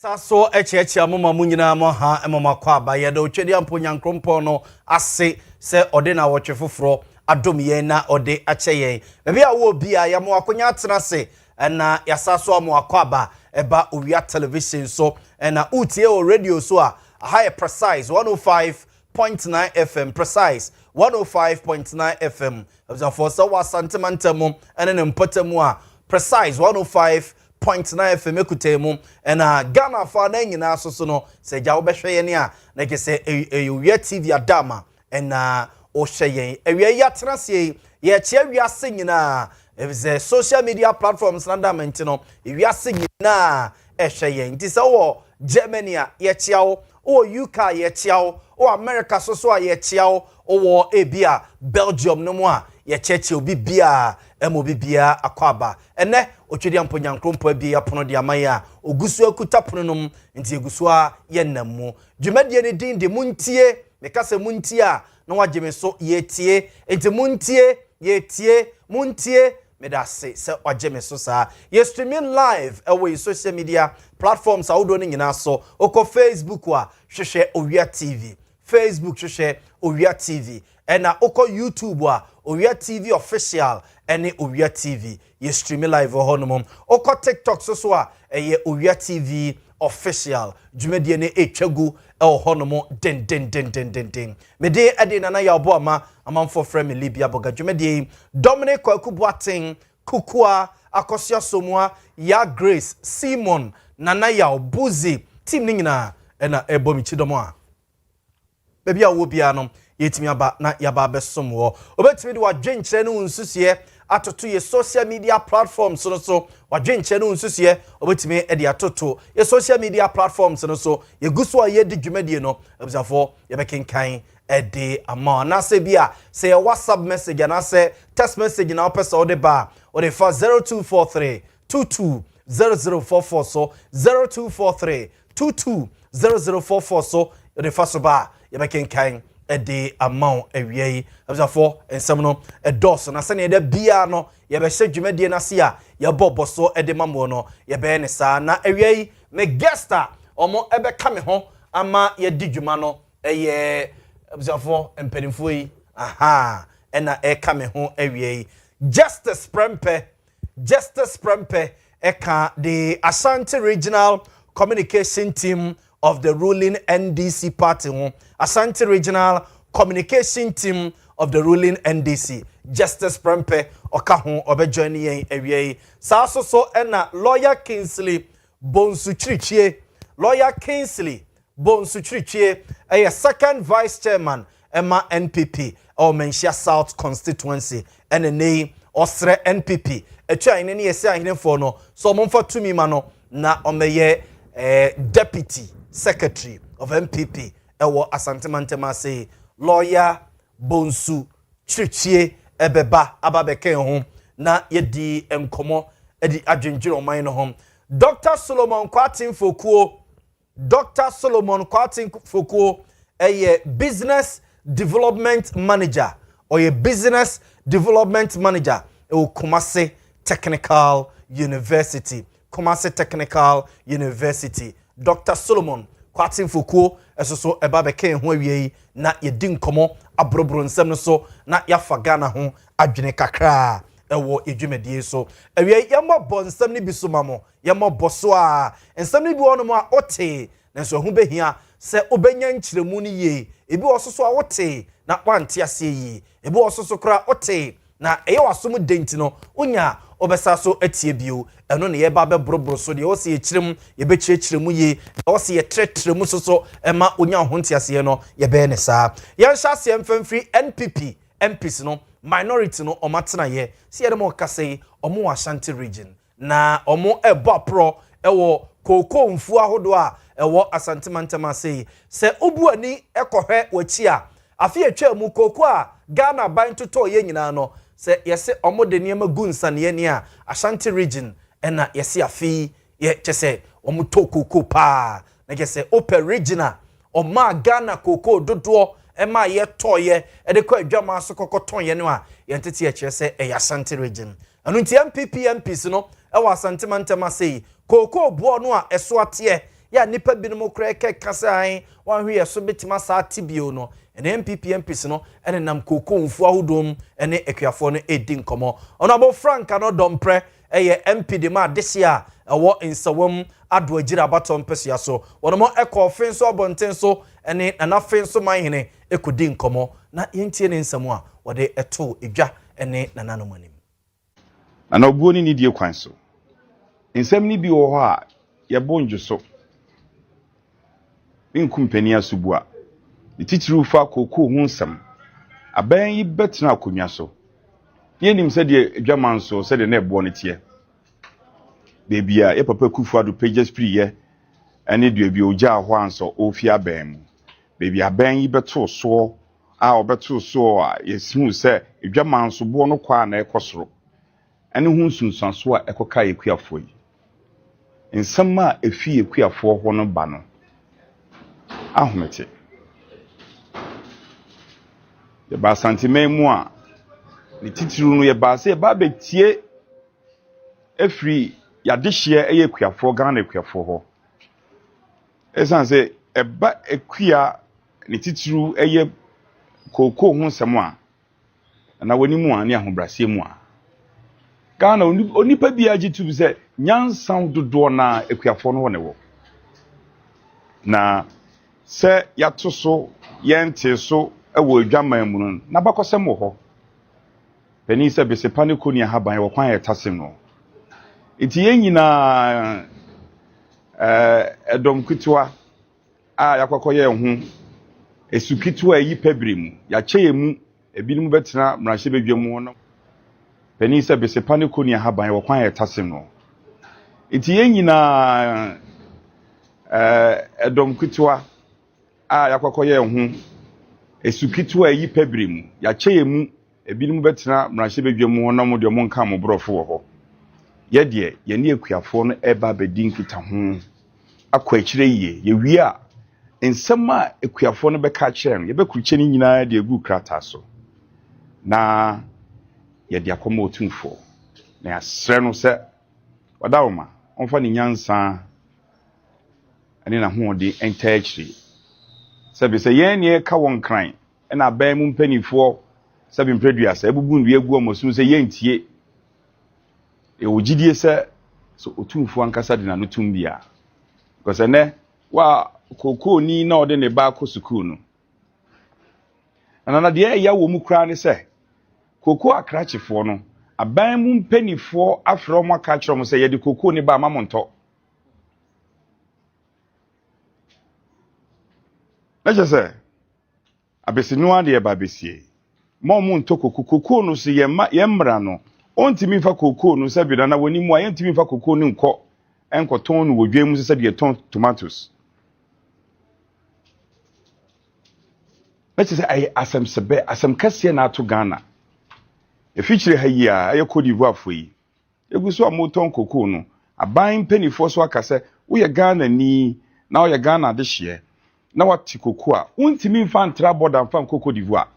Saso echechi amoma munyina mo ha emoma kwa ba ye do twedi ampo nyankrompo no ase se ode na wotwe foforo adom ye na ode ache ye bebi a wo bi a yamo akonya atena se na yasaso amo akwa ba eba Owia television so na utie o radio so a high precise 105.9 FM precise 105.9 FM abza for so wa santimantamo ene ne mpotemu a precise 105.9 FM ekutemu ena Ghana fa na nyina so no se ja wo behwe ye ne a na ke se Owia TV adama ena o hye yen ya trasie ye che wiase nyina the social media platforms na ndament no wiase nyina hye yen ti se wo Germany a ye chiao o UK ye chiao o America so a ye chiao o ebia Belgium no mo a ye cheche obi bia emobi bia akwaba ene otwedi amponyankrompo bia pono de amaya ogusu akuta pono nom nti egusu a ye namu dwumadie ne din de Montie meka se Montie a na wageme so ye tie nti Montie ye tie Montie medase se wageme so sa ye streaming live away social media platforms awdo ne nyina so oko Facebook wa hwehwe Owia TV Facebook hwehwe Owia TV ena oko YouTube wa Owia TV official ene Owia TV ye stream live honomom oko TikTok so a eye Owia TV official dwumadie ne etwagu honomo den mede ade nana Yaw Boamah amanfo frame Libya boga dwumadie Dominic Kwakubuaten Kukua Akosia Somua Ya Grace Simon nana Yaw Buzi team nyina ena ebomi chidomo a bebi a wo bia no yetimi aba na yaba besom wo obetimi de wadwenkyere no nsusie atoto ye social media platforms so wadwenkyere no nsusie obetimi e de atoto ye social media platforms no so ye guso a ye di dwumadie no ebusafo ye bekenkan e de ama na se bia se WhatsApp message na se text message na opesa o de ba o de fa 0243 220044 so 0243 220044 so o de fa so ba ye bekenkan ede amount ewie abzafo ensem no edos na se ne de bia no ye be hye dwumadie na se a ye boboso ede mamo no ye be ne sa na ewie me guesta omo ebe ka me ho ama ye di dwuma no eye abzafo empenifo yi aha ena e ka me ho ewie Justice Prempe eka the Ashanti Regional Communication Team of the ruling NDC party Ashanti Regional Communication Team of the ruling NDC Justice Prempe oka ho obejoin yen awie sa so ena lawyer Kingsley Bonsuchirichie a second vice chairman Emma NPP or Menchia South constituency and a name Osre NPP etwa ine ne yesi ahine for no so momfa tumi ma no na omeye deputy secretary of MPP ewo Asante Mantema say lawyer Bonsu Chirichie ebeba ababeke ho na yedi enkomo edi adwenjiro man no ho Dr. Solomon Kwatin Fokuo eye business development manager or a business development manager e Kumasi Technical University Dr. Solomon Kwatin Fokuo eso ebabeke ho awie na yedi nkomo abrobro nsem no so na yafa Ghana ho adwene kakra ewo edwumedie so awie yemo bonsem ni bisumamo yemo boso a nsem ni bi wono mo a ote nanso hu behia se obenya nkyiremu ni ye ebi wososo a wote na kwante ase yi ebi wososo kra ote na eye wasom denti no onya obesa so atie bio eno ne ye ba be brobro so de o se yekirem ye be kiremu ye o se ye tretremu so ema onya honte ase no ye be ne saa ye nhya se mfamfiri NPP MPs no minority no omatena ye se ye dem okase omo Ashanti region na omo ebo pro ewo koko mfu ahodo a ewo Asante Mantema sei se obuani ekohwe wachi a afi etwa mu koko a Ghana ban toto ye nyina no se yese omo de niema gunsa ne ne a Ashanti region ena yese afi ye chese omo to koko pa na yese open regional oma Ghana koko dodo ema ye toye e de kwa adwama so kokoton ye no a ye ntete ye chese e Ashanti region anu nti MPP MPs no e wa Asante Mantema sei koko buo no a eso ate ya nipa binom kra kasa an wan hwe so betima sa tibio no ene MPs no ene nam koko mfu ahodom ene akuafo no edi nkomo ono abo Frank no dompre eye MP de ma desia ewo nsawam ado agira batom pesia so wono mo ekofin so obonten so ene anafin so manhene ekodi nkomo na yentie ne nsamu a wode eto edwa ene nananom anim ana obuoni ni die kwan so nsam ni bi wo ho a ye bonju so nkum pani asubu a titiru fa koko hu nsam aban yi betena akonwa so yenim se de adwaman so se de na ebo ne tie bebia ye papa kufu ado pages pri ye ene de bi oja ho anso ofi aban mu bebia aban yi beto so a obeto so a yesimu se adwaman so bo no kwa na ekosoro ene hu sunsanso a ekoka ekuafo yi nsam a efi ekuafo ho no ba no ahomete ye ba santimen mu a ni titiru no ye ba se ba betie efri ya dehye eye ekuafo Ghana ekuafo ho esan se eba ekua ni titiru eye koko hu nsam a na woni mu a ni ahobrase mu a Ghana onipa bi agitu se nyansan dodo na ekuafo no ne wo na se yato so yente so ewo adwaman mu no na bakosem ho pani se be se paniko ni ahaban wo kwan yetasem no iti yenyina edom kitwa a yakwakoye ho esukitwa yi pebrim ya cheye mu ebinim betena mrahye bedwam no pani se be se paniko ni ahaban wo kwan yetasem no iti yenyina edom kitwa a yakwakoye ho esukitwa yi pebrim ya cheye mu ebinim betena mrahye bedwam no mo de mo nka mo brofo ho ye de ye ne akuafo no eba bedin kita ho akwa akire yie ye wi a ensem a akuafo no beka kire no ye bekuche ni nyina de egu krata so na ye de akoma otumfo na asre no se wadawoma onfa ni nyansa ani na ho de enta akire sabi se ye ne ka won kran na ban mu mpanifo sabi mpreduasa ebubu ndu egu omosun se ye ntie e ogidie se so otumfo ankasa de na no tumbia because ne wa koko ni na ode ne ba ko school no na de ya wo mu kra ne se koko akrachefo no aban mu mpanifo afro mo aka kire mo se ye de koko ni ba mamonto na je se abesinu ade ba besie mo mu nto koko no se ye mra no ontimi fa koko no se bi na woni mu ayentimi fa koko no enko ton no wodwe mu se de ton tomatoes let's say ay asem kase na ato Ghana e fichire hayi a aye Cote d'Ivoire foi eguso amoton koko no aban penifo so akase wo ye Ghana ni na wo ye Ghana de hye na wati koko a ontimi fa ntra border fa Cote d'Ivoire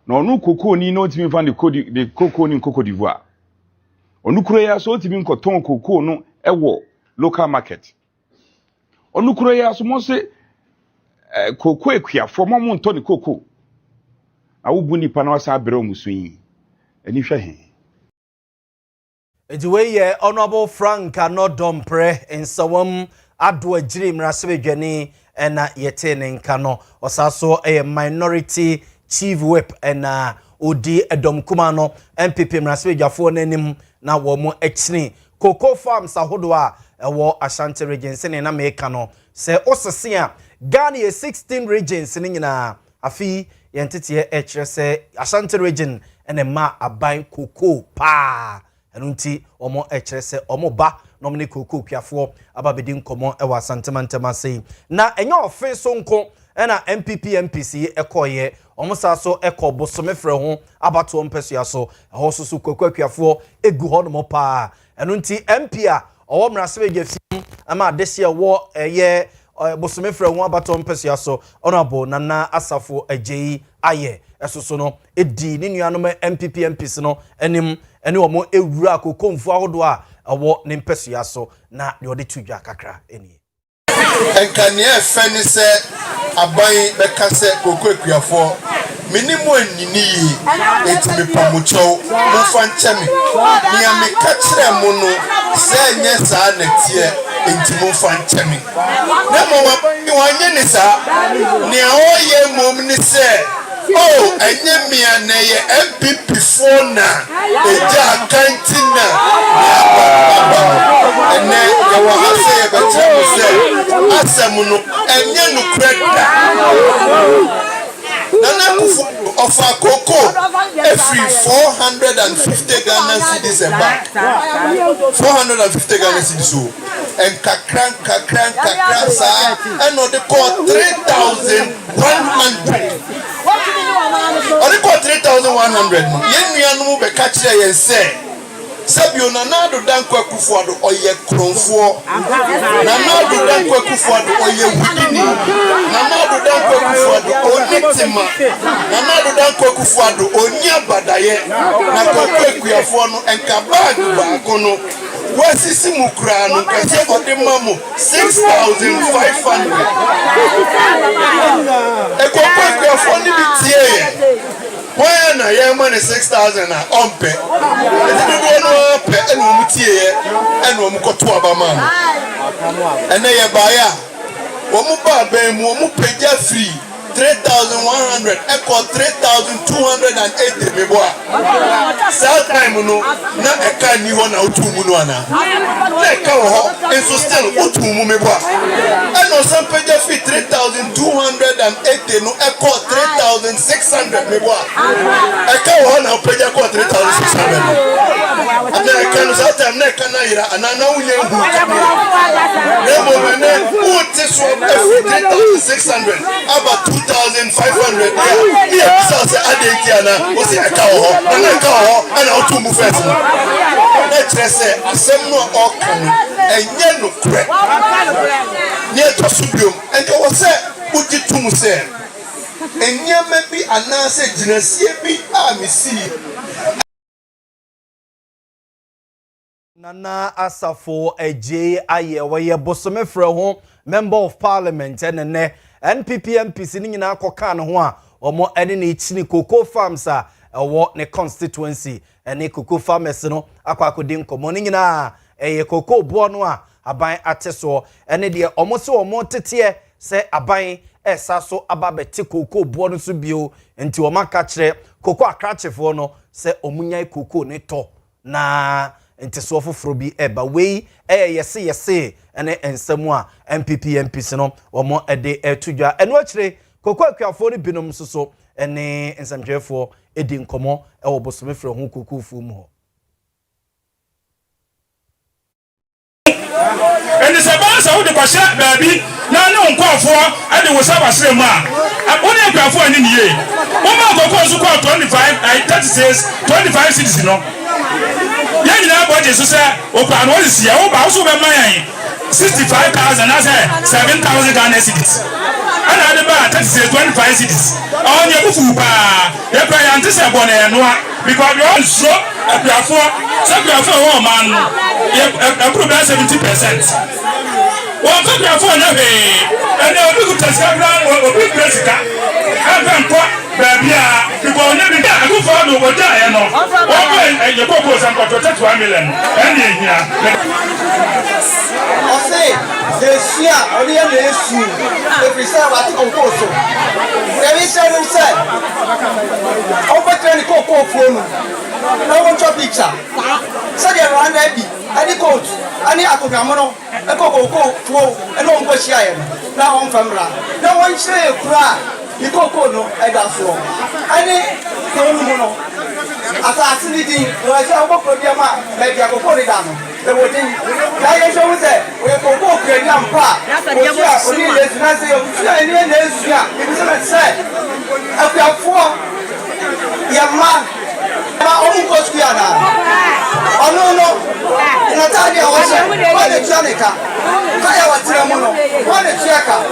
no nu koko ni no ontimi fa de koko ni Cote d'Ivoire onu kuro ya so ontimi nkoton koko no ewo local market onu kuro ya so mo se koko ekuafo mo mo nto ni koko na wo bu nipa na wasa abere omusun yi ani hwe he ejiwe ye honorable Frank Anodompre nsawam ado agire mrasebedwane na yete ne nka no osaso minority chief whip na odi edom kuma no MPP mrasebedwafo nanim na wo mo ekini cocoa farms ahodo a ewo Ashanti regions ne na meka no se osese a Ghana 16 regions ne nyina afi yentete ekire se Ashanti region ene ma aban cocoa pa enunti omo ekire se omo ba nomne cocoa kwiafo ababedi nkomo ewa Asantema sei na enye ofe so nko ena MPC ekoye omo sa so eko bosomefre ho abato mpesua so ho so cocoa kwiafo egu ho no pa enunti MP a owo mrasebe fi ama desia wo eye bosomefre ho abato mpesua so honorable Nana Asafo Ajeyi aye esoso no edi ni nuanom MPs no enim ene omo ewura kokomfu ahodo a awo ne mpesua so na de ode tudwa kakra eni enkane feni se aban beka se koko ekuafo minimu enini etimi pamucho mufa nchemi ni ameka kire mu no se nye saa netie entimu fa nchemi na mo wanye ni saa ni oye mom ni se oh enye mia na ye MPP fona eja kantina ene ye wa hase ye betre se asem no enye no kreda Nana Kufu of a cocoa every 450 Ghana cedis a bag. 450 Ghana cedis. And kakran sa and no they call 3,100. Or they call 3,100. Yen we are no be catch there and say. Sabio Nanado Dankwa Kufuado or ye Kronfo Nanado Dankwa Kufuado or ye Wini Nanado Dankwa Kufuado or Nitima Nanado Dankwa Kufuado or Nyabadaye Nakoko Kuafono and Kabag Bakono Wasisi Mukrano Kase or the Mamu 6,500 Eko Kuafono Bitie when I am money 6,000 on pay. And Mutie and Mukotuaba man. And they buy Womuba Bem Womupeja free 3,100 echo 3,280 meboa. South time no na eka ni ho na otumu no ana. Na eka ho enso still otumu meboa. And no some peja free 3,280 no echo 3,600 meboa. Eka ho na peja ko 3,600. And then eka no south time na eka na ira anana unye hu. Nemo mene uti so 3,600 about 2,500. Yeah, so say Adetiana, we say Akaho, and Akaho, and how to move first. Let's say, asem no okan, and yen no crack. Near to Subium, and there was a put it to say, and near maybe anase Genesia be see. Nana Asafo Eje Aye Waye Bosome Freho, Member of Parliament, and ne NPP sitting in Akokan Hoa, or more any chini cocoa farms are what ne constituency, and a cocoa farmers no, Aquacodin commoning na a cocoa bonoa, a buy ateso, and a dear almost or more tier, say a buy a sasso ababe cocoa bonus bio into a macatre, cocoa cratche for no, say omunya cocoa neto na. Nti sofo frobi eba we yesi ene ensemu a MPP no omo ede etudwa eno akire kokko akuafo ni binom soso ene ensamhwefo edi nkomo ewo bosome fre ho kokufu mu ho ene sabasa wo de kwasha baabi na ne nkwafo ade wo sabasre mu a woni akuafo ani niye wo ma kokko so kwa 25 36 25 cities no yan na budget so say o pa no this year o ba so be man 65,000 na say 7,000 Ghana cedis and ade ba 25 cedis on your bufu pa e pa yan te say bone no because you all so apiafo o man e problem 70% one copy of phone and they will be Tascabran or big Jessica. I can put Babia because never I go for no what I know. And your purpose and protect 1 million. And here. I say, the Shia, only a issue. If we say about Okoso, there is a said, over 20 cocoa phone. No one your picture. So they run that be any coat, any Akogamano, a cocoa, and no one share. Now on Famra. No one say a cry. You cocoa no, I got floor. Any Komuno. Assassinity, I saw what could be a man, maybe I could put it down. The wedding, I show say, we go walk a young pa. Only there's nothing of it's said. After 4 young man. Oh no, Natalia was one Janica, Kaya was Ramono, one Jacka,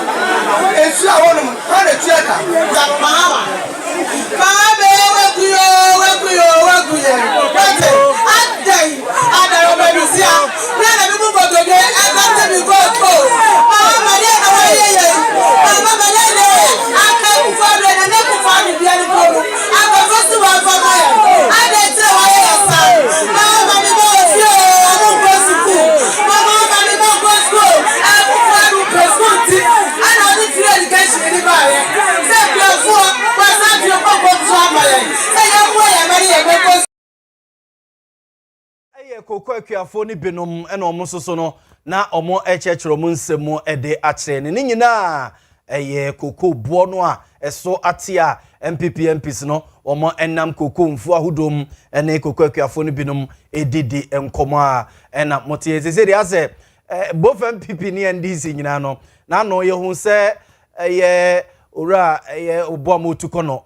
and Slavonum, one Jacka, Mama. Mama, koko akuafo ni binom ena omo soso no na omo echechero mu nsemu ede akyere ne nyina eye koko buo no a eso atia MPs no omo enam koko mfu ahudom ene koko akuafo ni binom edidi enkomo a ena Montie zezeri ase both MPP ni NDC nyina no na no ye hu se eye ora eye Boamah otukono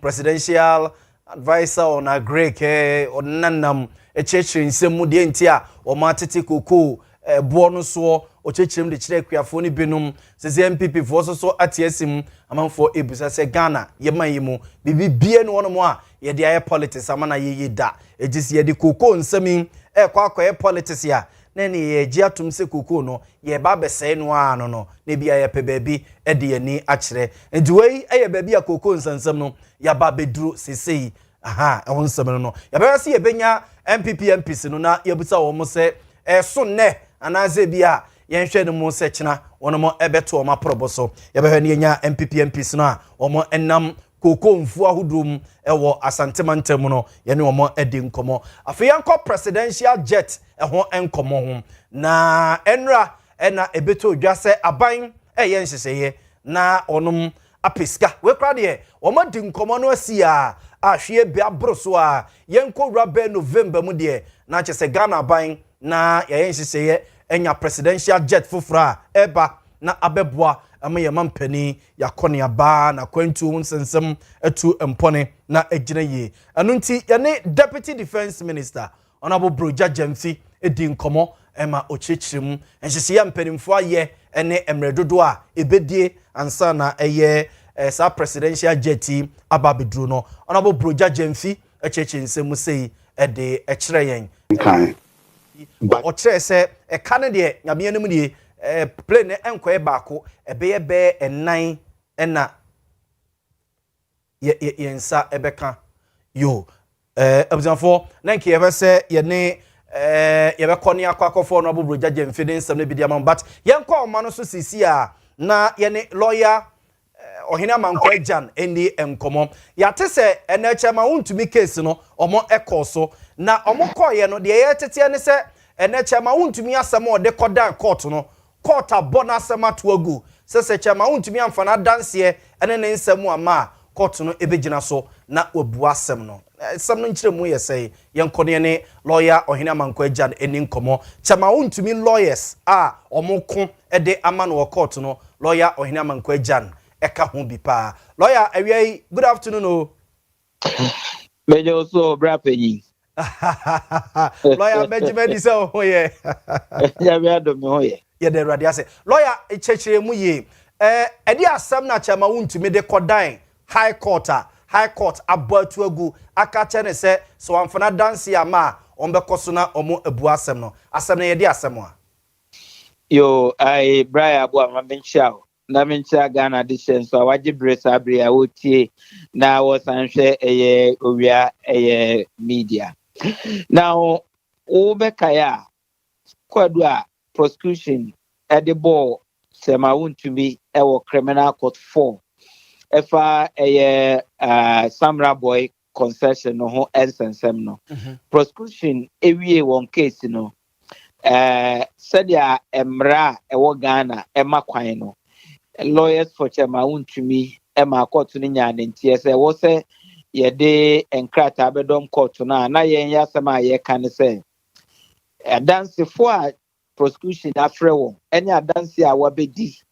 presidential advisor on a Greek onanam echechiri nsemu de ntia o matete koko buo no so o chechirim de kire akuafo ni binum se MPP fo so atiesim amanfo ebusa se Ghana yemayimu bibi bie no wono mo a ye de aye politics amana ye da ejisi ye de koko nsemi kwa akoye politics ya na ne ye gi atum se koko no ye ba bese no ano no na bia ye pe baabi e de ani akire nduwei eye baabi akoko nsansam no ya ba beduru sesei aha ehon nsem no ya ba se ye benya MPs no na ye busa wo mo se so ne anaze bia ye nhwe no mo se kina wono mo ebeto o maprobo so ye ba hwe ne nya MPs no a wo mo enam koko mfu ahudum ewo asantemantam no ye ne wo mo edi nkomo afi yanko presidential jet eho enkomo ho na enra ena ebeto odwase aban eye nheseye na onum apiska we kra de wo mo di nkomo no asia ahwe bia broso a yenko wura November mu de na chese Ghana aban na ye nheseye enya presidential jet fufura eba na abeboa amaye mampani yakone aba na kwantu nsensem etu empone na egina ye anu nti ye ne deputy defense minister honorable Broja Jamfi edi nkomo ema ochichirim enhyehyɛ mpanimfo aye ene emredodo a ebedie ansa na eye sa presidential jet ababedru no honorable Broja Jamfi echechi nsemu sei ede ekire yen kan o kire se e kan de nyame anim die plane enkoe baako ebeye be enan ena ye nsa ebeka yo abuzanfo nanke ye se ye ne ye be koni akwakofo no Broja Jamfi den nsem ne bidiam but ye nko oma no so sisi a na ye ne lawyer ohina manko agyan eni enkomo ya te se enechema untumi case no omo ekoso na omo koye no de ye tete ne se enechema untumi asem o de kodan court no court abona asem atoagu se chema untumi amfana danse ene ne nsem ama court no ebegina so na wabu asem no asem no nkire mu yesey yenkone ne lawyer ohina manko agyan eni nkomo chema untumi lawyers a omo ko ede ama no court no lawyer ohina manko agyan eka ho bi pa lawyer awie good afternoon o mejo so brapeyi lawyer Benjamin dise ho ye ya be adom ho ye ye de rade ase lawyer echechire mu ye edi asem na chama wuntumi de kodan high court abatu agu aka che ne se so amfana dance ama ombekoso na omo abu asem no asem na ye de asem a yo ai Brian Boamah menchao na mencha Ghana dishen so awaje brace abria wotie na wosanhwe eye Owia eye media now obekaya kwadu a prosecution edible sema wuntumi ewo criminal court 4 efa eye Samra boy concession no ho ensensem no prosecution ewie won case no sadia emra ewo Ghana emakwan no lawyers for chema wuntumi ema court no nya ntie se wo se ye de enkrata bedom court na yen ya sema ye kan se adansefo a prosecution afrewo any adanse a wabedi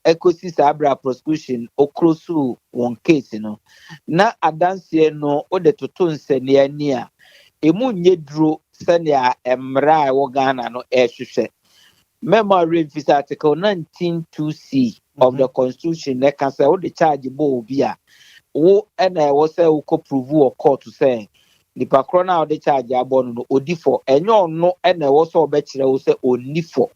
ekosi sabra prosecution okrosu won case no na adanse no o de toto nsane ani a emu nye duro sene emra wo Ghana no ehwehwe memory visa article 192C of the constitution that can say what the charge bo bia wo ena wo say wo ko prove wo court to say the pakrona of the charge abon no odi for enyo no ena wo so be kire wo say oni for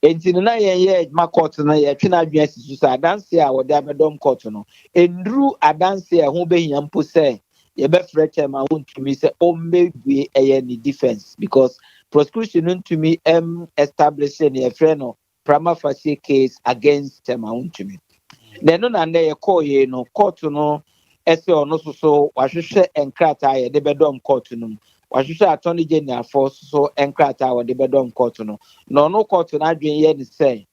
enti na ye ma court na ye twe na adwen asisu sa dance a wo de abedom court no endru adanse e ho be hiam po say ye be frete ma wontumi say o mewe eye ni defense because prosecution to me establishing a friend of prima facie case against Wontumi. Then no na ye call ye no court no ese ono so wahwehwe enkrata ye de bedom court no wahwehwɛ attorney general for so enkrata wo de bedom court no no court na adwen ye ne say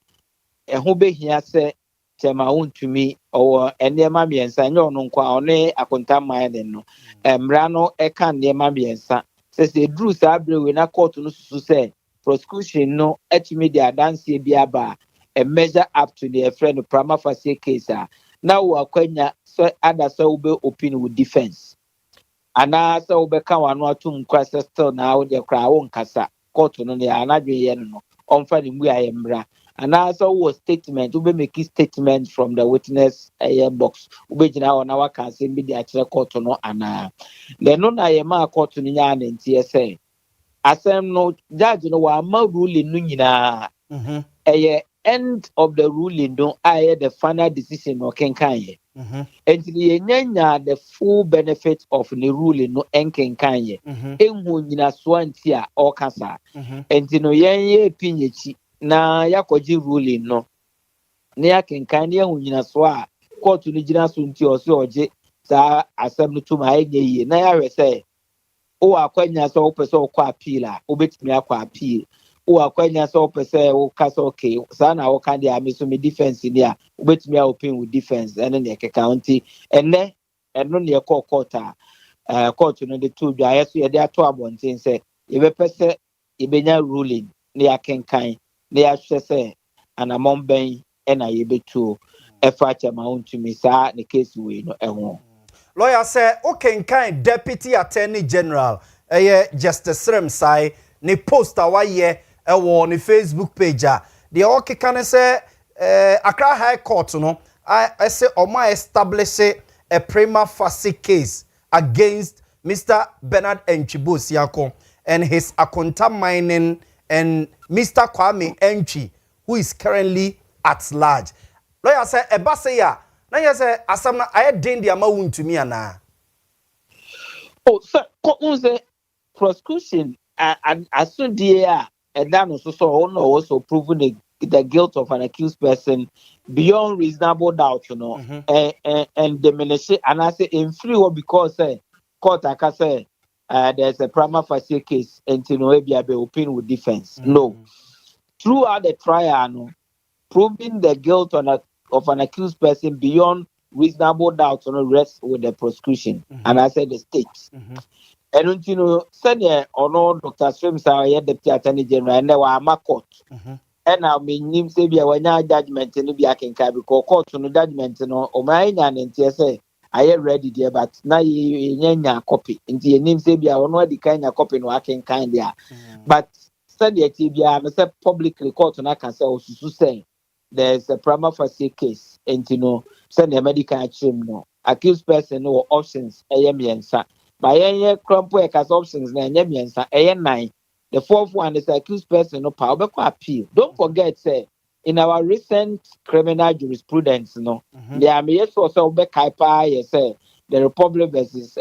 ɛho behia sɛ tema wontumi ɔwɔ enema miensa nyɛ ɔno nkwa ɔne akontaman ne no mmra no ɛka nneɛma miensa sɛ duru saa brewe na court no susu sɛ prosecution no atumi de adanse bi aba a measure up to the friend prima facie case na wo akwanya so ada so ube opinion with defense ana so ube ka wano atum kwasa still na wo de kra wo nkasa court no ne anadwe ye no omfa ne mu ayemra ana so wo statement ube make statement from the witness box ube gina ona waka asem bi de akire court no ana le no na ye ma court no nya na ntie say asem no judge no wa ma ruling no nyina end of the ruling don't the final decision no kenkanye and the the full benefit of the ruling no enkenkanye enhu nyina so antia o kasa and no yenye pinyechi na yakoji ruling no na yakenkanye enhu nyina so a court no gina so nti o se oje sa asem no tuma enye na ya say o akwanya so opese o kwa appeal a obetimi akwa appeal o akwanya so pese o kasa okay sana o kan dia me so me defense ni a obetumi a open with defense ene ne ke county ene eno ne call court court no de to dwa yeso ye de ato abonten se ye be pese ye benya ruling ne akenkan ne ya hwe se anamon ben ena ye betu efa chama untumi sa ne case we no ehwo lawyer say okay kan deputy attorney general Justice Remsai ne post awaye ewo ni Facebook page the okeka ne say Accra High Court no I say oma establish a prima facie case against Mr. Bernard Enchibo Siako and his Akonta Mining and Mr. Kwame Enchi who is currently at large. Lawyer say ebase ya na you say asam na aye den dia ma wuntumi ana. Oh sir, ko prosecution as soon dia and that also proving the guilt of an accused person beyond reasonable doubt, you know, and diminish it. And I say in free because court I can say there's a prima facie case and to know be open with defense. No, throughout the trial, no, proving the guilt of an accused person beyond reasonable doubt, you know, rests with the prosecution. And I say the state. And you know, said or no, Dr. Swims are deputy attorney general, and they were a court. And I mean, him say, be a judgment and be a can carry court no judgment, no, or my and say, I am ready there, but now you copy. And the name say, be a one the kind of copy no I can kind there. But study at TBI, I said publicly court and I can say, also say, there's a prima facie case, and you know, send a medical team, no, accused person, no options, AMN. By any crumple options, na 9. The fourth one is accused person no power appeal. Don't forget, say, in our recent criminal jurisprudence, no, there may also be say the Republic versus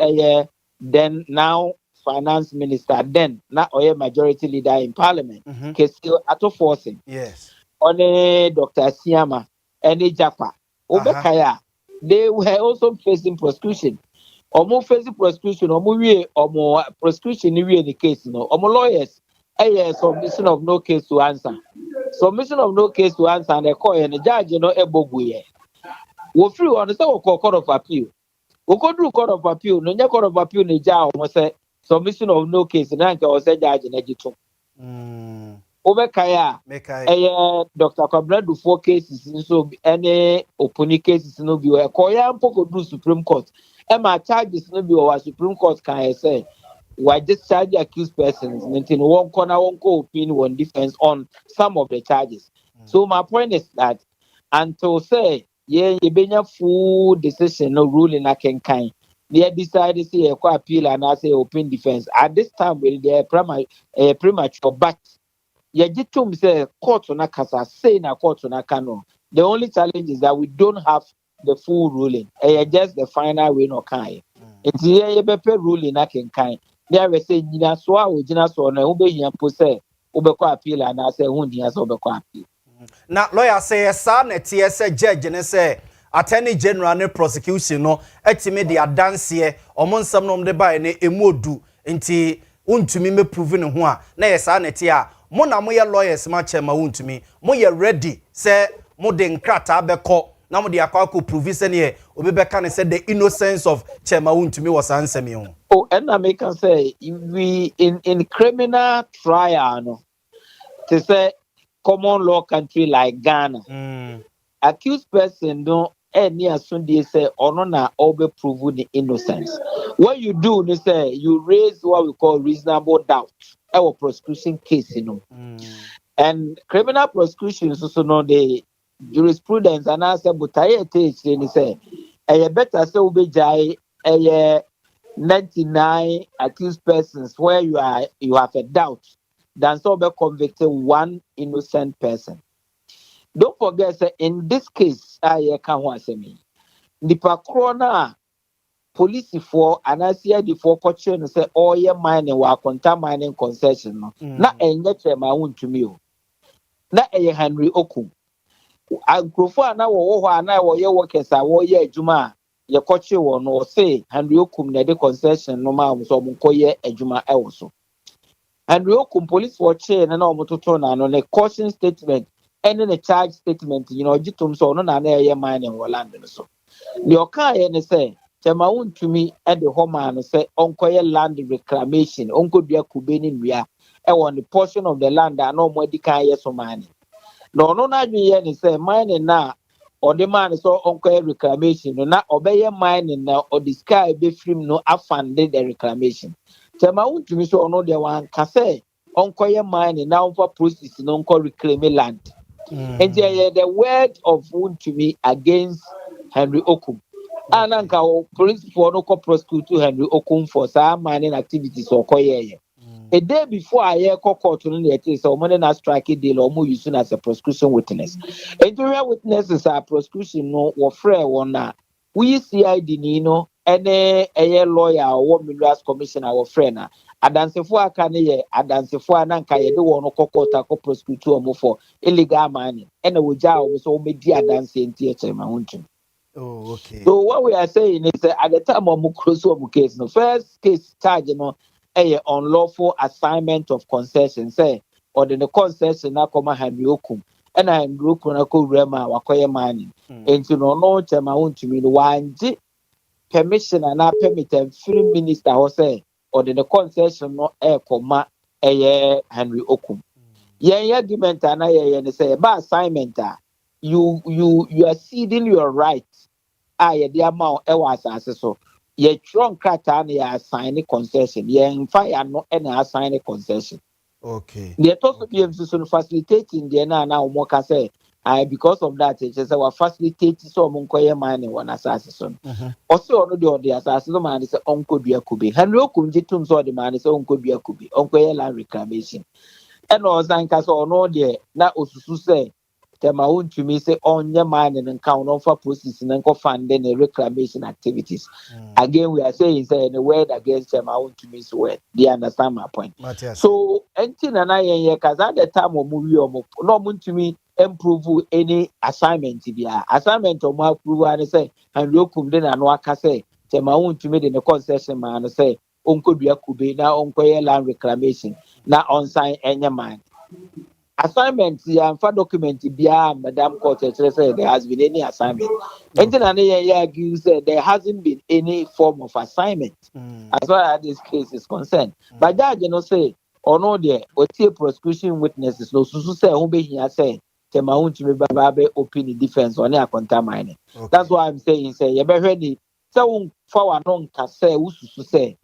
then now finance minister, then not a majority leader in parliament, case still at forcing. Yes. Only Dr. Siama and Japa. Obekaya, they were also facing prosecution. Omo face prosecution, omo prosecution in the case, no. Omo lawyers, submission of no case to answer. Submission of no case to answer, and the court and the judge, you know, eboguye. We free on the court of appeal. We go through court of appeal. No, court of appeal, the judge almost say submission of no case, and I can say judge in Egypt. Obekaya, Dr. Kabla do 4 cases, so any opening cases no be a Koya Poko do Supreme Court. Emma charges no be our Supreme Court can say why discharge the accused persons maintain one corner one opinion one defense on some of the charges. So my point is that until say you benya full decision no ruling I can kind. They decided to say a appeal and I say open defense. At this time will they premature but Yajitum say court on Akasa, say na court on Akano. The only challenge is that we don't have the full ruling. Just the final way no kind. It's here you bepe ruling I can kind. There we say Nina Swa or Jina Swa na ube yampo ubeko appeal and I say hundi as ubeko appeal. Now lawyer say sa na tie say judge ne say attorney general ne prosecution no etime de adanse omonsam no de bae ne emodu nti untumi me prove ne ho a na yesa na tie a mo na mo ye lawyers ma chema untumi mo ye ready say mo de nkrata abekọ na mo de akwa prove say ne obi beka ne say the innocence of chema untumi was answer me ho. Oh, and I make can say we in criminal trial no to say common law country like Ghana accused person no any asunde say ono na obe prove the innocence. What you do is say you raise what we call reasonable doubt our prosecution case, and criminal prosecution so no the jurisprudence and answer butaye teach ni say e better say obe jai 99 accused persons where you have a doubt than so be convicted one innocent person. Don't forget that in this case, I can't want to me. The corona police for anasia the for coaching say all your mining wa mining concession no. Na enye chema to me. Na Henry Okum. Agrofo na wo ana wo ye workers a wo ye adwuma ye koche wo no say Henry Okum na de concession no ma so mo koye adwuma e wo so. Henry Okum police for chain na o mototo na no ne caution statement and then a charge statement, jitum so no na ye mine in land so. The okai and say, Chemaun to me at the home and say, Uncle land reclamation, Uncle Dia Kubeni Ria, on the portion of the land that no more decay yes or mining. No, not me and say, mining now, or the man is all Uncle reclamation, or not obey mining now, or the sky be free no funded the reclamation. Chemaun to me so no the one can say, Uncle mining now for process, no uncle reclaiming land. And the word of wound to me against Henry Okum. And Uncle police for no prosecute Henry Okum for some mining activities or koye. A day before I hear court to the so money not strike a deal or more using as a prosecution witness. Interior witnesses are prosecution no or frail one. We see I didn't a lawyer or minerals commissioner or friend. Adansefo aka ne ye adansefo ananka ye de wono kokota ko prosecute omo for illegal mining and wogya o so medi adanse enti e chema huntum. Oh, okay. So what we are saying is that at the time of Mukroso case, the first case charge a unlawful assignment of concession say or the concession na koma Henry Okum and Henry Okum na ko rema wakoye mining enti no chema huntum no wanji permission and permit and free minister who say or the concession no air comma Henry Okum. Ye argument and I say by assignment you are ceding your right. The amount was as so. Ye trunk crata ye assign a concession. Ye in fire no any assign a concession. Okay. The also be facilitating the now more can say because of that it is our facilitate so monkoye mining one assassin. Also no the assassin man is uncle Biakubi. Henry Okum jitum so the man is uncle Biakubi, uncle land reclamation. And also Zanka no there na osusu say Chema to me say on your mining and count on for processing and funding the reclamation activities. Again, we are saying say in a word against Chema to me's word. They understand my point. So anything and I cause at the time of movie or no to me improve any assignment to be assignment of my approval and say and look then and what I say Chema to me in the concession man say Uncle Biakubi now Uncle land reclamation now on sign any mind. Assignment and for document bia Madam Court say there has been any assignment. And then said there hasn't been any form of assignment as far as this case is concerned. But that say or no there or prosecution witnesses no so say who be here say Chema to me babe open defense on their contaminating. That's why I'm saying say you be ready. So for non can say who say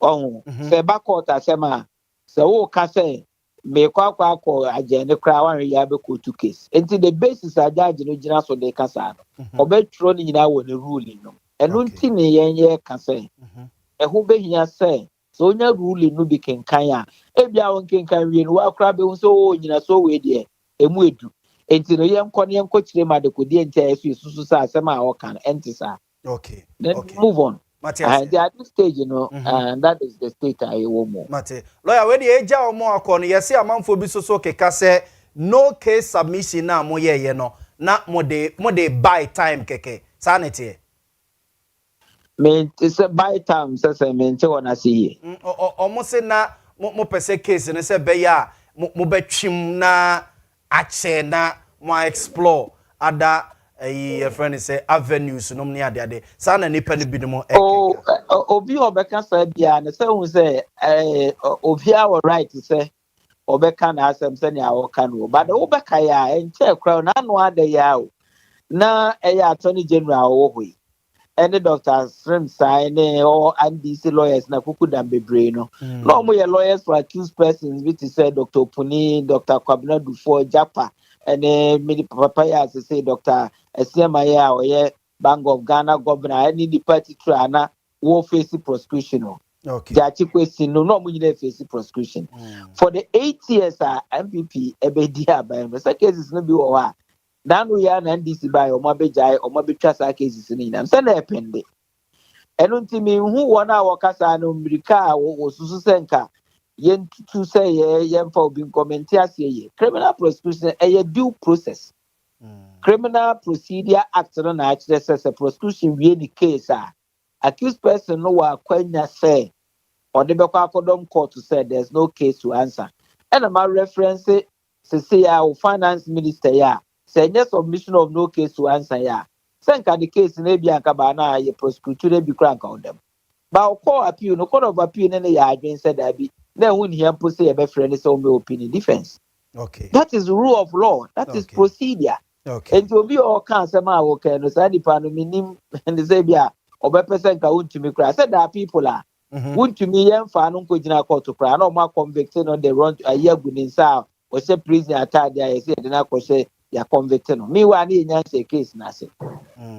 say back court asema so can say me kwa agenda kra wan ya be court case enti the basis a judge no gina so de kasa no obetro ni nyina wo ne ruling no eno nti ne yenye kasa e ho be hia say so nya ruling no bi kenkan a e bia won kenkan wie no wa kra be so nyina so we de emu edu enti no yenko kire ma de kodi enti ayesu susu sa asema a wokan enti sa okay then move on. And at this stage, and that is the state I want. Mate, lawyer, when the age of more corner, you see a man for biso so kase no case submission na mo ye no na mo de buy time keke sanity. Me it's a by time says I mean to wanna see. Almost say na mo pese case ne se be ya mo betwim na ache na mo explore ada a friend say avenues no ne ade sa na nipa no bi no mo Oh, obi obeka say bia ne say hu say obi our right to say obeka na asem say ne awoka no but obeka ya enche kra na no ade ya o na attorney general wo hoi any Dr. Srim sign or NDC lawyers na kuku dambebre no no mo ye lawyers for accused persons which is Dr. Puni, Dr. Kwabena Dufo Japa and many papa ya say Dr. Esiamaya or ye Bank of Ghana governor any the party trana wo face prosecution no. Okay. Jachi question no mo nyina face prosecution. For the 8 years MPP ebedia by the cases no bi wo ha Nanu ya na NDC by omabejai omabetwa sa cases ni na se na epende eno ntimi hu wona wakasa no mrika wo susu senka yentutu se yemfa obi comment ase ye criminal prosecution due process criminal procedure act no na actually says prosecution wie ni case accused person no wa kwanya say or the akodom court to say there's no case to answer and my reference say ya finance minister ya say yes submission of no case to answer ya senka the case na bi anka ba na ye prosecutor bi kra anka them ba call appeal no court of appeal na ya adwen said that be na hu ni hempo say ye be friend say o me opinion defense. Okay, That is rule of law, that is procedure. Okay, And to be all cancer ma wo ken no say di pa no minim and say bia obepese nka untumi kra say that people are untumi yemfa no nkogina court kra na o ma convict no the run ayagu ni nsa o say prison attard ya say de na ko say ya convict no me wa na enya say case na say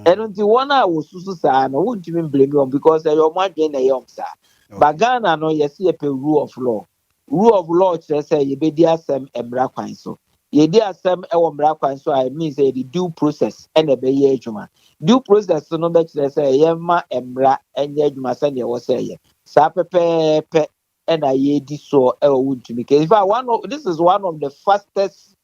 eno nti wona wo susu sa no untumi blame on because your madwen na yom sa bagana no yes ye pe rule of law. Rule of law say ye be di asem emra kwan so ye di asem e wo mra kwan so I mean say the due process and e be ye adwuma due process no be say ye ma emra enye adwuma say ye wo say ye sa pepepe and ye di so e wo ntumi case in fact this is one of the fastest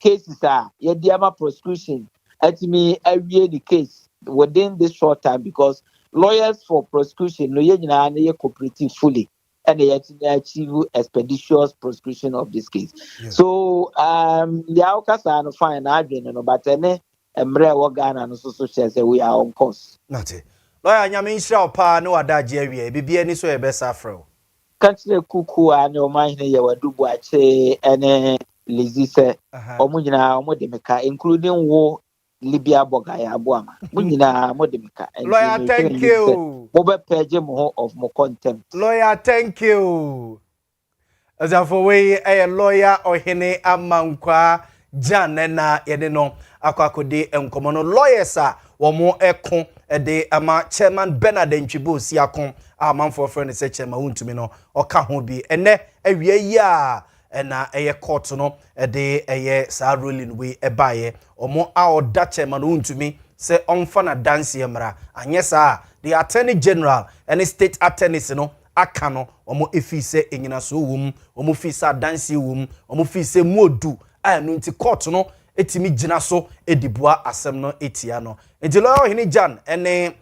cases ye di ama prosecution at me awie the case within this short time because lawyers for prosecution no ye nyina na ye cooperative fully and they achieve expeditious prosecution of this case. Yeah. So the outcast are fine no but then emre wo Ghana no so say we are on course. Nate. Lawyer nyame nhyira pa no adaje awie bibia ni so ye besa frɛ. Country kuku and o man ye wadubu ache ene lizise omunyina omode meka including wo Libya boga ya Boamah. Munyina modemika. Lawyer, thank you. Mobe page mo of mo contempt. Lawyer, thank you. As for way a lawyer or hene amankwa janena yede no akwakode enkomo no lawyers wo mo ekon de ama chairman Bernard Ntwibo si akon amanfo friend say chairman wuntumi no oka ho bi ene awie yi a na eye court no de eye sa ruling we ebaye omo a oda chairman wuntumi se onfa na dance yemra anyesa the attorney general and state attorneys no aka no omo efise enyina so wom omo fisa dance wom omo fise modu anu nti court no etimi gina so edibua asem no etia no enti lawyer hini jan ene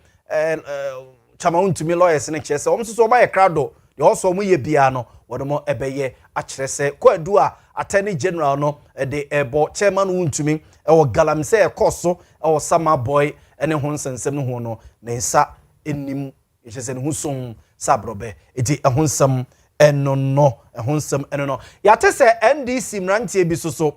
chama wuntumi lawyers ne chese omo so ba ye krado de also omo ye bia no wodomo ebeye a kyerese kwadu a attorney general no de ebo chairman wuntumi ewo galamse ekoso ewo sama boy ene ho nsensem no ho no ne nsa enim yese ne ho som sabrobe eti ehonsam enono ehonsam enono yate se NDC mrantie bi so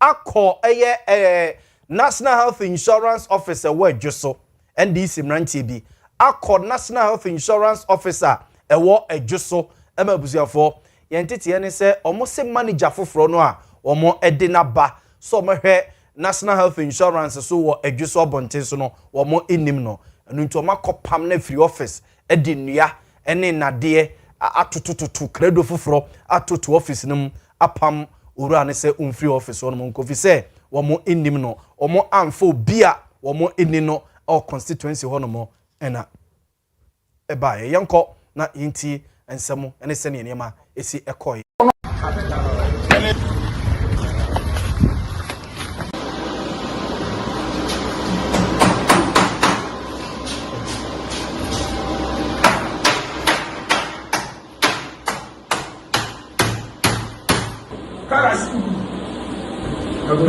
akọ eye National Health Insurance Officer wedwoso NDC mrantie bi akọ National Health Insurance Officer ewo edwoso emabusuafo yentete ene se omo se manager foforo no a omo ede na ba so omehwe National Health Insurance so wo edwoso obonten so no omo enim no enu nti omo akopam na free office edi nnua ene nade atotototo credo foforo atoto office num apam owura ne se free office no nkofi se womo enim no omo amfo bia womo eni no o constituency ho no mo ena eba yenko na yinti ensemu ene se ne niema esi ekoi Yes.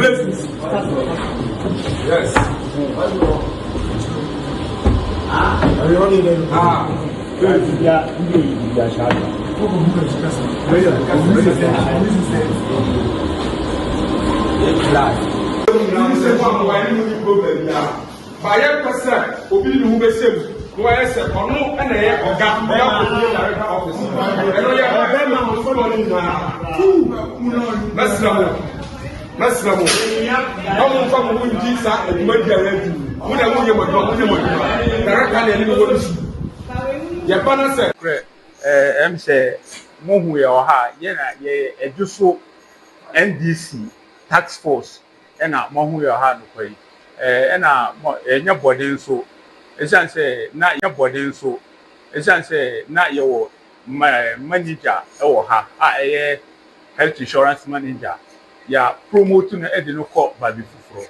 Fire person, obi ni who be same. No I say ono na ye oga director office. Eno ye be ma mo so ni na. Masramo. Omo fa mo nji sa eduma di ara di. Mo na mo ye mo director na ni mo wo su. Ye pa na say em say mo hu ye ha ye na ye eduso NDC tax force na mo hu ye ha no kwai na enya body nso esan say na enya body nso esan say na ye wo manager e wo ha health insurance manager ya promote na e de no call baby fufuro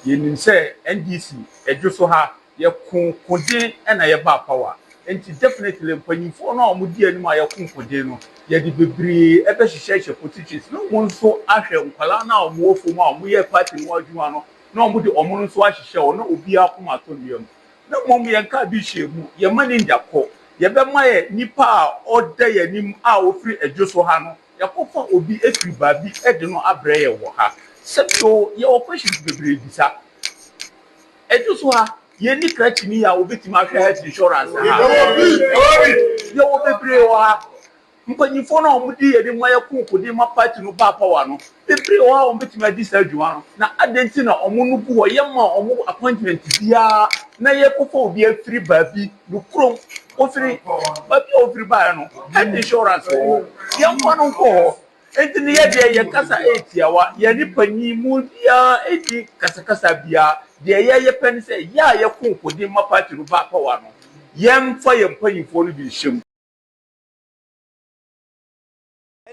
ye nim say NDC eduso ha ye kunkudin na ye ba power enti definitely mpanyimfo na omudi anim a ye kunkudin no ye di bebre e be hihye politics no mo nso ahwe nkwala na omo ofo ma omo ye party mo adwuma no na omo de omo nso ahihye o na obi akoma to ndiem na mom ye nka bi hyemu ye manager ko ye be ma ye nipa a oda ye nim a ofiri adwoso ha no ye kofa obi efiri baabi e de no abrɛ ye wo ha sebio ye operation bebre bisa adwoso ha ye ni krachini ya obeti ma hwe health insurance ha ye wo bebre wo ha mpanyimfo na omudi ye de moye kunkudi ma party no ba power no bebre wo ha obeti ma disa adwuma no na adenti na omo no bu ho ye ma omo appointment bia na ye kofa obi afiri baabi no krom ofiri baabi ofiri ba no health insurance wo ye mfa no ko enti ne ye de ye kasa etiawa ye ni panyimu bia eti kasa bia de ye pen say ya ye kunkudi ma party no ba power no ye mfa ye mpanyimfo no bi hyem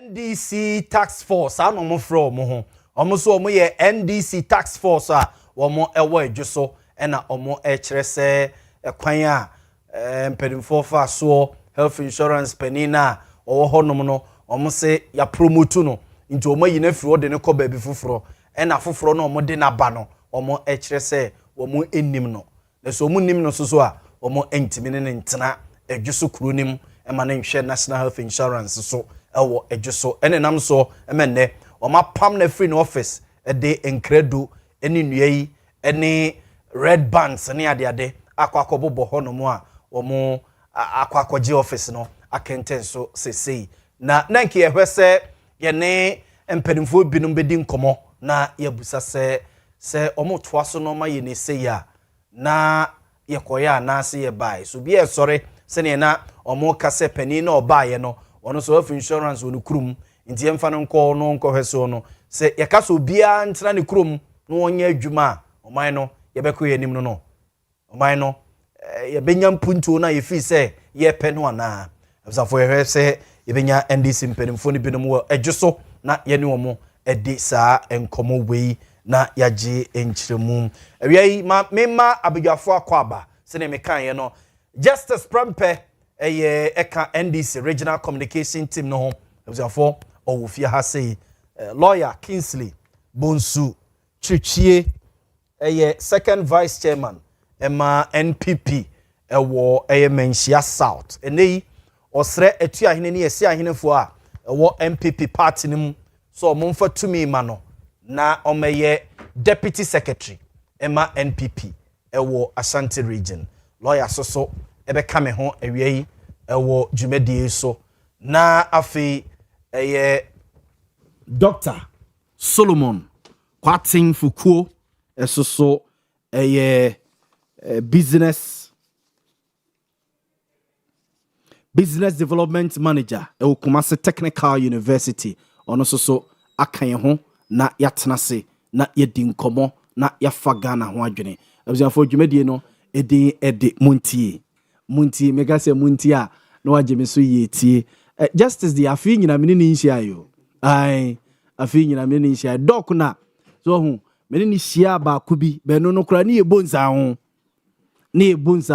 NDC tax force ano mo fro mo ho omo so omo ye NDC tax force a omo ewo edwoso na omo kire se kwan a mpedimfo fa so health insurance penina owo honom no omo se ya promote no nti omo yi na firi ode ne ko ba bi fufuro na fufuro no omo de na ba no omo kire se omo enim no na so omo nim no so a omo entimi ne ntena edwoso kuronim ma ne nhwe national health insurance so ewo edwoso ene nam so emenne oma pam na free no office de enkredu eni nuayi eni red bands ne ade akwakobobo honomu a omo akwakoje office no akenten so sesei na nanke ye hwese ye ne empedimfo binum bedi nkomo na ye busa se omo toaso no ma ye ne seya na ye koya na se ye bai so bi e sore se ne na omo kase pani na obaye no ono so of insurance onu krum nti emfa no nko hweso no se yakasa obia ntena ne krum no onye adwuma oman no yebekọ yanim no oman no yebenya mpuntu na yefi se ye pe no ana absafo yehwe se yebenya NDC mpenimfo ni binom wo edwoso na yene omo edi saa enkomo wei na yaje enchiremu awiai mema abigafo akwaba se ne mekan ye no Justice Prampe eka NDC regional communication team no absafo owofia ha sei lawyer Kingsley Bonsu Chichie second vice chairman ema NPP ewo Menchia South enei osre etu ahene ne yesi ahenefo a ewo NPP party nim so momfa tumi ma no na omeye deputy secretary ema NPP ewo Ashanti region lawyer so ebeka me ho awiei ewo dwumadie so na afi Dr. Solomon Kwatin Fukuo esoso business development manager ewo Kumasi Technical University ono so akan ho na yatenase na yedi nkomo na yafa Ghana ho adwene abusiafo dwumadie no edi Montie mega se Montie a no wageme so yetie justice the afi nyina mene ni nhia yo ai afi nyina mene ni nhia doc na so hu mene ni hia ba ko bi be no kra ni ebonza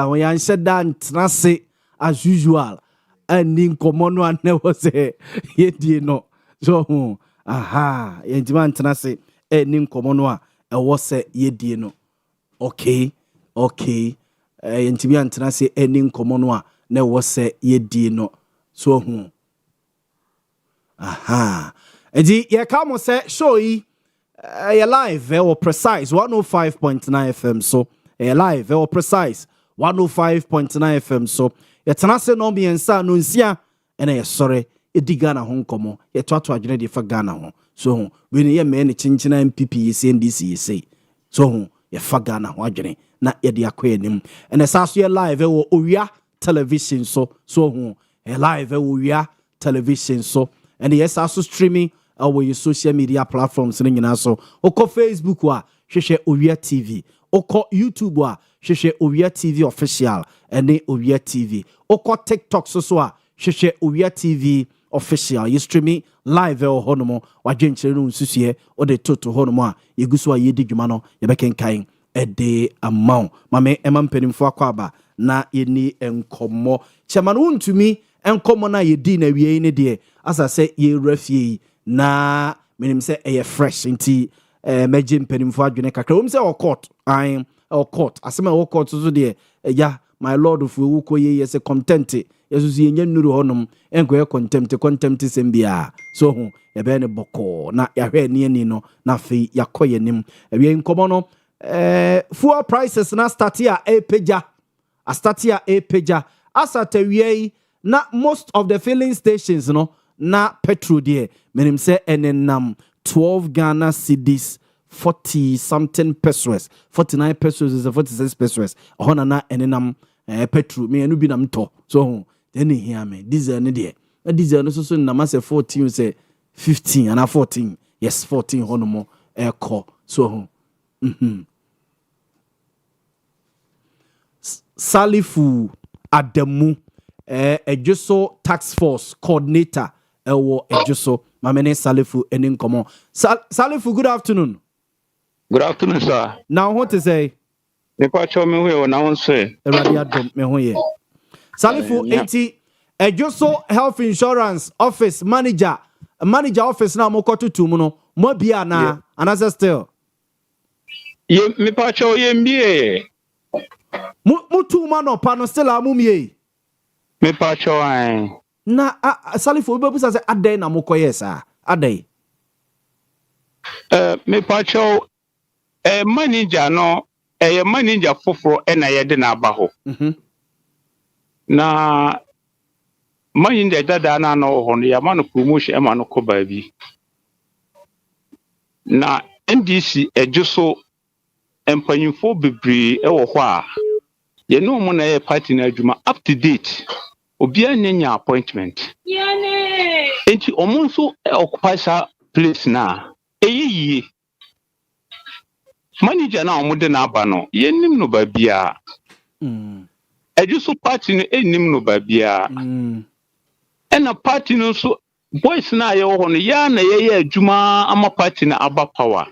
ho ya nhye da ntrase as usual ani nkomo no ane wo se yedie no so hu aha yentima ntrase eni nkomo no a ɛwɔ sɛ yɛdie no okay ntimi antena sɛ eni nkomo no a na ɛwɔ sɛ yɛdie no so hu aha edi yɛka mo sɛ show yi ɛyɛ live ɛwɔ precise 105.9 FM so ɛyɛ live ɛwɔ precise 105.9 FM so yɛtena sɛ no mmiɛnsa no nsia ɛna yɛsɔre ɛdi Ghana ho nkɔmmɔ yɛtoato adwene de fa Ghana ho so ho wei yɛ mɛ ne kyenkyena MPP yɛsɛ NDC yɛsɛ so ho yɛfa Ghana ho adwene na yɛde akɔ anim ɛna saa so yɛ live ɛwɔ Owia television so ho yɛ live ɛwɔ Owia television so ɛna yɛsa so streaming our social media platforms in so oko Facebook wa hwehwe Owia TV oko YouTube wa hwehwe Owia TV official ene Owia TV oko TikTok so a hwehwe Owia TV official you streaming live o honomo wa dwenkyere no nsusue o de toto honomo a yeguso a yedi dwuma no yebekenkan ede amount mame emampanimfo akwaba na yeni enkomo chama no ntumi enkomo na yedi na wie ne de asa se ye rafie na menim se eye fresh nti meje mpanimfo adwene kakra wom se o court asema o court so de ya my lord of we ko ye se content yesusu ye nyannuru honom enko contempt sembia so ho ye be ne boko na ya hwe ni no na fe yakoye nim ewie nkomo no fuel prices na startia epeja asatawie na most of the filling stations no na petrol there menim say enenam 12 Ghana cedis 40 something pesos 49 pesos is 46 pesos hona na enenam petrol me enu bi nam to so then hear me diesel ne there diesel no so na ma say 14 say 15 and 14 yes 14 hono mo eko so Salifu Adamu Ejuso Tax Force Coordinator Ewo Ejuso Mamene Salifu Eninkomo. Salifu, good afternoon. Good afternoon, sir. Now what to say? Me pacho me huye na say. Eradia dom me huye. Salifu enti Ejuso Health Insurance Office Manager office na moko tutu no mo bia na another still. Ye me pacho ye mbie. Mutu mano pano still amumie. Me pacho ai. Na Salifu we busa say adai na mokoye sa. Adai. Me pacho manager no manager foforo na ye de na aba ho. Na manager dada na no ho no ya ma no promotion e ma no ko ba bi. Na NDC ejuso empanyimfo bebre e wo ho a ye no mo na ye party na adwuma up to date obi anya appointment enti omo nso occupy sa place na eyiyi manager na omo de na aba no ye nim no ba bia ejuso party no enim no ba bia ena party no so boys na ye wo no ya na ye adwuma ama party na aba power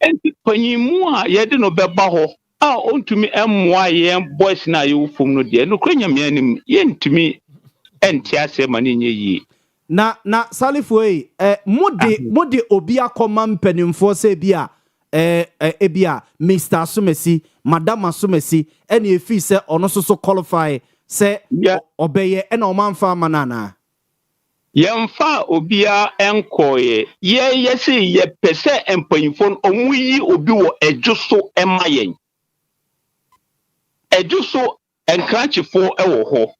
enti panyimu a ye de no beba ho a ontumi emwa ye boys na ye ufom no de no kranya me anim ye ntumi enti ase ma ne yi na Salifu mode obi akoma mpanimfo se bia ebia Mr. Sumesi Madam Sumesi ene efi se ono so qualify se obeye ena o manfa manana yemfa obia enkoye ye se ye pese empanyimfo omuyi obi wo ejuso emayen ejuso enkrachifo ewo ho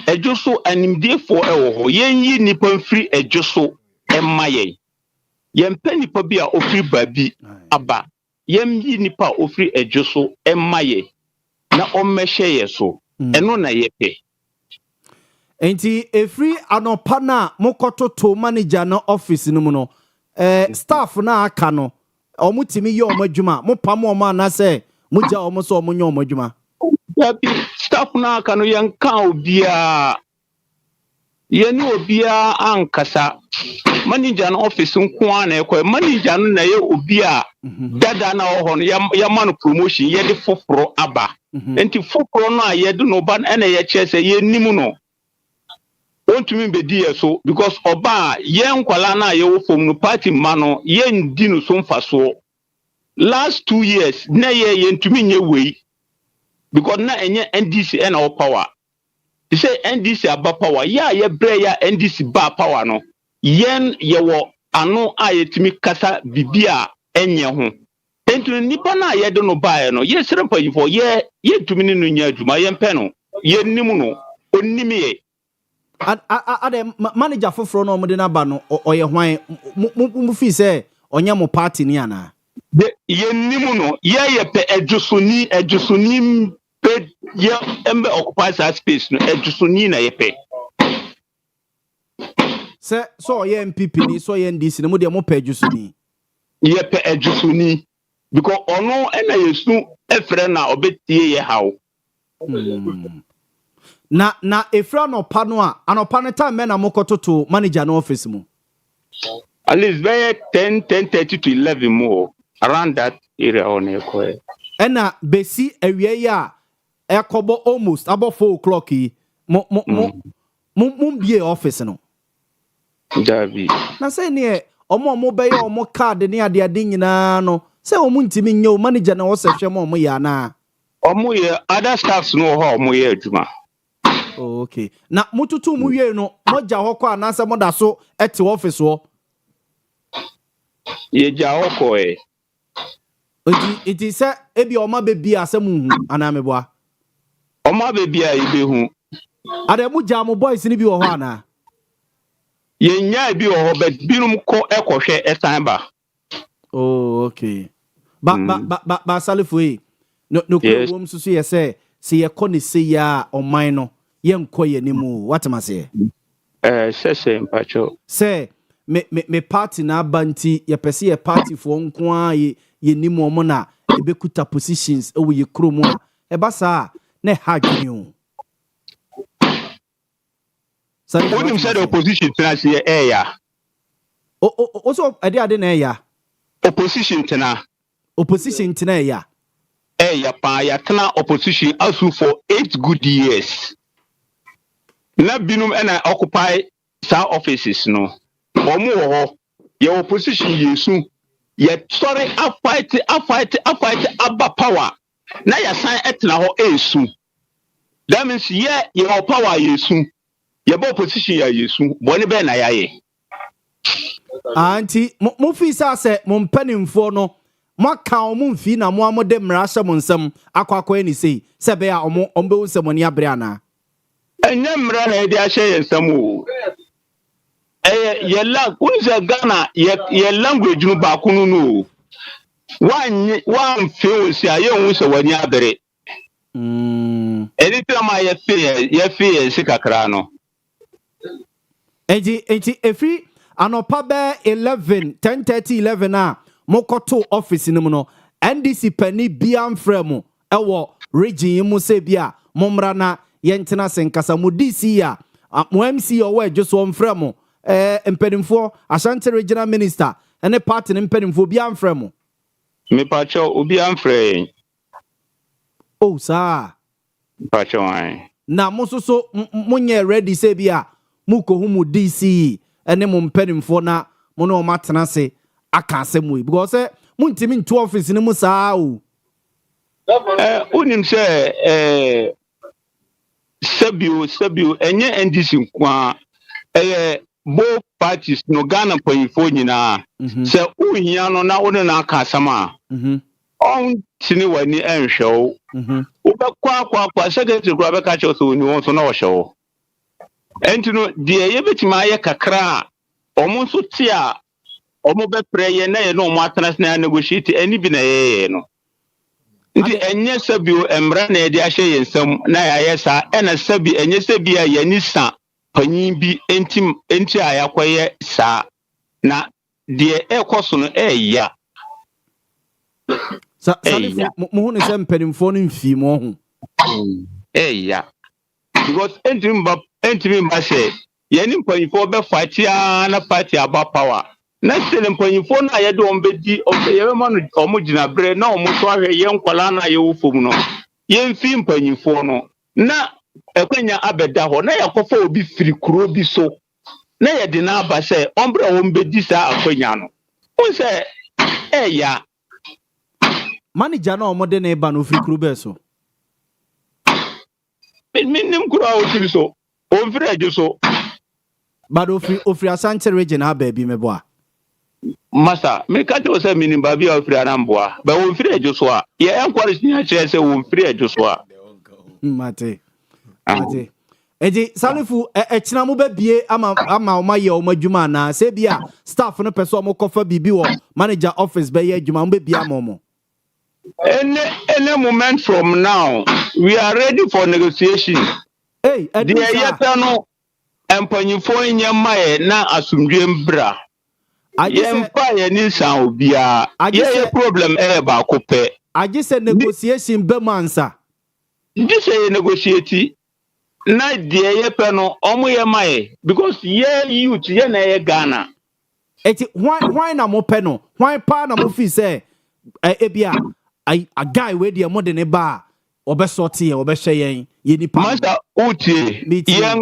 ejuso animdefo ewo ho yenyi nipa mfiri ejuso emayen yempa nipa bia ofiri babi aba yemyi nipa ofiri ejuso emaye na ommehye ye so eno na yepe enti every anopa na mokototo manager no office no mu no staff na aka no omutimi ye omadwuma mo pam o ma na se mugya omo so omonye omadwuma staff na aka no yenka obia yeni obia ankasa manager no office nko na ekọ manager no na ye obia dada na ho no ya man promotion ye de foforo aba enti foforo no a ye de no ba na ye chese ye nim no want to be dear so because Oba yen kwalana ye from no party mano yen dino so faso. Last 2 years na ye yen to me way because na enye NDC and our power. They say NDC aba power. Yeah, ye bre ya NDC ba power no. Yen ye wo ano aye timi kasa bibia enye ho. Entu nipa na ye do no ba no. Ye serempa yifo ye tumi ni no nya adwuma ye mpe no. Ye nimu no onimi ye. Ade manager foforo no omde na ba no oye hwan mu fi say onya mo party ni ana. De ye nimu no ye pe ejusuni pe ye embe occupy that space no ejusuni na ye pe. So ye MPP ni so ye NDC no mo de mo pe ejusuni. Ye pe ejusuni because ono na yesu efre na obetie ye hawo. Na efra no pa no a anopa ne time me na mokototo manager no office mu. At least by 10:30 to 11 more around that area on ekwe. Ena besi awie ya ekobo almost about 4 o'clock yi mo bie office no. Dabi. Na say ne omo be ye omo card ne ade nyina no say omo ntimi nye o manager na wo se hwe mo ya na. Omo ye other staffs no ho omo ye adwuma. Oh, okay. Na mututu mu wie no moja hokọ anase moda so ete office wo. Ye ja hokọ e. It is say ebi oma be bia asem hu ana meboa. Oma be bia ibe hu. Ade mu jam boys ni bi wo ho ana. Ye nya bi wo ho be binum ko ekohwe esan ba. Oh, okay. Ba salifu e. No yes. Ko wom susu ye say ye ko ne se ya oman no ye nko ye ni mu what am I say? Sese mpacho. Say me party na banti ye pese ye party for nko a ye ni mu omo na ebekuta positions ewo ye kromu a e ba sa na ha dwene o. What you said opposition tena se ya. So ade na ya. Opposition tena ya. Ya pa ya tena opposition asu for 8 good years. Na binum and I occupy some offices no. Omo ho ye opposition yesu. Ye sorry a fight about power. Na ya sign etna ho esu. That means ye power yesu. Ye bo opposition ya yesu. Boni be na ya ye. Auntie mo fi say mo mpanimfo no maka omo mfi na mo amode mrasha mo nsam akwakwa ni sei se be ya omo ombe nsam ni abre ana. Enye mra na edi ahye nsam o. Ye la unse Ghana ye language no ba kunu no. Wan feel si aye ohun se wani abere. Eni tama ye fe sikakra no. Eji efri anopa be 10:30 a mokoto office ni mu no NDC pani biam fremu ewo region mu se bia momra na yentena senkasa mu DC ya mo MC owo edwoso mfremu empenimfo Ashanti regional minister ene party empenimfo biam fremu me pacho obi amfre. Oh sa Pacho ai na musoso munye ready se bia muko hu mu DC ene mo mpenimfo na mo no matena se aka asemu because muntimi ntu office ni mu saa o. Unim se sabio enye NDC kwa both parties no Ghana panyifo nyina se uhia no na wona na aka asama on tini wani enhwew ubekwa secretary kwa beka cho so ni won so na wo hwew entino de yebetima ye kakra omo so tia omo be prayer na ye no mo atena na negotiate ani bi na ye no nti enye sabio emra na ye de ahye yensam na ya yesa ena sabi enye sabi a yani sa panyin bi enti ayakoye sa na de ekoso no ya salifu mo hu ne se mpanimfo no mfi mo hu ya because enti mba se yani mpanimfo be fatia na party about power na sele mpanyifo na ye de ombedi ye ma no omugina bre na omo so ahwe ye nkwala na ye wofom no ye mfi mpanyifo no na Ekwenya abeda ho na yakofa obi firi kuro bi so na ye de na aba se ombra wo mbedi sa akwenya no unse ya manager na omode na eba no firi kuro be so minnim kuro a ofiri so ofiri ajo so but ofiri Asante region ha ba bi mebo a masa me ka to se minnim ba bi ofiri aramboa ba ofiri ajo so a ye encourage ni a kire se ofiri ajo so a mate eji Salifu echina mo bebie ama o maye o madwuma na se bia staff no pese o mo kofa bibi wo manager office be ye adwuma mo bebie amomo any moment from now we are ready for negotiation. Hey, the yeta no empanyifo nyemaye na asumdwe mbra yempa ye ni san obia ye problem ba ko pe agi se negotiation be mansa this is negotiate na the yepe no omo yemaye because ye youth ye na ye Ghana eti why na mo pe no why pa na mo fi say ebia a guy we dey mo de ne ba obesorti ye obehye yen ye nipa master utie yen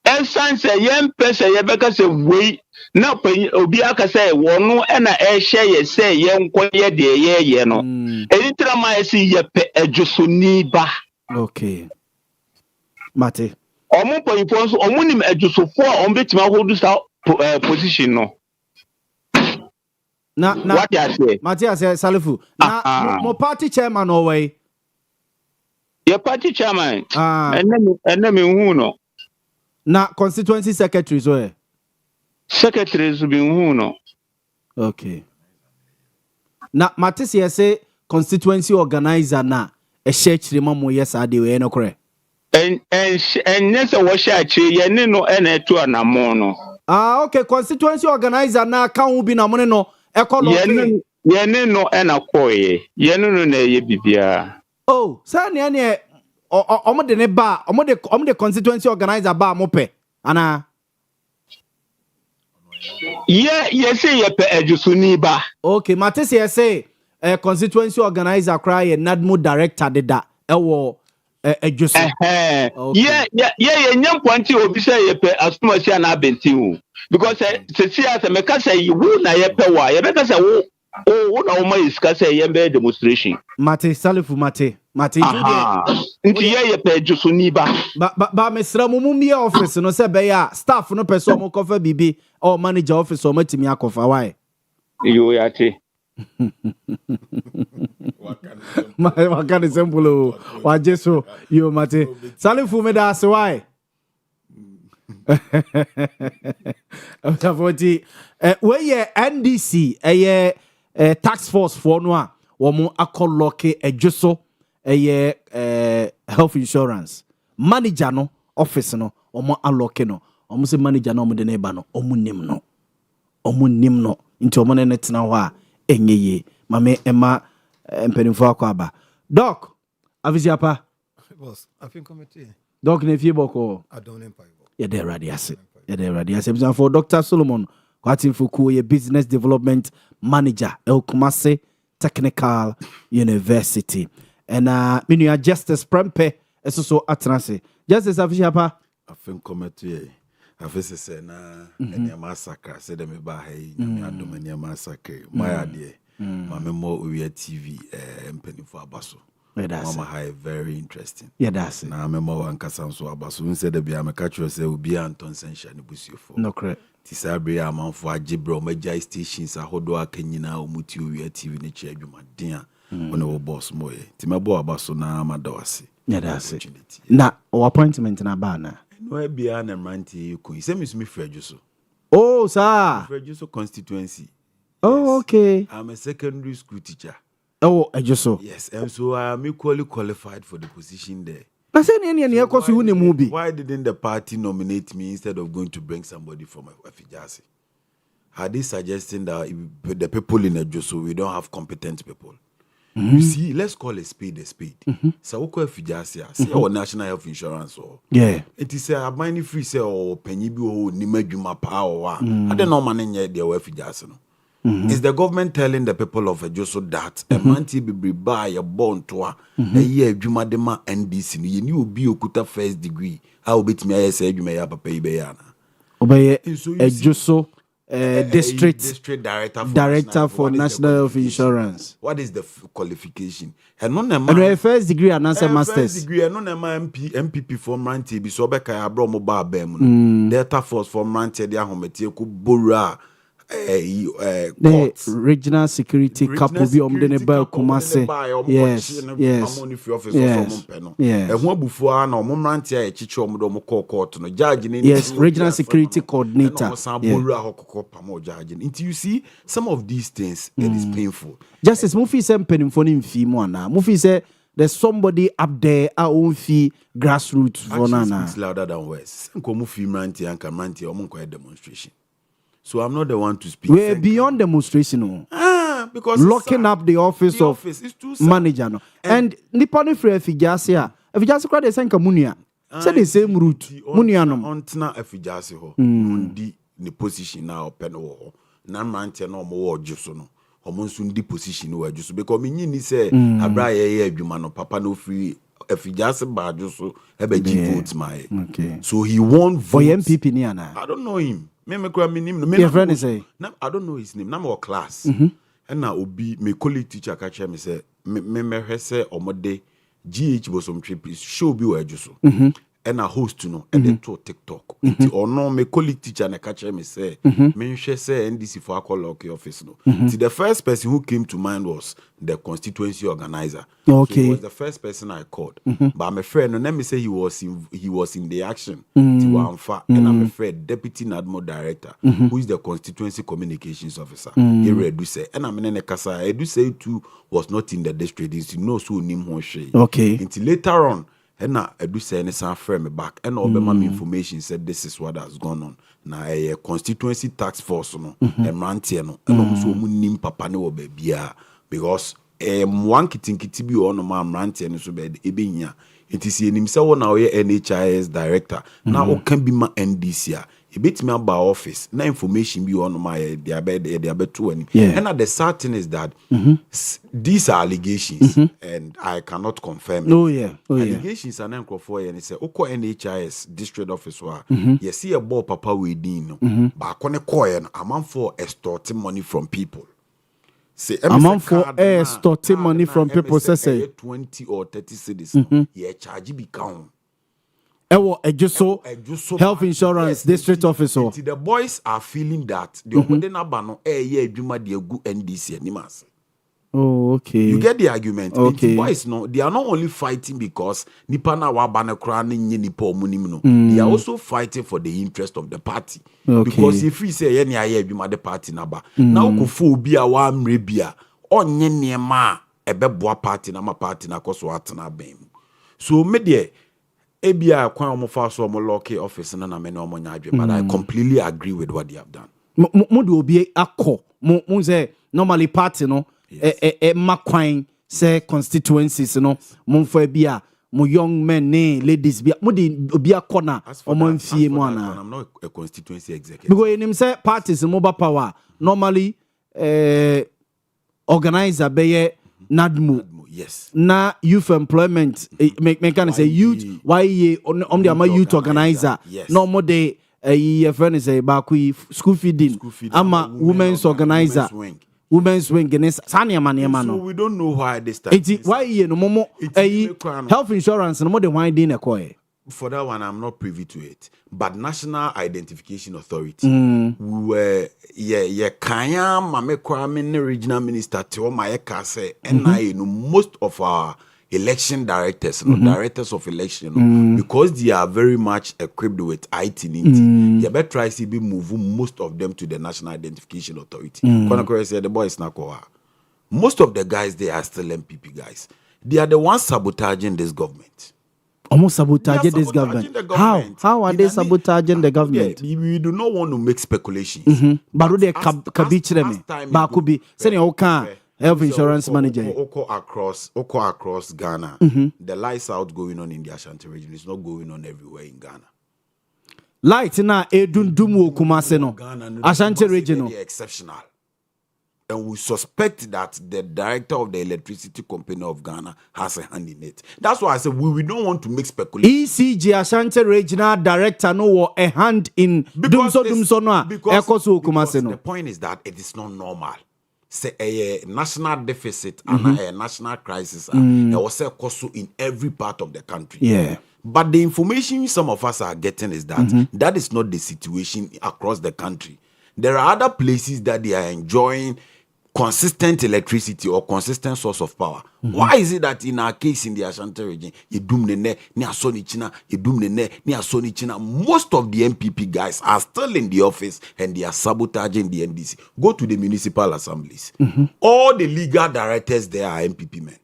essence yen pese ye beka se we na obi aka say wono e na e hye ye say yen koye de ye no eni trama ye si ye pe adwosoni ba okay mate omo poyifo so omo nim adwosofo a omo betima hold sa position no na what you say Matthias Salifu na mo party chairman away your party chairman and me hu no na constituency secretary so secretaries be hu no okay na Matthias say constituency organizer na e share chirema mo yes ade we no kore and yes wo share chi ye ne no e na etu anamo no okay constituency organizer na kan hu bi na mo ne no e ko lo ye ne no e na koye ye no na ye bibia oh say ne omo de ne ba omo de constituency organizer ba mo pe ana ye say ye pe adwusuni ba okay Matisse ye say constituency organizer cry ye nadmo director deda ewo adwusu ye nyamponti obi say ye pe asumasi na abenti because se as me ka say wu na ye pe wa ye be ka say wo na wo mai ska say ye be demonstration Mate Salifu mate nti ye pe adwusuni ba mesra mu mi office no se be ya staff no person mo kofa bibi or manager office o matimi akofa why yo yate wakani sempulo wa Jesu yo mate Salifu me da se why Avoti we ye NDC tax force for no a wo mo akoloke adwoso health insurance manager no office no omo aloke no omo se manager no omo de neba no omo nim no nti omo ne tena ho a enyeye mame ema mpenifo akwa doc avisiapa boss afin committee doc ne fie boko adon empire ya de radiase bizan for Dr. Solomon kwatin fuku ye business development manager Kumasi Technical University and minu Justice Prempe eso atranse Justice afisiapa afin committee afisi se na enya massacre se de me ba hai nyame adom enya massacre my ade mame mo Owia TV mpenifo abaso mama high very interesting that's na memo wankasa nso abaso nse de bia me catch say obi anton sensha ne busuofo no correct ti sabre amanfo agibre o major stations ahodo akanyina omuti Owia TV ne chi adwumaden a one wo boss moye ti mebo abaso na madawase that's na o appointment na ba na no bia na Montie ko se misumi frejuso oh sir frejuso constituency oh okay I'm a secondary school teacher. Oh, Ejoso. Yes, and so I am equally qualified for the position there. Why didn't the party nominate me instead of going to bring somebody from Afijasi? Are they suggesting that the people in Ejoso, we don't have competent people? You see, let's call a spade a spade. So we Afijasi, say our national health insurance or it is a money free say or penny bi o nimedwuma pa or I don't know man in there Afijasi no. Is the government telling the people of Ejoso that a Montie be buy a bond to a year Jumadema NDC? You will be okuta first degree. How bit me I say you may have a pay bayana. Obey Ejoso district director for national health insurance. What is the qualification? And no first degree and answer masters. First degree and no MPP for Montie be so back I brought mobile bem. Delta Force for Montie dia homete ku bora the regional security couple be omdene ba Kumase. Yes. Yes. Yes, regional security coordinator. Until you see some of these things, it is painful. Justice Mufi said penifoni fee mwana. Mufi said there's somebody up there our fee grassroots for nana. It's louder than words. Mufi Montie and Montie omunko demonstration. So I'm not the one to speak. We're beyond demonstration. Because locking up the office of manager. No. And Nippon free Fijasi. Fijasi crowd is saying Munia. Say the same route. Munianum. Ontna Fijasi ho. Nundi ni position now pen ho. Nan Montie no more jusono. Homonsundi position where just because me say Abraya Jumano Papa no free. Fijasi Bajuso have votes my. Okay. So he won votes. For MPP Niana. I don't know him. Your friend is I don't know his name. Nam or class. And now obi me colleague teacher catch me say me say omode GH was some trip is show be where just and a host to know and then to TikTok. Or no me colleague teacher and catch me say me say NDC for a call office no. See the first person who came to mind was the constituency organizer. Okay. So he was the first person I called. But I'm afraid no let me say he was in the action. And I'm afraid deputy NADMO director who is the constituency communications officer. He read say and I'm in the casa Edu say too was not in the district. He knows who nim hon. Okay. Until later on and now I do say any sound frame me back and all my information said this is what has gone on. Now a constituency task force no and Montie no and almost nim papa no baby because one kiti bi on ma Montie no so be ebinya it is him say one now NHIS director now o can be ma NDC a bit me about office na information be on my diabetes to any and the sad thing is that these are allegations and I cannot confirm it. Allegations are not for and say oko NHIS district office wa you see a ball papa we din but kone koye a man for extorting money from people. Say amount for extorting money from people say 20 or 30 cedis yeah charge be count. Ejoso health insurance district officer. The boys are feeling that the Omodena Bano Juma de Gu NDC animas. Oh, okay. You get the argument. Okay. The boys no, they are not only fighting because Nipana Wabana Krani Nipo Munimno. They are also fighting for the interest of the party. Okay. Because if we say any aye Juma the party naba, now kufu be a one rebia or nyema ebeboa party na ma party na koso atana bem. So media Ebia kwa omofa so omoloke office na me no omonyadwe but I completely agree with what they have done. Mo do obi akọ mo say normally party no makwan say constituencies no mo fa bia mo young men ne ladies bia mo de obi akọ na omo mfie mo ana. I'm not a constituency executive. Because him say parties mobile power normally organizer be NADMO. Yes. Na youth employment make can say youth why on the youth organizer. Yes. No more de friend is a bakui school feeding. Ama women's organizer. Women's wing Sanya man. So we don't know why this time. Why no more health insurance no more than why din a for that one, I'm not privy to it. But National Identification Authority, we were Kaya Mame Kwame regional minister to my say, and I know most of our election directors, directors of election, because they are very much equipped with IT. You better try to be moving most of them to the National Identification Authority. The boys most of the guys they are still MPP guys. They are the ones sabotaging this government. Almost sabotaging this government. How are they sabotaging the government? We do not want to make speculations. But they kabichire me. Ba kubi say oka health insurance manager. Oko across Ghana. The lights out going on in the Ashanti region is not going on everywhere in Ghana. Light na edundumu Kumase no. Ashanti region no. Exceptional. and we suspect that the director of the electricity company of Ghana has a hand in it. That's why I said we don't want to make speculation. ECG Ashanti Regional Director no a hand in Dumso no. Because the point is that it is not normal. Say a national deficit and a national crisis there was a cost in every part of the country. Yeah. But the information some of us are getting is that that is not the situation across the country. There are other places that they are enjoying consistent electricity or consistent source of power. Why is it that in our case in the Ashanti region, most of the MPP guys are still in the office and they are sabotaging the NDC? Go to the municipal assemblies. All the legal directors there are MPP men.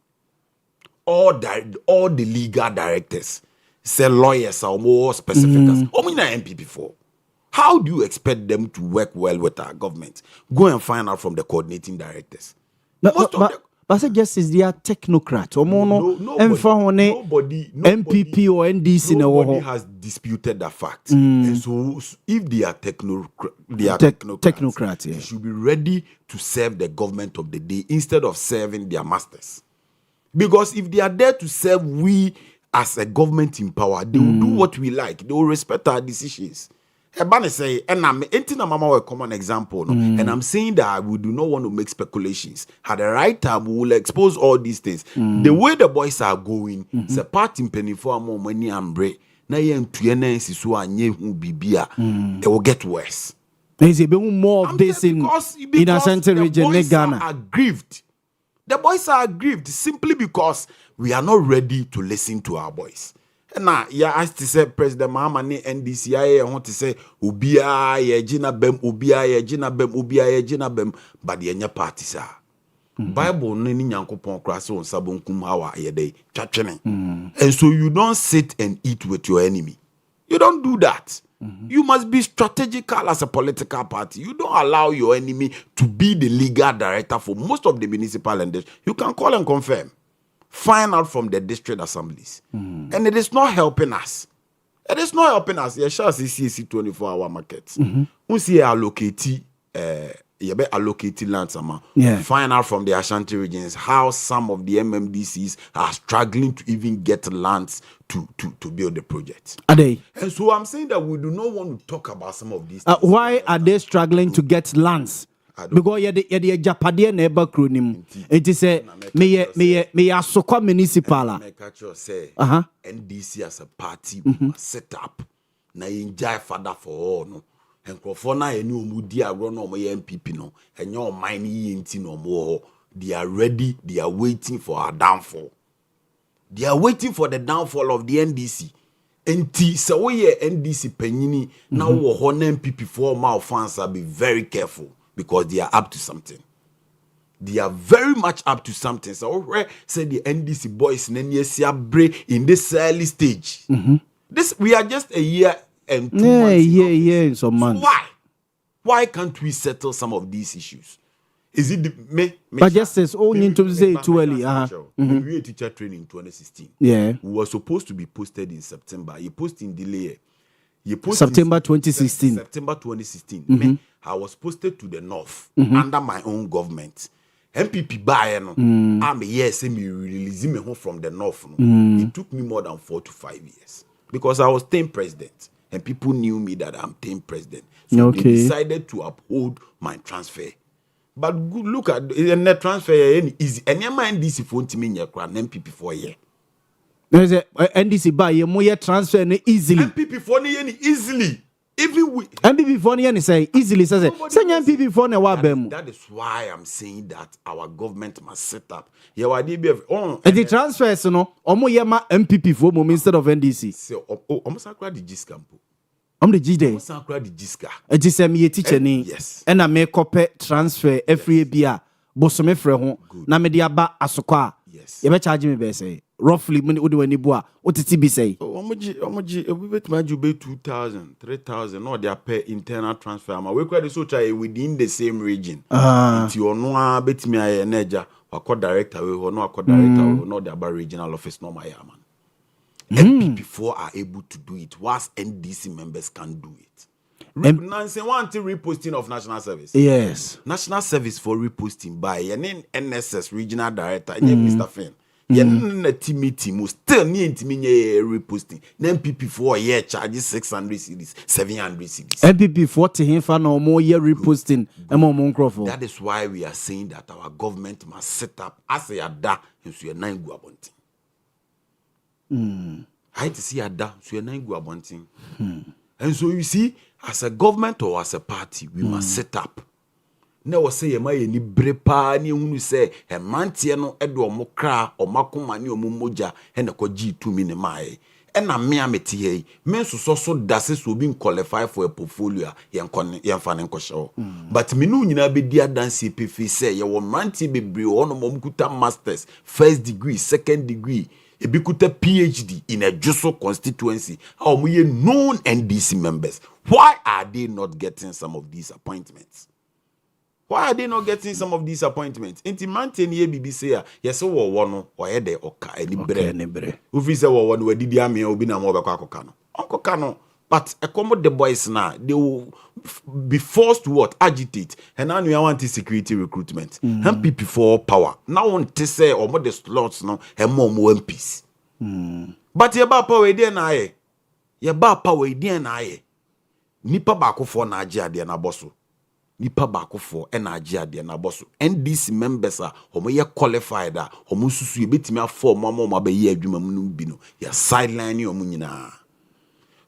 All the legal directors, say lawyers are more specific. MPP for. How do you expect them to work well with our government? Go and find out from the coordinating directors. But I guess they are technocrat. Nobody, MPP or NDC. Nobody has disputed that fact. And so, if they are technocrats, they should be ready to serve the government of the day instead of serving their masters. Because if they are there to serve we as a government in power, they will do what we like. They will respect our decisions. Say, and I'm a common example, no? And I'm saying that we do not want to make speculations. At the right time, we will expose all these things. The way the boys are going, it's a part in penny for more money and break. Now, it will get worse. There's more of this in Ashanti region. The boys are aggrieved. The boys are aggrieved simply because we are not ready to listen to our boys. Now, yeah, as to say President Mahama ni NDC, I want to say Ubia ye jina bem, but the enya party sa. Bible no ni nyankopon kraso on sabon kum hawa ye dey twatwene. And so you don't sit and eat with your enemy. You don't do that. You must be strategical as a political party. You don't allow your enemy to be the legal director for most of the municipal and you can call and confirm. Find out from the district assemblies. And it is not helping us. It is not helping us. You shall see CC 24-hour markets. We see allocate land somehow. Find out from the Ashanti regions how some of the MMDCs are struggling to even get lands to build the project. Are they? And so I'm saying that we do not want to talk about some of these things. Why are they struggling to get lands? Because you're the Japadia neighbor cronym. It is a me asokwa municipal. NDC as a party set up. Na enjoy father for all no. And Crofona and you mudia run on my MPP no. And your mining inti no more. They are ready. They are waiting for our downfall. They are waiting for the downfall of the NDC. Enti so we NDC penini now wo MPP for my fans are be very careful. Because they are up to something. They are very much up to something. So where say the NDC boys in this early stage. This we are just a year and 2 months. In some months. Why can't we settle some of these issues? Is it but just as only to say too early. We had teacher training in 2016. Yeah. We were supposed to be posted in September. You post in delay. September 2016. September 2016. I was posted to the north under my own government. MPP buy I'm yes, me releasing me home from the north. It took me more than 4 to 5 years because I was 10 president and people knew me that I'm 10 president. So they decided to uphold my transfer. But look at the net transfer easy. And your mind this if want to mean your MPP for a year. There's a NDC buy your more transfer easily. MPP for easily. Even we MPP for say easily says MPP for that is why I'm saying that our government must set up. The transfers no omo MPP for instead of NDC. So almost across the GISCA. The G day. Almost across the GISCA. It is me teacher ni. Yes. And I make up transfer every year. Bosome frɛ ho na me de aba asokwa. Yes. You be charge me be say roughly money odi wani bo a otiti bi say. Omoji we bet ma jube 2,000, 3,000 no they pay internal transfer. Ma we kwade so try within the same region. Nti ono a betimi aye na eja wakọ director we ho no akọ director we no the aba regional office no my man. MPP4 are able to do it whilst NDC members can do it. Nancy want to reposting of national service. Yes. National service for reposting by NSS regional director, Mr. Finn. Team still need to reposting. Then MPP for a year charges 600 cedis, 700 cedis. MPP 40 him for no more year reposting. That is why we are saying that our government must set up as a da and so 9 go abonting. I to see a da so 9 go abonting. And so you see, as a government or as a party, we must set up. Now say ye may ni brepa ni unu say a mantie no edo omokra o makoma ni omumoja e na ko G2 mi ne mai. E na me ameti he men so dase so bi qualify for a portfolio yen fa ne nkosho. But me no nyina be dia dance pefe say ye wo mantie bebre ono momkuta masters, first degree, second degree. Ebikuta PhD in a Juso constituency. How we known NDC members? Why are they not getting some of these appointments? Why are they not getting some of these appointments? Inti maintain ye BBC yes wo wono oyede oka enibre. Ufi say wo wono wadidi ame obi na mo bekọ akoka no. Akoka no. But accommodate the boys now, they will be forced to what? Agitate. And now we want security recruitment. MPP for power. Now want to say or more the slots no and more MPs. But ye ba power idea na ye. Ye ba power idea na ye. Nipa bako for na agya de na boso. Nipa bako for na agya de na boso. NDC members are homo ye qualified a homo susu ye betimi afọ mama ma be ye adwuma mu no bi no. Ye sideline omo nyina.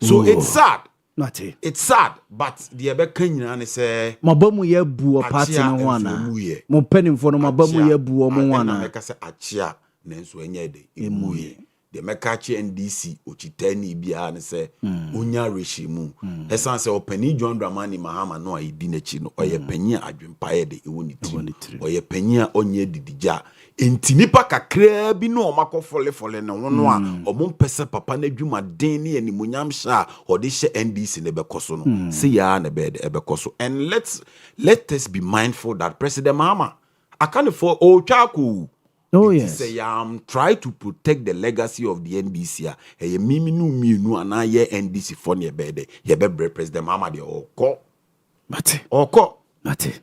So it's sad. Montie. It's sad, but the Ebeka nyina say mabamu ye bu o party no wana. Mo penim for no mabamu ye bu o mo wana. Na meka say achia na nso enye de emuye. The meka chi NDC ochitani bia ne say onya regime. Esan say opani John Dramani Mahama no ayidi na chi no oye panyi adwempa ye de ewo ni tri. Oye panyi a onye didija. Enti nipa kakra bi no omakofole ne wono a omompese papa na dwuma den ne animonyam sha ode hye NDC ne bekoso no se ya na be de bekoso. And let us be mindful that President Mahama akane for Ochaku yes say try to protect the legacy of the NDC e mimi no mienu ana ye NDC for ne be de ye be President Mahama de oko Montie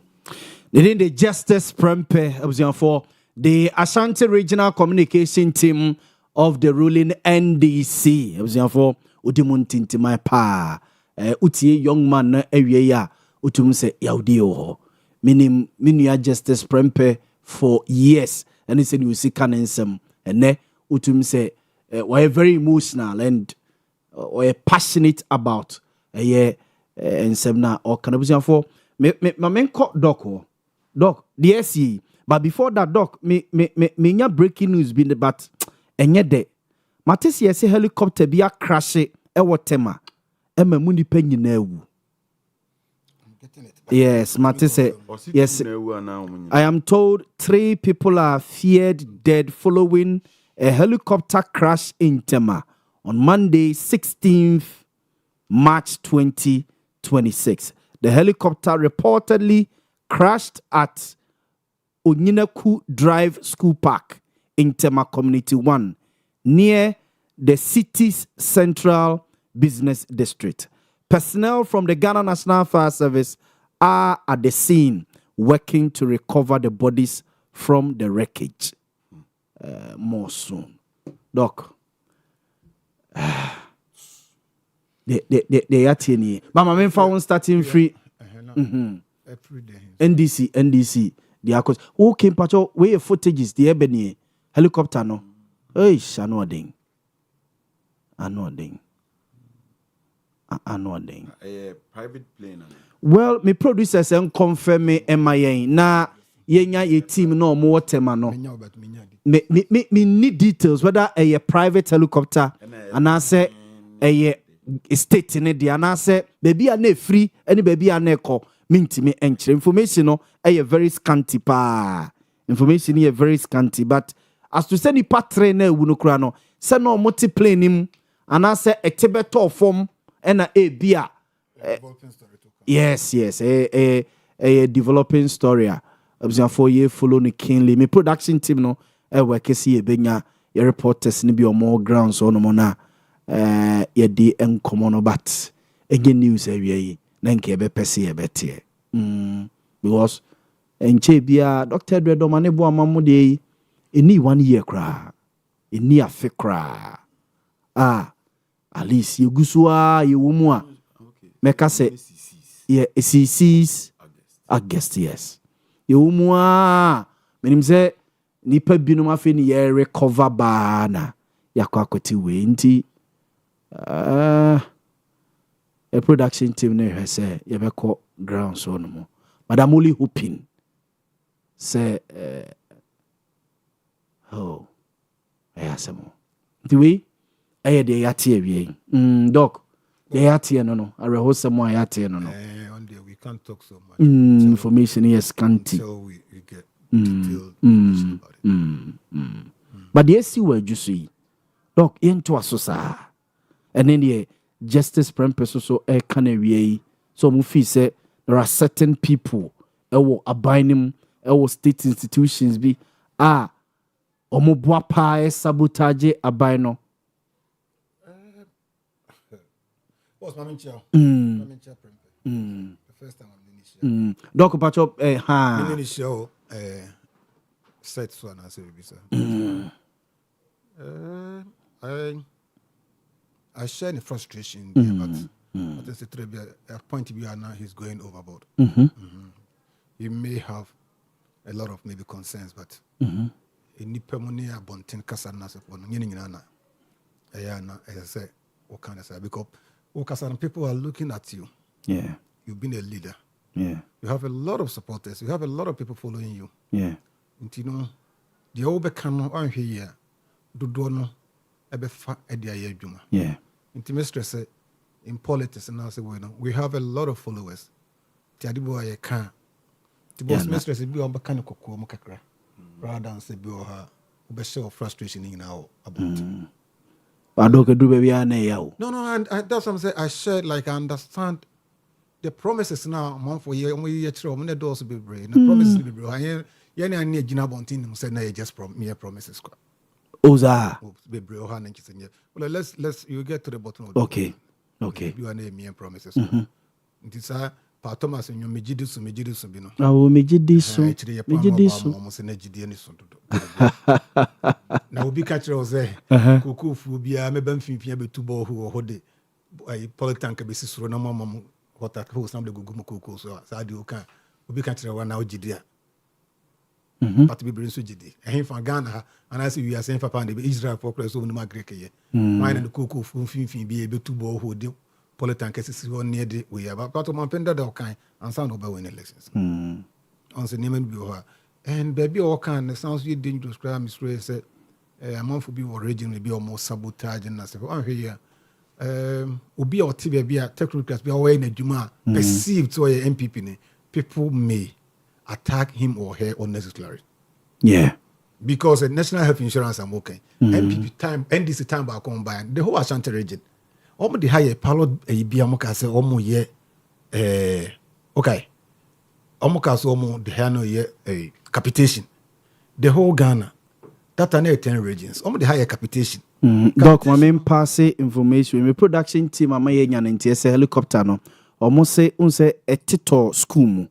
the Justice Prempe for the Ashanti Regional Communication Team of the ruling NDC. For Udimuntinti my pa. Utie young man area utum se yaudio. Minia Justice Prempe for years. And he said you see canensem. And ne utum se we're very emotional and we're passionate about and semna or can for me men caught doc the SE. But before that, doc, me breaking news been but enye de. Matisi yesi helicopter be a crash Tema. Ema muni penny newu. Yes, Matisi. Yes. I am told 3 people are feared dead following a helicopter crash in Tema on Monday, 16th March 2026. The helicopter reportedly crashed at Onyinaku Drive School Park in Tema Community 1 near the city's central business district. Personnel from the Ghana National Fire Service are at the scene working to recover the bodies from the wreckage. More soon. Doc. They are tiny. Mama, men found starting free. NDC. The accord. Who came patrol? Where footages? The ebony helicopter no. Hey, anoding. Private plane. Well, me producers and confirm me MIA na yenya ye team no more tema no. Me need details whether a private helicopter and I say a state in it and I say baby are free any baby are neko. Minti me entry information no very scanty pa information here very scanty but as to send the patre na wu no kra no say no multiplane him and I say a tebeto form and a bia yes a developing story observe for year follow ni keenly me production team no work see e benya your reporters ni be on more grounds on mo na ye di enkomo no but again news na nke ebe pese yebete because enche bia Dr. Dredo mane bo amamu de eni 1 year kra eni afe kra at least yegusua yewomu a meka se yeah CC's August yes yewomu a menim se nipa binum afi ni ye recover ba na yakwa kwati we nti a production team ne say yebeko ground so no mo but I'm only hoping say ayasemo the way de yate awie doc de yate no arehosemo ayate no on there we can't talk so much information is scanty until we get detailed about it. But the see where you see doc into asosa and then the justice purpose so e can awie so mu fi say there are certain people ewo abainim ewo state institutions bi omo boa pa sabotage abai no boss mamencha the first time I'm in this doc pacho in this show set so na say be sir I share the frustration there, but it's a point we are now he's going overboard. He may have a lot of maybe concerns, but in Pemoni Bontin Casana Nana, as I say, what can I say? Because people are looking at you. Yeah. You've been a leader. Yeah. You have a lot of supporters. You have a lot of people following you. Yeah. And you know, the Obekano on here, Dudono, Ebefa Edia Juma. Yeah. Intimate in politics and I say, well, we have a lot of followers. Tiadibo I can. The boss mistress be on mechanical kakra rather than say be her show frustration in our about. I don't do baby yao. No, and that's what I'm saying. I shared like I understand the promises now month for year we the doors be brave. The promises be brave. I need Gina Bontin say no just mere promises. Oza. Be brave well let's you get to the bottom of it. Okay. You are mere promises. It is Pa Thomas and you mejidisu bino. Mejidisu. Almost an education. Now be catcher say Kuku Fubia, maybe Fimpia to bo who hold it. A politanka basis for no mamma what that who some the Gugumu so I do can be catcher one now Jidia. But we bring Sujidi. And him from Ghana, and I see we are saying Papa and Israel for press over the Magreke. Mine and the Kuku Fumfin be able to bo who do. Politanka is near the way about part of my penda dog kind and sound over when elections. On the name and viewer. And baby, all kind of sounds you dangerous crime, Miss Ray said, a month will be originally be almost sabotage and I said, oh, here. Will be our TV be a technical be away in a Juma perceived to a MPP. People may attack him or her unnecessarily. Yeah. Because a national health insurance I'm okay. MPP time, NDC time back on by the whole Ashanti region. Almost the higher pilot a Biamoka say almost ye okay. Almost almost the higher ye capitation. The whole Ghana. That are 10 regions. Almost the higher capitation. Doc, my main pass information. My production team ama ye nyanenti ese helicopter no. Almost say unse a tito school.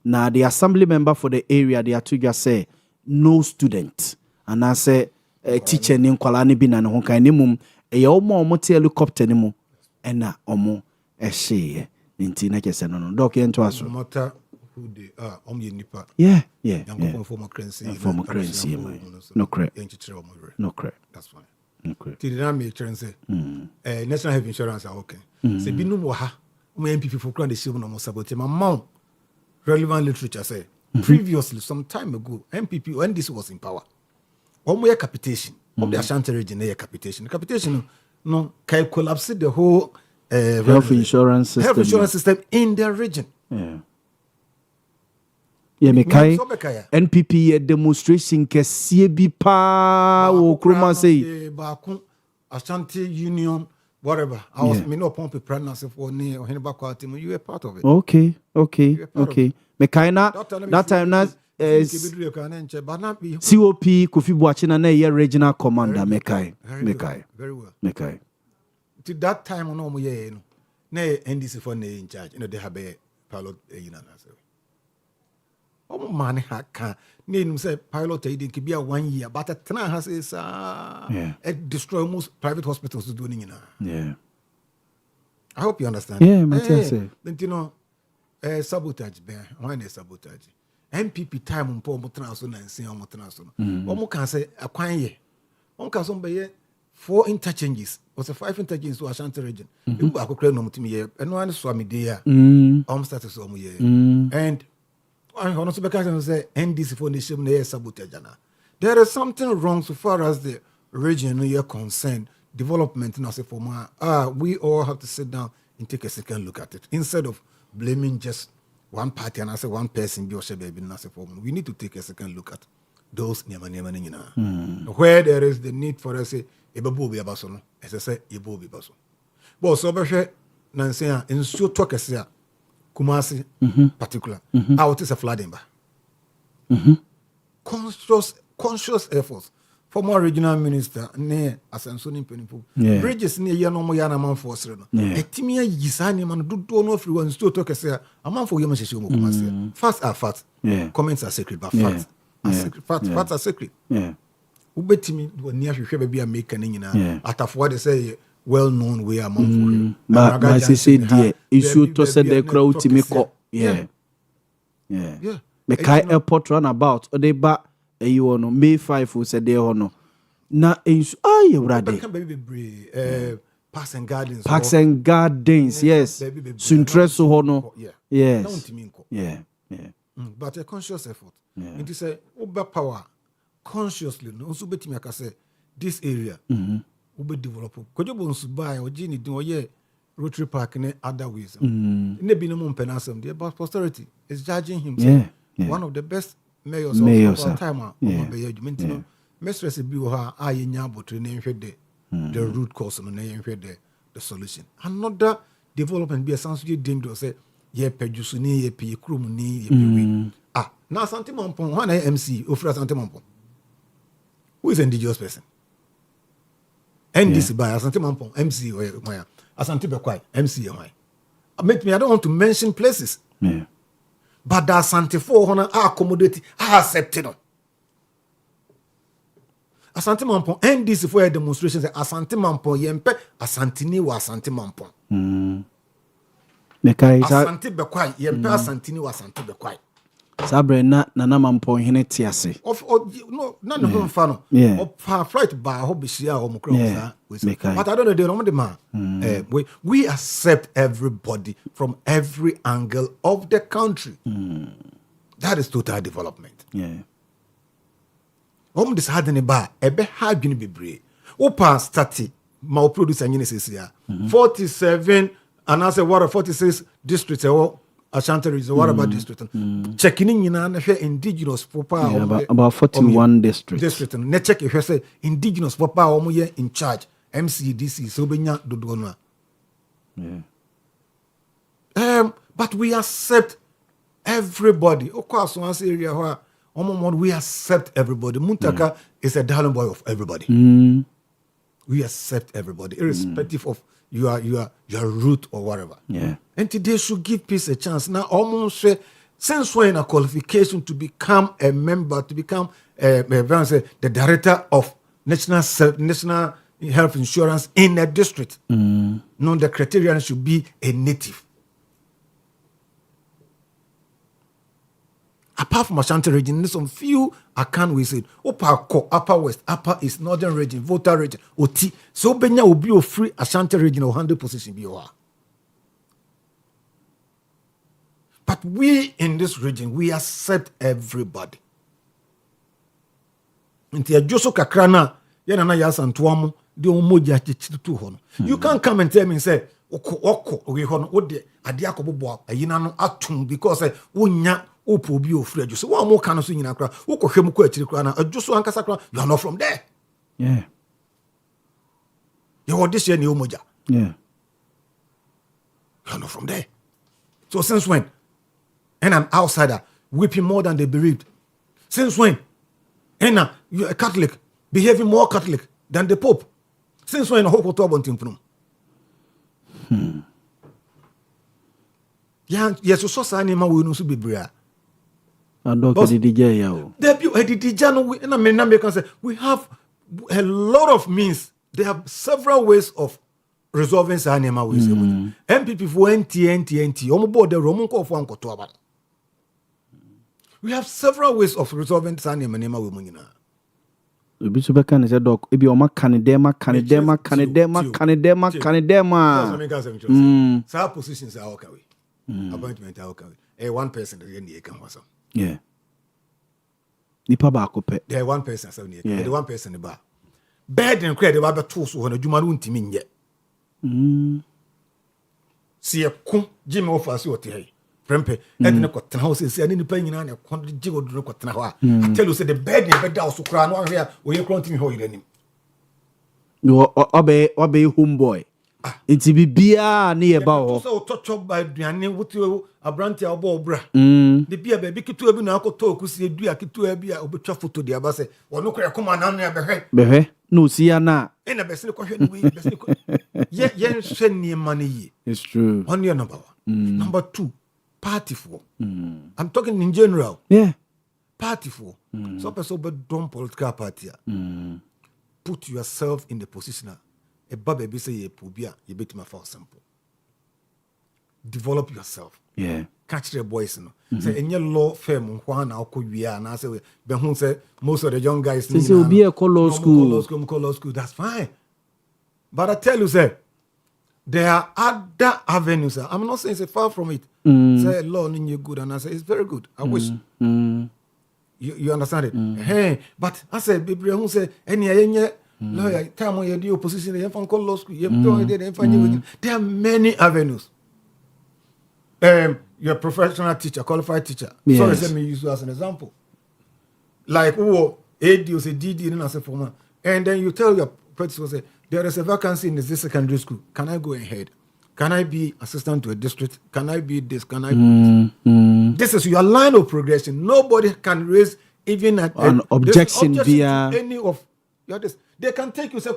Now the assembly member for the area they are to just say no student. And I say teacher ni nkwala ni bi na ne ho kan ni mum e omo te helicopter ni mu e na omo e hye nti na kese no doc ento aso no matter who they are ye nipa yeah former currency no correct that's fine no correct the dynamic currency national health insurance are okay say bi no mo ha o MPP for grand the show no mo sabote my mom relevant literature say previously some time ago MPP when this was in power omo capitation of the Ashanti region capitation. The capitation no can collapse the whole health insurance system in their region. Yeah, me kai NPP demonstration kesiye bi pa wo kroma say Baku Ashanti Union whatever. I was me no pump pregnancy for ne or hen back team you were part of it. Okay. Me kai na that time na COP Kofi Boachina na ye regional commander Mekai. Very well. Mekai. To that time on no na NDC for in charge. They have a pilot man can name say pilot it could be a 1 year, but a Tana has destroy most private hospitals doing it. Yeah. I hope you understand. Yeah, Montie. Then sabotage bear. Why is sabotage? MPP time on Paul Motraso and say on Motraso. One can say a quine. One can some 4 interchanges. Was a 5 interchanges to Ashanti region. You back no to me and one saw me there. Status on me. And I want to say NDC Foundation sabotage. There is something wrong so far as the region you are concerned. Development now say for we all have to sit down and take a second look at it instead of blaming just one party and I say one person be baby we need to take a second look at those where there is the need for us say ebo be abaso as I say ebo be baso but so be na say in so talk as Kumasi particular out is a flooding ba conscious efforts. Former regional minister ne Asansoni Penifo. Bridges near Yanomo Yanaman Force. A timia Yisani man do no free one still talk as a man for Yamashu. Facts are facts. Comments are sacred, but facts are sacred. Facts are sacred. Ubetimi near Shababy and make an in at what they say well known way among for him. But my sister, dear, issue to send the crowd to make up. Yeah. The Kai Airport runabout or they back. You know, May 5 who said they no. Na you ready? Parks and Gardens. Parks and Gardens, yes. Suntreso hono. Yes. Yeah. But a conscious effort. It is a overpower consciously. No, so betting I can say this area will be developed. Could you want to buy or Genie do Rotary Park in other ways? Maybe no more penasum. The about posterity is judging himself. One of the best mayors of all time. Mistress Buha, I nyabo to name the root cause and name the solution. Another development be a sensory dangerous. Say, ye pejusuni, ye pe krumuni, ye pe. Now Santimampon, one MC, Ufra Santimampon. Who is an indigenous person? And this by Santimampon, MC or Maya. Asantibequai, MC or Maya. Make me, I don't want to mention places. But that Asante for honor accommodate accepted. Asante Mampon and this for a demonstration say Asante Mampon yempe Asantini wa Asante Mampon. Asante Bekwai yempe Asantini wa Asante Bekwai. Sabre na Mampon hine tiase. No, none of them fano. Of flight by Hobishia or Mukro. But I don't know the man. We accept everybody from every angle of the country. That is total development. This hardly bar, a be hard be brave. Opa stati, my producer in 47 and I say what 46 districts Ashanti region, what about district? Checking in indigenous for power. About 41 districts. District. Ne check if you say indigenous for power in charge. MCDC, so benya dodona. But we accept everybody. Of course, one area where we accept everybody. Muntaka is a darling boy of everybody. We accept everybody, irrespective of your root or whatever. And today should give peace a chance. Now, almost since when a qualification to become a member, to become the director of national health insurance in a district. No, the criterion should be a native. Apart from Ashanti region, there's some few account we said, Upper West, Upper East, Northern region, Volta region, OT. So Benya will be a free Ashanti region or 100 position BOR. But we in this region, we accept everybody. Inti ya Joso Kakrana, yana ya santuamu, di omoja chichitu hono. You can't come and tell me and say, oko, hono, ode, adiako bobo, ayinano atum, because unya, opo bi ofri adwo so one more kan so nyina kra wo kohwem ko akiri kra na adwo so ankasa kra you are not from there. You this year ni omoja. You are not from there. So since when? And an outsider weeping more than they bereaved. Since when? And you're a Catholic behaving more Catholic than the Pope. Since when? Hope to Yes, so Sani ma we no so bebrea. And Dr. DJ Yaw. There be DJ no we na can say we have a lot of means. There are several ways of resolving Sani ma we say. MPP for NT omo board the room ko for ankoto aba. We have several ways of resolving Sani ma we munyina. Obi so beka ne say doc ebi o ma kanedema. Sa positions are okay. Appointment are okay. One person the can was. Yeah. Nipa ba ko pe. There one person 7 years. The one person the bar. Bed and credit ba to so na djuma no ntimi nye. Si e ko Jimmy offer si ote hai. Prempe e de ko tena ho se ani nipa nyina na ko jigo do ko tena ho a. I tell you say the bed ne be da so kra no ahwe a o ye kro ntimi ho iranim. No obe homeboy. Iti bibia na ye ba ho. So touch up by duane wutu abranti a obo obra. The bia baby kitu abi na akoto okusi edu akitu abi a obetwa photo dia ba se wono kra koma na no ya behwe. No see ya na. E na bese ko hwe no we bese ko. Ye hwe ni man yi. It's true. On your number 1. Number 2, party for. I'm talking in general. Yeah. Party for. So person be don political party. Put yourself in the position. A baby say ye pobia ye bet my for simple. Develop yourself. Yeah. Catch the boys no. Say any law firm na akowia na say be hu say most of the young guys say obi e call law school. That's fine. But I tell you say there are other avenues. I'm not saying it's far from it. Say law ni good and I say it's very good. I wish. You understand it? Hey, but I say baby who say any lawyer, time when you do opposition, you can call law school. There are many avenues. You're a professional teacher, qualified teacher. Yes. Sorry, let me use you as an example. Like, AD or say DD, and I say for and then you tell your principal, say, there is a vacancy in this secondary school. Can I go ahead? Can I be assistant to a district? Can I be this? Can I be this? This is your line of progression. Nobody can raise even an objection via any of your this. They can take you, say,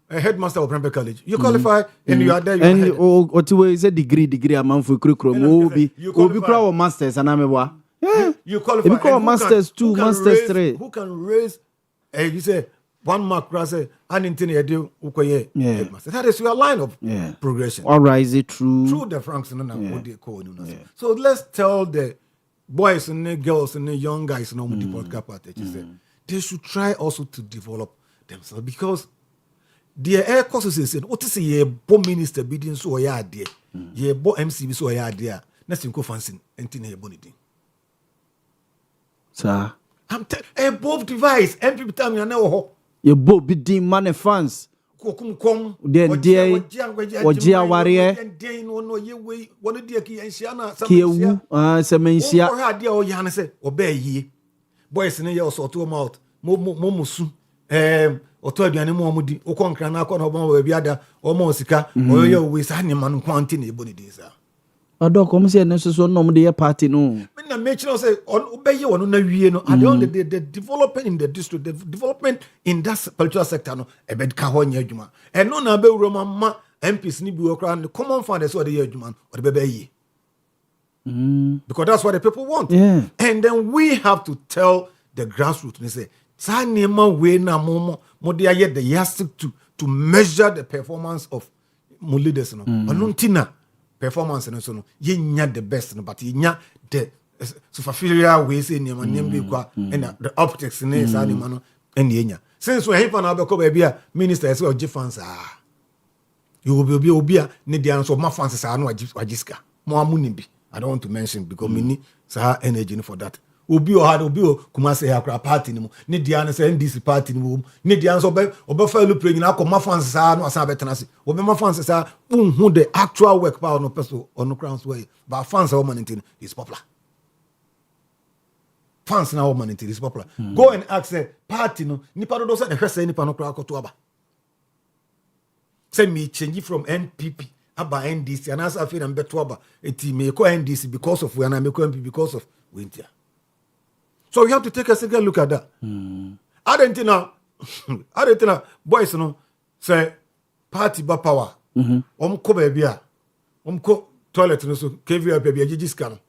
a headmaster of Prempeh College. You qualify and you are there. And what is a degree amount for curriculum? Obi kwa masters and amewa. You qualify. You call masters 2, masters 3. Who can raise? You say 1 mark class and intini edu ukoye. That is your line of progression. All right, is it true? Through the Franks and what they call it. So let's tell the boys and the girls and the young guys no the podcast party. They should try also to develop themselves because the air courses is what is a bomb minister bidding so ya dear. Ye bo MC so ya dear. Nothing go fancy and tin a bonity. Sir, I'm a bob device. Every time you know your bo bidding money fans. Come then dear Ojia warrior and day no ye way one of the key and Shiana Semencia or had your Yana say obey ye. Boys in a year or 2 mouth. Momusu. Or 12 animal mudi, or conquer na corner of Biada, or Mosika, or your with animal quantity body days. A dog comes here, necessary no media party no. When the matron say, obey you on the development in the district, the development in that cultural sector, no, a bed cahonia juma. And no nabe Roma MPs ni bureaucrat, common funders or the Juman or the baby. Because that's what the people want. Yeah. And then we have to tell the grassroots, they say, Sanema we na momo modia yet the yastic to measure the performance of my leaders no anuntina performance no so no yenya the best no but yenya the superficial way say niam niam bi kwa and the optics ne sanema no and yenya since we hipa na be ko ba bia minister say oji fans you will be obia ne dia so ma fans sa no ajiska mo amuni bi I don't want to mention because me ni sa energy for that. Obi o had obi o Kumasi akra party ni mo ne dia no say NDC party ni mo ne dia so obe fa lu play na akoma fans sa no asa betena se obe ma fans sa who the actual work power no person on no grounds way but fans are man is popular fans na man is popular go and ask the party no nipa do say the hwese nipa no kra akoto aba say me change from NPP aba NDC and as afi na beto aba eti me ko NDC because of we na me ko NPP because of winter. So we have to take a second look at that. Argentina, boys, no, say party ba power. Ko baby, toilet no so KVI baby agigi scan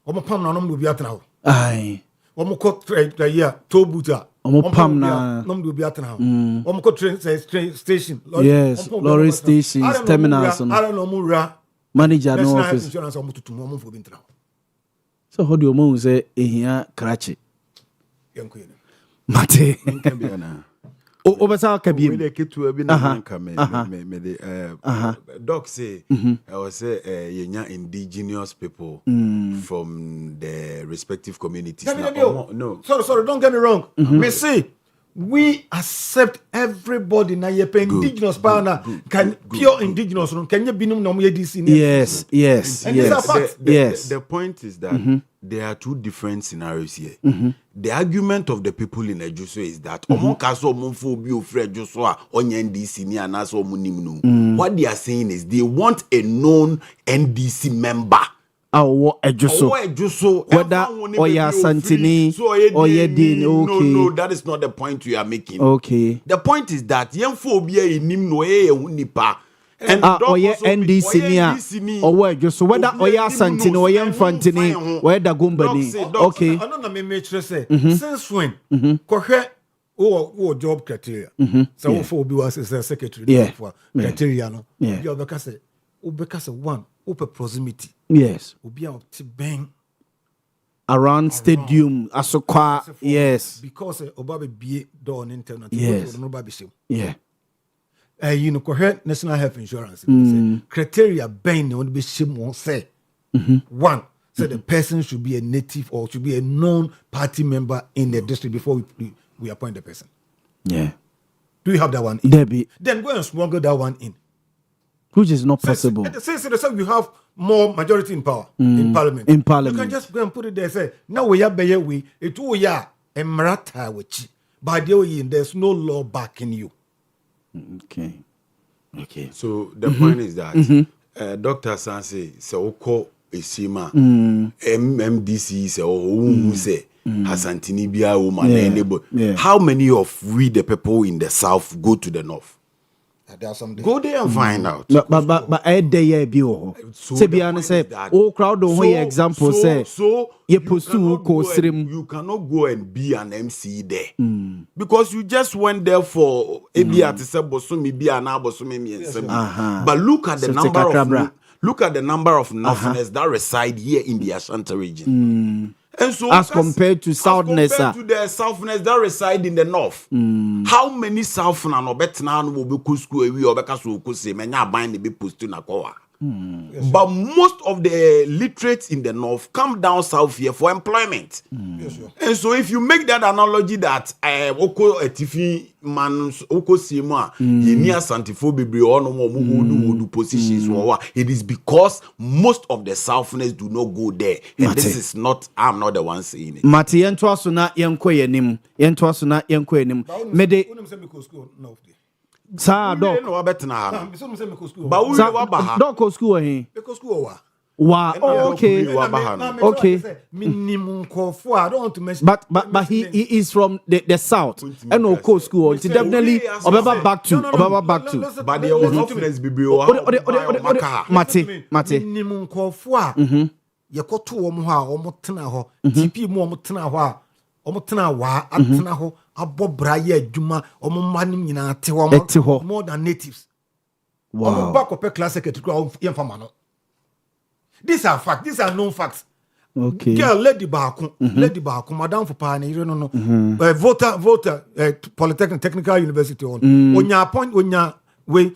omo pam na no mo bi atena ho ai omo ko ya tobuta omo pam na no mo bi atena ho omo ko train station yes lorry stations terminals no ara no mo ra manager no office insurance omo tutum omo fo bi ntena ho so how do you know say ehia krache yanko yene mate Nkambiana. obesa kabiem We dey ketu abi na nka me the doc say I was say yenya indigenous people from the respective communities. No. Sorry, don't get me wrong. Me say we accept everybody na ye indigenous partner can pure indigenous can you binum na mo DC. Yes. The point is that there are two different scenarios here. The argument of the people in Ejuso is that what they are saying is they want a known NDC member. Ejuso whether Oya Santini or Yedin. Okay. No, that is not the point we are making. Okay. The point is that phobia in him no nipa. And Oya NDC niya or Ejuso whether Oya Santini or Yem Fantini whether Gumbani. Okay. I don't know me say since when job criteria. So phobia was a secretary for criteria no. You obeka say one open proximity. Yes. Obi a to bang around stadium asokwa. Yes. Because oba be door on internet. Yes. Yeah. You know, correct national health insurance. Criteria bang on be shame won't say. One, so the person should be a native or should be a known party member in the district before we appoint the person. Yeah. Do you have that one? Debbie. Then go and smuggle that one in. Which is not possible. Since you have more majority in power in parliament. In parliament. You can just go and put it there. Say, now we are by we it ya emrata which by the way there's no law backing you. Okay. So the point is that Dr. Sanse Seoko Esima MMDC say Hasantini Bia woman. How many of we the people in the south go to the north? Go there and find out. But I day be oh. Say be honest say all crowd don't hear example say you pursue ko stream. You cannot go and be an MC there because you just went there for ebia to say bosumi bia na bosumi mi ensem. But look at the number of Northerners that reside here in the Ashanti region. And so as compared to Southness, to the Southness that reside in the north, how many Southern or Betnan will be kusku or Bekasu Kusi, Menya bind the be posted na koa. But most of the literates in the north come down south here for employment. And so if you make that analogy that Oko Etifi man Oko Sima, Yenia Santifobi or no more do positions, it is because most of the Southerners do not go there. And this is not, I'm not the one saying it. Mati Yentwasuna Yankoyenim, Yentwasuna Yankoyenim. Mede Sa dog. No betna. But we dog go school he. Because school Wow. Okay. Okay. Minimum call for I don't want to mention. But he is from the south. And no co school. It's definitely Obaba back to. But the office bibio. Mate. Minimum call for. You got two or more tena ho. TP more tena ho. Omotena wa atena ho abobraye adwuma omomanim nyina ate ho more than natives. Wow. Back up a classic no. These are facts. These are known facts. Okay. Girl, lady Baku, madam for pani, you don't know. Voter, Polytechnic Technical University on. When you appoint, when you way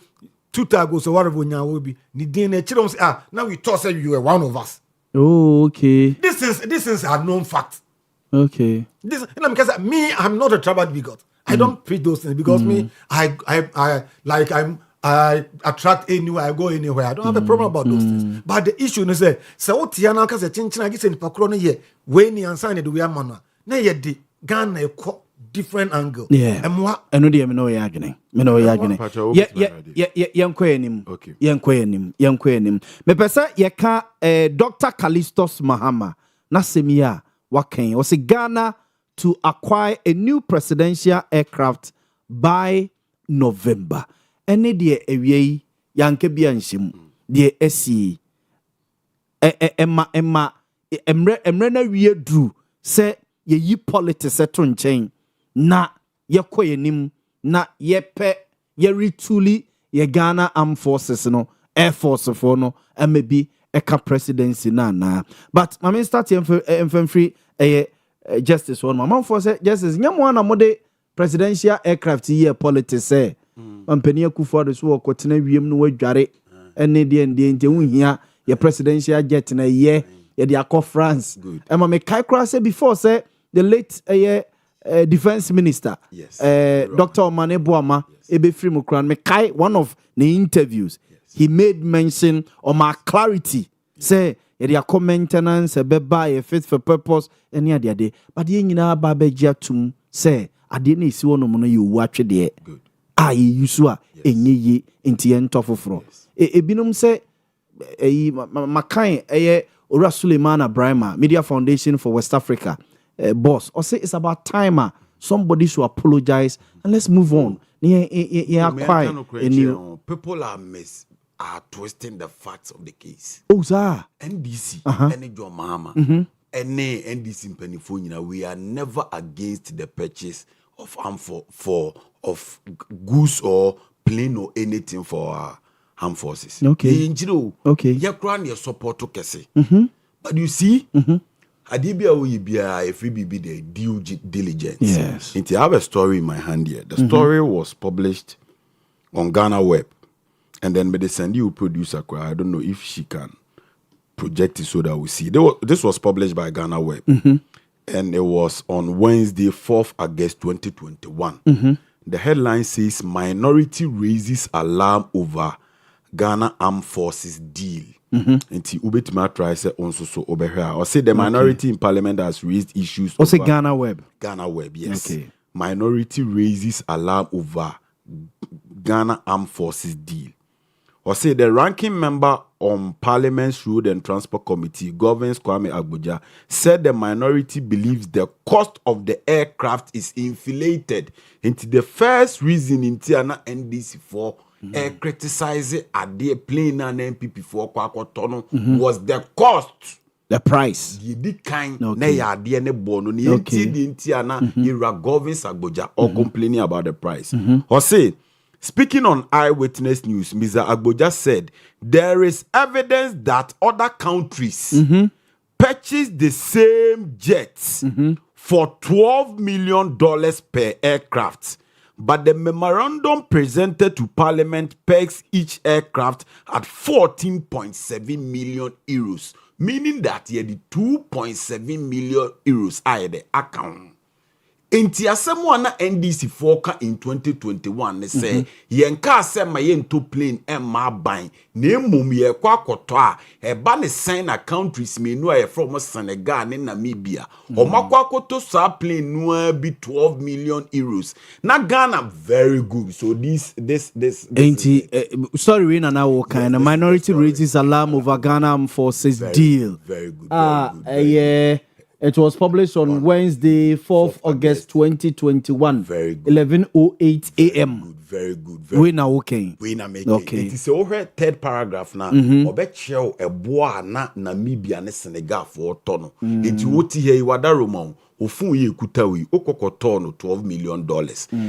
2 tagos or whatever when you will be. Ni DNA children say, now we toss you were one of us. Oh, okay. This is a known fact. Okay. This because me, I'm not a tribal bigot. I don't preach those things because me, I attract anywhere, I go anywhere. I don't have a problem about those things. But the issue is that so Tiana because I get in Pacrono here when you answer the way manner. Na ye di Ghana different angle. Yeah. And what? I know the me know yagene. Me know yagene. Yankwenim. Me pesa ye ka Dr. Callistus Mahama na semia waken was Ghana to acquire a new presidential aircraft by November. Ene de ewie yanke bia nhim de esi emma emre na wie dru se ye yi politics eto nchen na ye koyenim na ye pe ye retuli ye Ghana Armed Forces no Air Force for no maybe eka presidency na but my minister free justice one my for say justice nyamo na mode presidential aircraft here politics say mampani akufo de so okotena wiem no wadware ene de nte wuhia ye presidential jet na ye the akọ France and me kai kra say before say the late defense minister Dr. Yaw Boamah ebe free mo kran me kai one of the interviews he made mention on my clarity say the akọ maintenance be buy fit for purpose any other day but ye nyina ba be jatum say ade na isi wono no ye wu atwe de ayi yusu a enye yi ntie ntofoforo ebinom say makan Ora Suleiman Brahma Media Foundation for West Africa boss or say it's about time somebody should apologize and let's move on. People are twisting the facts of the case. Oh, sir. NDC, any Yaw Boamah, any NDC penifo, we are never against the purchase of arm of goods or plane or anything for armed forces. Okay. Okay. You grant your support to Kese. But you see, Adibia will be a free BB the due diligence. Yes. I have a story in my hand here. The story was published on Ghana Web. And then they send you producer. I don't know if she can project it so that we see. This was published by Ghana Web. And it was on Wednesday, 4th August 2021. The headline says, Minority raises alarm over Ghana Armed Forces deal. Nti ubetuma try say onso so obehwa. Or say the minority in parliament has raised issues. Or say Ghana Web. Ghana Web, yes. Okay. Minority raises alarm over Ghana Armed Forces deal. Or say the ranking member on Parliament's Road and Transport Committee, Governs Kwame Agboja, said the minority believes the cost of the aircraft is inflated. Into the first reason in Tiana NDC for criticizing at the plane and MPP for Kwakotono was the cost. The price. The kind ne ya de ne bono ni enti di Tiana ira Governs Agboja or complaining about the price. Or say, speaking on Eyewitness News, Mr. Agboja said there is evidence that other countries purchased the same jets for $12 million per aircraft. But the memorandum presented to Parliament pegs each aircraft at 14.7 million euros, meaning that the 2.7 million euros are the account. Enti asemo na NDC foka in 2021 ne say yenka asema yento plane emma ban na emom ye kwakoto a eba ne sign na countries menu a from Senegal ne Namibia o makwakoto sa plane no be 12 million euros na Ghana very good. So this Enti sorry we na wo kind minority raises alarm over Ghana Armed Forces deal. Very good. It was published on Wednesday, 4th August 2021. Very good. 11:08 a.m. Very good. We now okay. We now make okay. It is over third paragraph now. Obecheo eboa na Namibia ne Senegal for tono. Eti woti he wada Roman. Ofun ye kutawi okokoto no $12 million.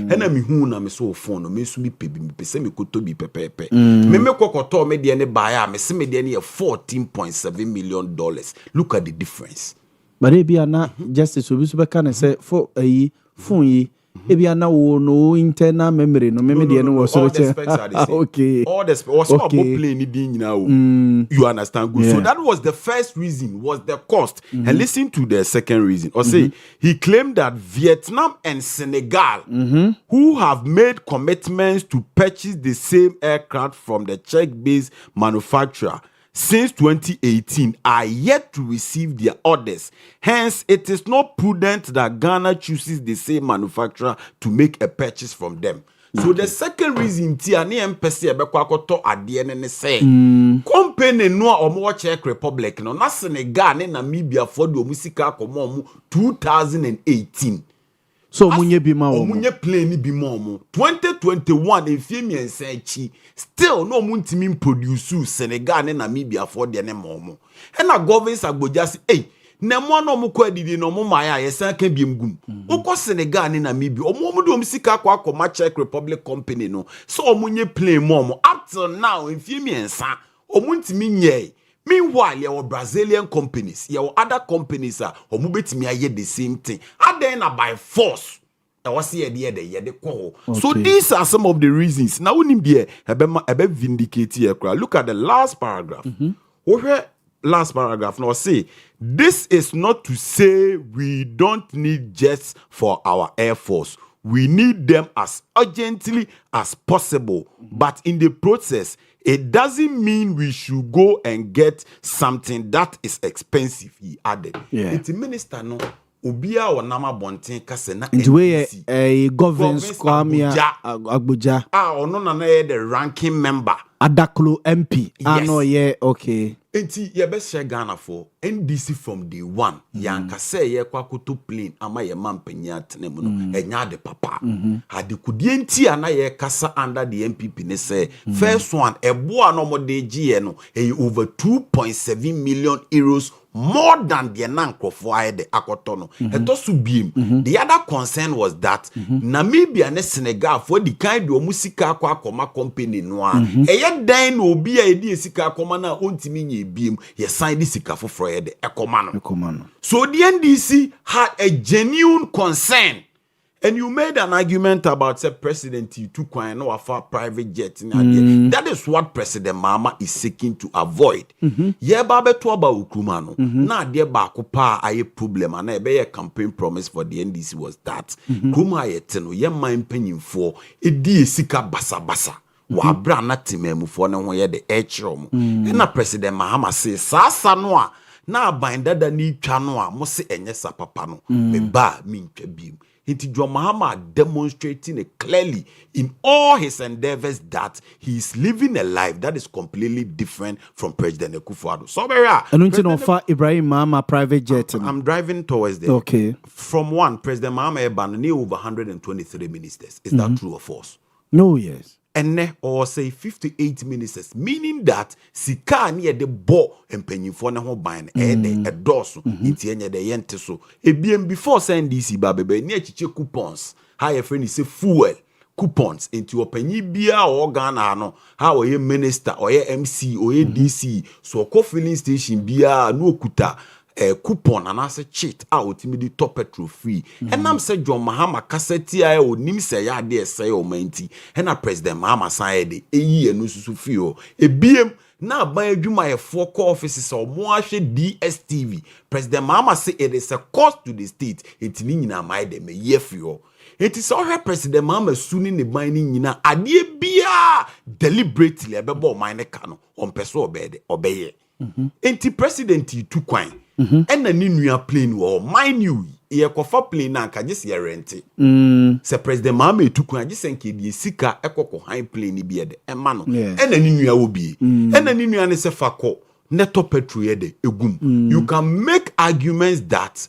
Ena mi hu na me so ofun no me so mi pebi mi pese me koto bi pepepe. Me kokoto me de ne baya me se me de ne $14.7 million. Look at the difference. But Ebiana justice will be super can say for a phone Ebiana wo no internal memory no memory no was all the specs are the same. Okay. All the specs was about playing now. You understand good. So that was the first reason, was the cost. And listen to the second reason. Or say he claimed that Vietnam and Senegal, who have made commitments to purchase the same aircraft from the Czech-based manufacturer since 2018, are yet to receive their orders. Hence, it is not prudent that Ghana chooses the same manufacturer to make a purchase from them. So the second reason, Tiani MPC Ebekwakoto Adiene say, company no omo Czech Republic no na Senegal ne Namibia for the Musika Komomu 2018. So munye bi ma wo. Munye plane ni bi ma omo. 2021 efie mi ensa echi. Still no muntimi produce Senegal ne Namibia for de ne ma omo. E na government agboja si na mo na omo kwa didi no mo maya yesan kan biem gum. Ukọ Senegal ne Namibia omo de sika akọ Czech Republic company no. So omunye plane mo omo up till now efie mi ensa omuntimi nye. Meanwhile, your Brazilian companies, your other companies are omubetimi aye the same thing. And then by force, I was here the call. So these are some of the reasons. Now we need ebe vindicate here. Look at the last paragraph. Okay, last paragraph. Now say this is not to say we don't need jets for our air force. We need them as urgently as possible, but in the process, it doesn't mean we should go and get something that is expensive, he added. Yeah. It's a minister, no. Obia or Nama Bontin Kasena. And way a governance Abuja. Or no, the ranking member. Adaklu MP. Yes. No, yeah, okay. Enti ye best share Ghana for NDC from day one. Yanka say ye kwakutu plane ama ye mampenya tenemu no enya de papa. Hadi kudienti ana ye kasa under the MPP ne say first one ebo no mo de GE no over 2.7 million euros more than the Nankrofo ayede akotono. Etosu biem. The other concern was that Namibia ne Senegal for the kind of musika akwa akoma company no a eye dan no obi a edi esika akoma na ontimi nye biem ye sign the sika foforo ye de ekoma no. So the NDC had a genuine concern. And you made an argument about the president took quite no after private jet. That is what President Mahama is seeking to avoid. Yeah, babe to about Ukrumano. Now, dear Bakupa, I a problem and a campaign promise for the NDC was that Kuma yeteno, ye mind penning for a dear sika basa. Wa brana timemu for no one the H-room. And a President Mahama says, Sasa noa, na binder the ni chanoa, mose enyesa papano, me ba min beam. John Mahama demonstrating it clearly in all his endeavors that he is living a life that is completely different from President Akufo-Addo. So, Ibrahim Mahama private jet. I'm driving towards there. Okay. From one, President Mahama Ebano over 123 ministers. Is that true or false? No, yes. And or say 58 ministers, meaning that sika near the bo and penny for na ho ban a dosu inti enye de yente so ebiem before saying DC babebe near chiche coupons higher friend is fuel coupons into openyi bia or Ghana no how ye minister or ye MC or ye DC so ko filling station bia no kuta coupon and as a cheat out the top petrol free. And I'm say John Mahama cassette o nim say ya de say o manti. And a President Mahama say de e no susu fio. E biem na ban adwuma e 4 core offices or mo ahwe DSTV. President Mahama say it is a cost to the state. It ni nyina mai de me ye fio. It is all President Mahama suni ne ban ni nyina ade bia deliberately ebebo man ne ka no on peso obeye. Enti president tu kwan. And the new plane or mind you, ye kofa plane na nka just ye rent. Se President Mahama tu kwan just enke die sika ekoko high plane bi ye de ema no. And the new obi. And the new ane se fako neto petrol ye de egum. You can make arguments that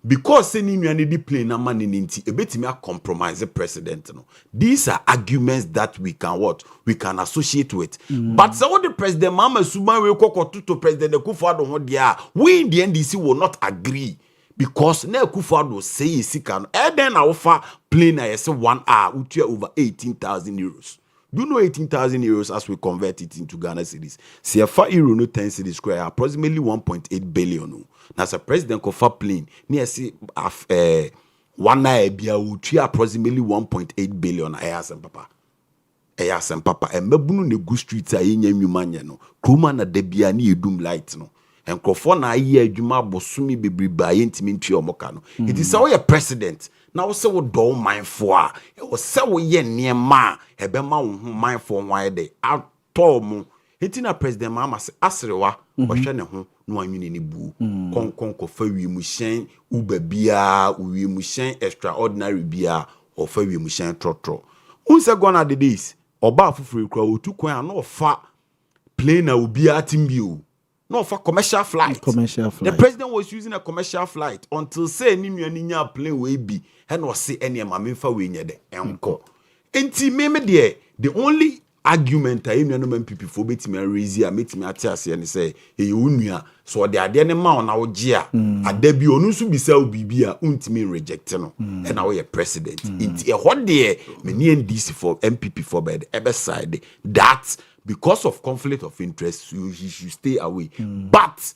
because se new ane di plane na man ninti ebetimi a compromise the president no. These are arguments that we can associate with. But so what the President Mahama Suban we kokotu to President Akufo-Addo ho dia, we in the NDC will not agree because na Akufo-Addo say sika no e den na offer plane na say 1 hour utia over 18,000 euros. Do you know 18,000 euros as we convert it into Ghana cedis? See a 4 euro no 10 cedis square approximately 1.8 billion. Now as a president kofa plane near see 1 hour bia utia approximately 1.8 billion ayasem papa. Ayasem papa and mebunu ne go streets a yenya nwumanya no. Kuma na debia ni edum light no. And Crawford na ye adwuma bosumi bebriba yentimi ntwe omoka no. It is how your president na wo se wo do mindful a wo se wo ye niema ebema wo ho mindful wan de atom etina president Mahama se asrewa wo hwe ne ho no anwini ni bu konkon ko fa wi mu hyen uba bia wi mu hyen extraordinary bia o fa wi mu hyen trotro unse gonna the days oba afufuru kura otu kwan na ofa plane na obi atimbio No, for commercial flight. Commercial flight. The president was using a commercial flight until say ni nua plane we be and was say any mamemfa we nye de enko. Enti me there the only argument I no man people for betimi raise ya metimi atiase and say e unua so the ade ne ma na wo gia ade bi onu so bisa obibi a untimi reject no and now you president. Enti e ho de me ni NDC for MPP for bed ebe side that because of conflict of interest, you should stay away. But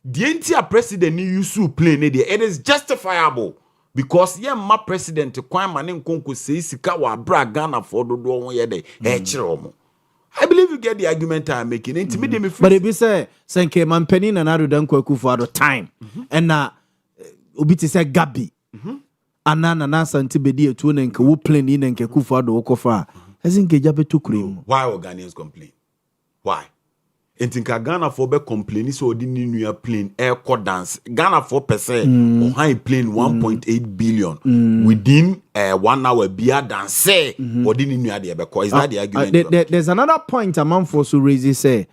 the entire president use to play it is justifiable because my president say Ghana for the I believe you get the argument I'm making. But if you say Senke Mampenin and Arudan Kwaku for the time and now Ubiti said Gabi and Nana Santibedi to Nenka who plane in and Kekufa do Okofa. Hasn't Gajabe to cream. Why are Ghanaians complain? Why? And think Ghana for be complaining so the new plane air dance. Ghana for per se or high plane 1.8 billion within 1 hour beer dance say or the new idea because is that the argument? There's another point among folks who raise say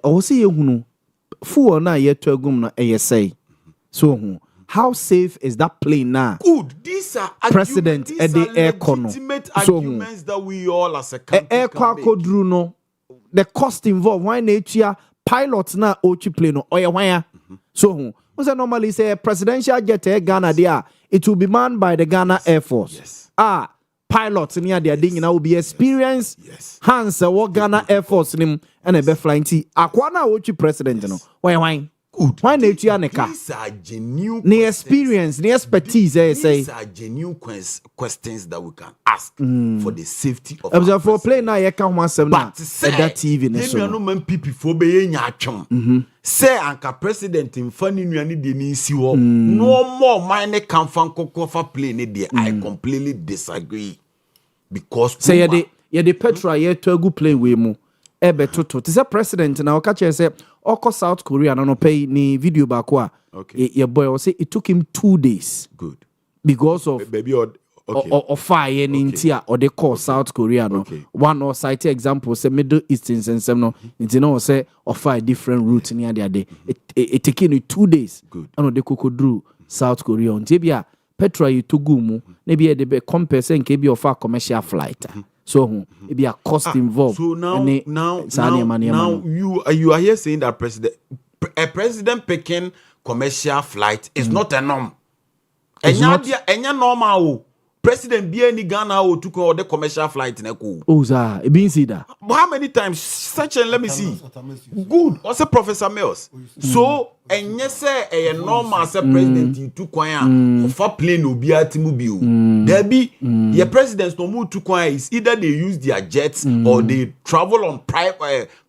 also you fu na yet to gum na say so how safe is that plane now? Good. These are president at the air legitimate arguments that we all as a country air kodru no the cost involved why nature pilots na ochi plane no oya wanya so we say normally say presidential jet air Ghana there it will be manned by the Ghana Air Force. Pilots near their ding will be experienced hands what Ghana Air Force nim and a be flying tea akwana ochi president no why good. Why not you These are genuine the experience, the expertise, These say. are genuine questions that we can ask for the safety of our for play now, you can't want some but say that TV. No man people for be nyachom. Say anka president in funny nuani de ni si wo. No more mine can fan for play ne there. I completely disagree because say ye the petrol ye to go play we mu. Ebe toto. This president na okache say oko South Korea no pay ni video back wa. Okay. Your boy say it took him 2 days. Good. Because of baby or fire in India or they call South Korea no. One or cite example say Middle Eastern and some no. It's no say or fire different routes near their day. It taking you 2 days. Good. And they could do South Korea on Tibia petrol you to gumu maybe they compare say kebi of a commercial flight. So it be a cost involved. So now you are here saying that president picking commercial flight is not a norm. Enya normal. President be any Ghana who took all the commercial flight in Eco. Oh, sir, it been see that. How many times? Such and let me see. Good. Also, Professor Mills. So, and yes, sir, a normal president you took for plane will be at mobile. There be your presidents no move to is either they use their jets or they travel on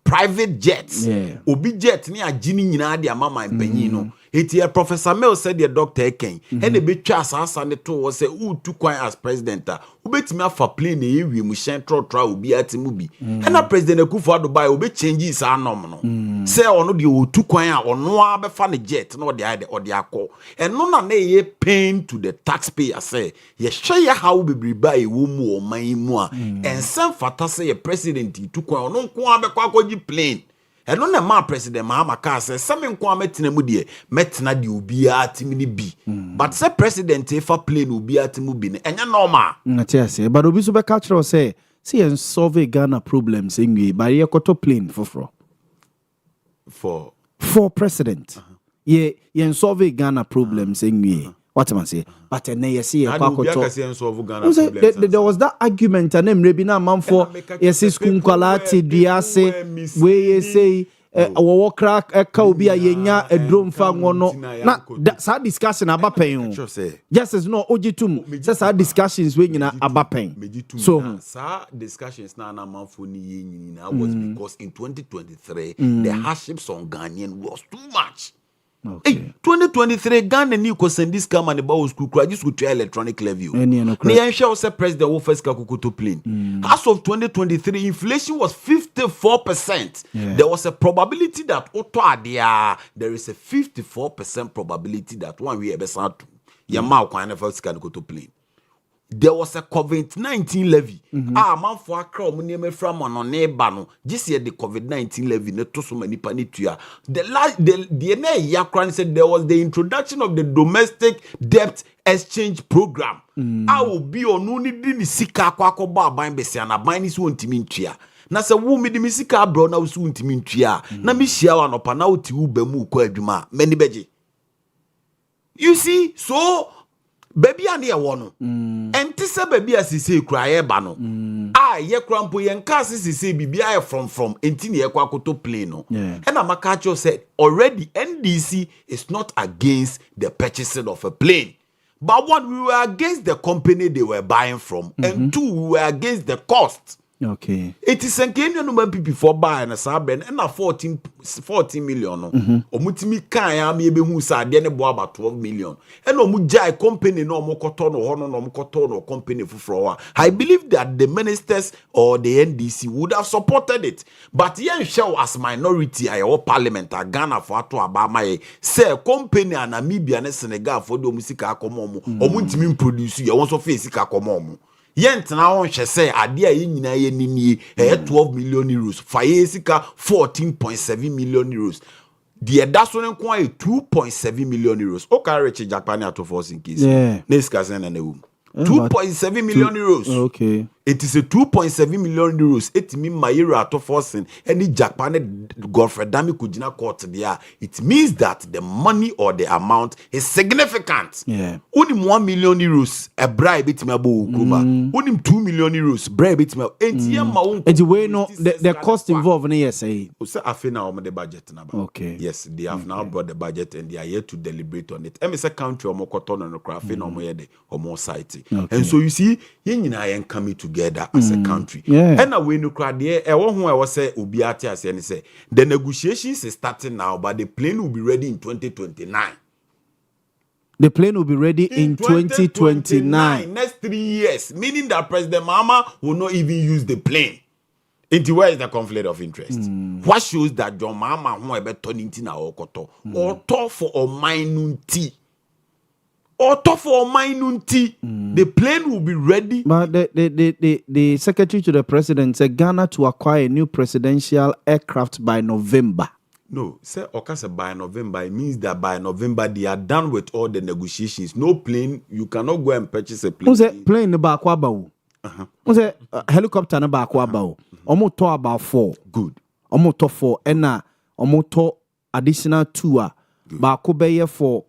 private jets. Obi jet near Ginny in their mama and Benino. It here Professor Mel said the doctor Ken and the big chas and the two was say who took quiet as president. Who bet me for plane we central trial will be at movie. And a president Kufa Dubai will be changes are nominal. Say or no the too quiet or no be funny jet, no the idea or the call. And none na pain to the taxpayer say, yes, share how be buy a woman or my more. And some fata say a president took quiet no kwa plane. And on the man president Mahama says something kwa metina mudie metina di ubi atimini bi. But say president if a plane ubi atimu bi enya normal. Say but obi so be catch say see and solve Ghana problems ingwe by ye koto plane for president. Ye solve Ghana problems ingwe. What am I say? But then you see there was that argument and them rebi na man for yes skunkwalati diase we say wo crack ka obi ayenya edrom fa ngono na that discussion abapen just as no ojitum say discussions we nyina abapen so discussions na man for ni nyina was because in 2023 the hardships on Ghanaian was too much. Okay. Hey, 2023 Ghana ni ko send this come and about school cry just go to electronic level. Ni share say president wo first ka to plane. As of 2023 inflation was 54%. There was a probability that there is a 54% probability that one we ever sound ya ma kwa na first ka to plane. there was a COVID-19 levy. Man for a crowd, money from on bano. This year the COVID-19 levy, not to so many panitia. The DNA Yakran said there was the introduction of the domestic debt exchange program. I will be on only the sika kwako ba buying besiana buying is one timintia. Na se wo me de misika bro na wo so ntimintua na me hia wa no pa na wo ti wo ba mu ko adwuma mani beje. You see, so baby and ye wono. Enti se baby asise kura ye ba no. Ye krampo ye nka asise bibia ye from enti ne ye kwa koto play no. And Amakacho said already NDC is not against the purchasing of a plane. But one, we were against the company they were buying from, and two, we were against the cost. Okay. It is a Kenyan number people for buying a sabren and a 14 million. Omutimi kaya maybe who said then about 12 million. And Omujai company no more cotton or no cotton or company for. I believe that the ministers or the NDC would have supported it. But yen show as minority or parliament a Ghana for to Abama say company and Namibia and Senegal for the musica comomo. Omutimi produce you also face kakomomo. Yent na on say ade a nyina ye nini 12 million euros faye sika 14.7 million euros the daso ne kwa 2.7 million euros o ka reach Japan at force in case ne sika sen na ewu 2.7 million euros. Okay. It is a 2.7 million euros. It means my year out of forcing any Japan Godfrey Dami Kujina court there. It means that the money or the amount is significant. Yeah. Only 1 million euros a bribe it me bo kuma. Only 2 million euros bribe it me. And way no the cost involved in ESA. So I feel now the budget number. Okay. Yes, they have now brought the budget and they are here to deliberate on it. Every country or more cotton and craft no more or more site. And so you see, yin and coming together as a country. Yeah. And when you cry there, I was say Ubiati as and say the negotiations is starting now, but the plane will be ready in 2029. The plane will be ready in 2029. Next 3 years, meaning that President Mahama will not even use the plane. Into where is the conflict of interest? What shows that John Mahama who ever turn into na okoto or talk for a minunti? Or tough for minunti, the plane will be ready. But the secretary to the president said Ghana to acquire a new presidential aircraft by November. No, say Okasa by November, it means that by November they are done with all the negotiations. No plane, you cannot go and purchase a plane. Who's that plane about Kwabao? Who's that helicopter about Kwabao? Almost about 4. Good. Almost 4. And almost additional 2. But Kobe for.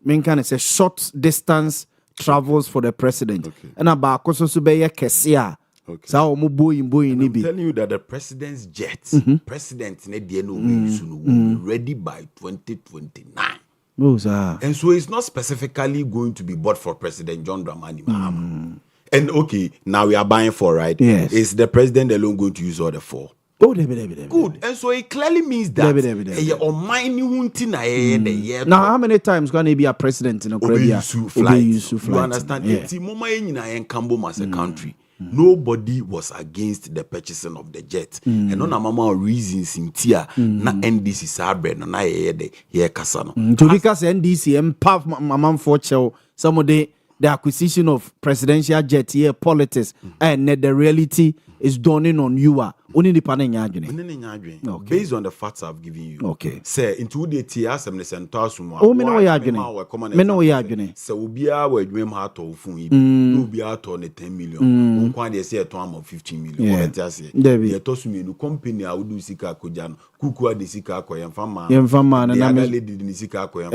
Men can say short distance travels for the president. Okay. And about also be a kesia. So I'm telling you that the president's jet, president will be ready by 2029. And so it's not specifically going to be bought for President John Dramani Mahama. And okay, now we are buying 4, right? Yes. Is the president alone going to use all the 4? Good. And so it clearly means that now how many times can he be a president in Australia? You understand? As a country, nobody was against the purchasing of the jet. And on a mama reasons in Tia, na NDC Sabre, na ye Kasano. To because NDC and Puff Mamam for some of the acquisition of presidential jet here politics and the reality is dawning on you. Only the okay. Based on the facts I've given you. Okay. Say into the TS and the Centosuma. Oh, me know yagene. So we be our dream heart of fun. No be out on 10 million. One quantity say a term of 15 million. Yeah. They toss me no company I would do Sika Kojan, Kukua de Sika Koyan Fama. And the other lady in Sika Koyan.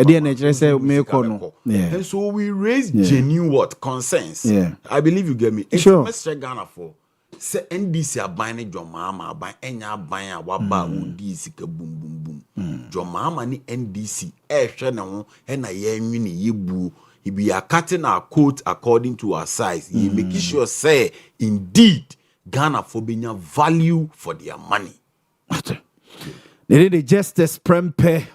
And so we raise genuine what concerns. Yeah. I believe you get me. Sure. Let's check Ghana for. Say NDC are buying John Mahama, buying Enya buying Waba Udi Sika boom boom boom. John Mahama ni NDC shana and a ye yibu. He be a cutting our coat according to our size. He making sure say indeed Ghana for being a value for their money. The Justice Prempe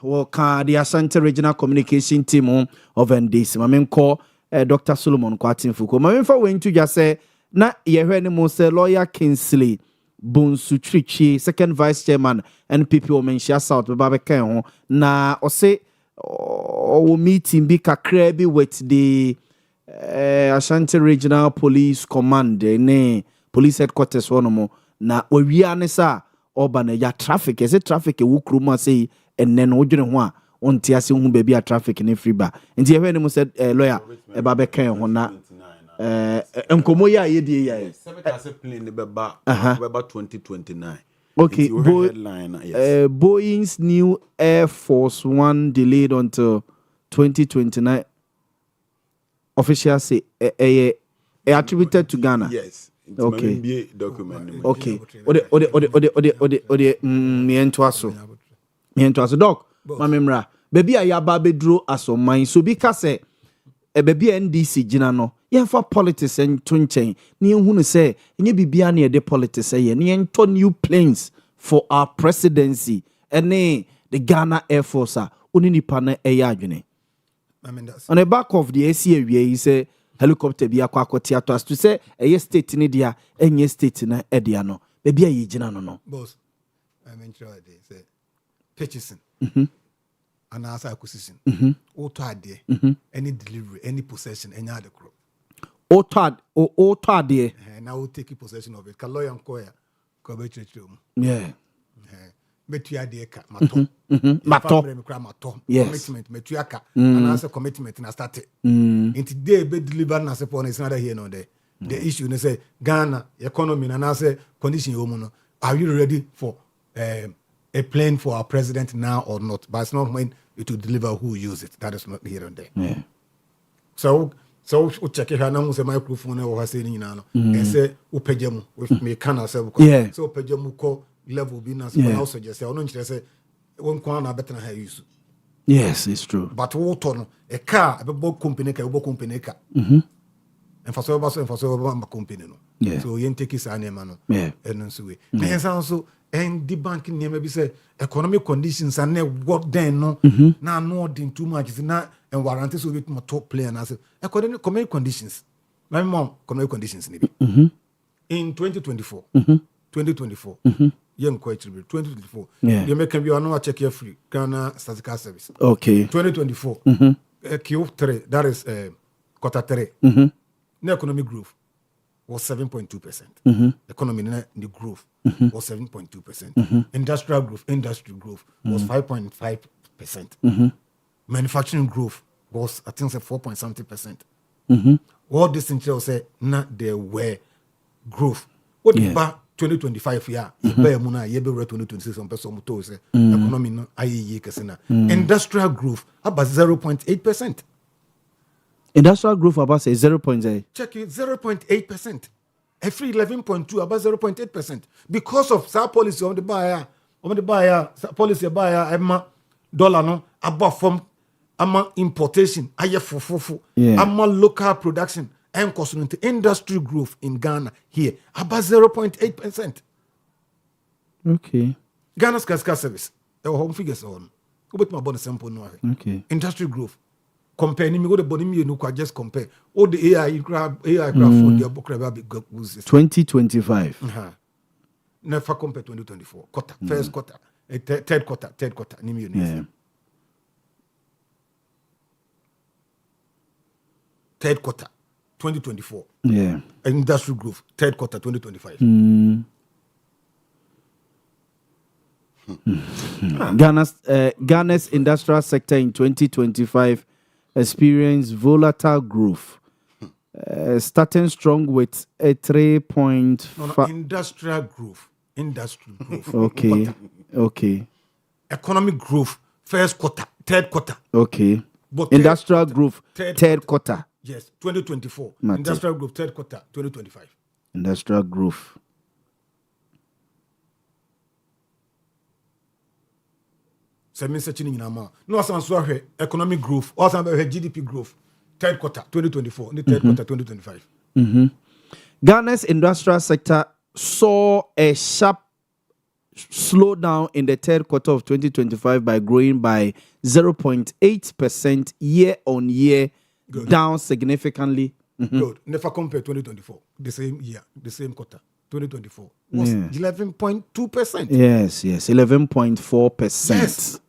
the Ashanti Regional Communication Team of NDC. Mamen call Dr. Solomon Kwatin Fuko. Mamen for when to just say na yehwene mo se lawyer Kingsley Bonsutrichi, second vice chairman NPP Omenshia South baba kan ho na o se o meeting bi kakra bi with the Ashanti Regional Police Command ne police headquarters one mo na owia ne sa oba na ya traffic is it traffic e wukruma say enne no odwene ho a onti ase hu baby a traffic ne free ba nti ye hwe ne mo said lawyer e ba be kan ho na enkomo ya ye die ya plane be ba 2029. okay Boeing's new Air Force One delayed until 2029. Officials say attributed to Ghana. Yes. Okay. Document. Okay. Mientoaso doc. Mamemra. Baby ayaba bedro aso man so bi ka say baby NDC gina no. Ye for politics and tunchen. Ni ehunu say enye bibia na de politics ye. Ni ento new planes for our presidency. Ene the Ghana Air Force a oni nipa na eya adwene. On the back of the ACA, he say helicopter be akwa theater as to say a state in India, any state in Ediano. Baby, a jina no. Boss, I mean, say purchasing, and answer acquisition, auto idea, any delivery, any possession, any other crop. Auto idea. Now we'll take possession of it. Kaloy and Koya, yeah. Metuadeka mato mato commitment metuaka and answer commitment na start into day be deliver na se pon is not here no there the issue they say Ghana economy and answer condition you no are you ready for a plane for our president now or not but it's not when it will deliver who use it that is not here and there so we check it na say microphone or ha say ni na no and say upejemu with me can ourselves so upejemu ko level be na so also just say ono say won kwa na better na use yes it's true but what no a car a big company ka and for so ba company no so yen take is an no and so we and also and the bank name be say economic conditions and what then no na no din too much na and warranty so bit more top player na say economic conditions my mom economic conditions ni be in 2024 young quite 2024 you make be on check your free Ghana Statistical Service 2024 Q3 that is quarter 3 the economic growth was 7.2%. Economy the growth was 7.2%. Industry growth was 5.5%. Manufacturing growth was I think 4.something%. All this things say not there were growth. What about 2025 yeah, be muna ye be 2026 on person to say economy no ayi kesena. Industrial growth about 0.8%. Industrial growth about say 0.8. Check it 0.8%. Every 11.2 about 0.8% because of sa policy on the buyer policy buyer ama dollar no above from ama importation aye fufufu ama local production and cost industry growth in Ghana here about 0.8%. Okay. Ghana's Statistical Service home figures on go bet my bonus sample no. Okay. Industry growth compare me go the body me no just compare all the AI graph for the book big 2025 never compare 2024 quarter first quarter third quarter ni me third quarter 2024 industry growth third quarter 2025 Ghana's industrial sector in 2025 experienced volatile growth, starting strong with a 3.5. Industrial growth. Okay. Economic growth, first quarter, third quarter. Okay. But industrial growth, third quarter. Yes, 2024. Industrial growth, third quarter, 2025. Industrial growth. No, economic growth, also GDP growth, third quarter 2024, the third quarter 2025. Ghana's industrial sector saw a sharp slowdown in the third quarter of 2025 by growing by 0.8% year on year, down significantly. Good. Never compare 2024, the same year, the same quarter. 2024 was 11.2%. Yes, 11.4%. Yes.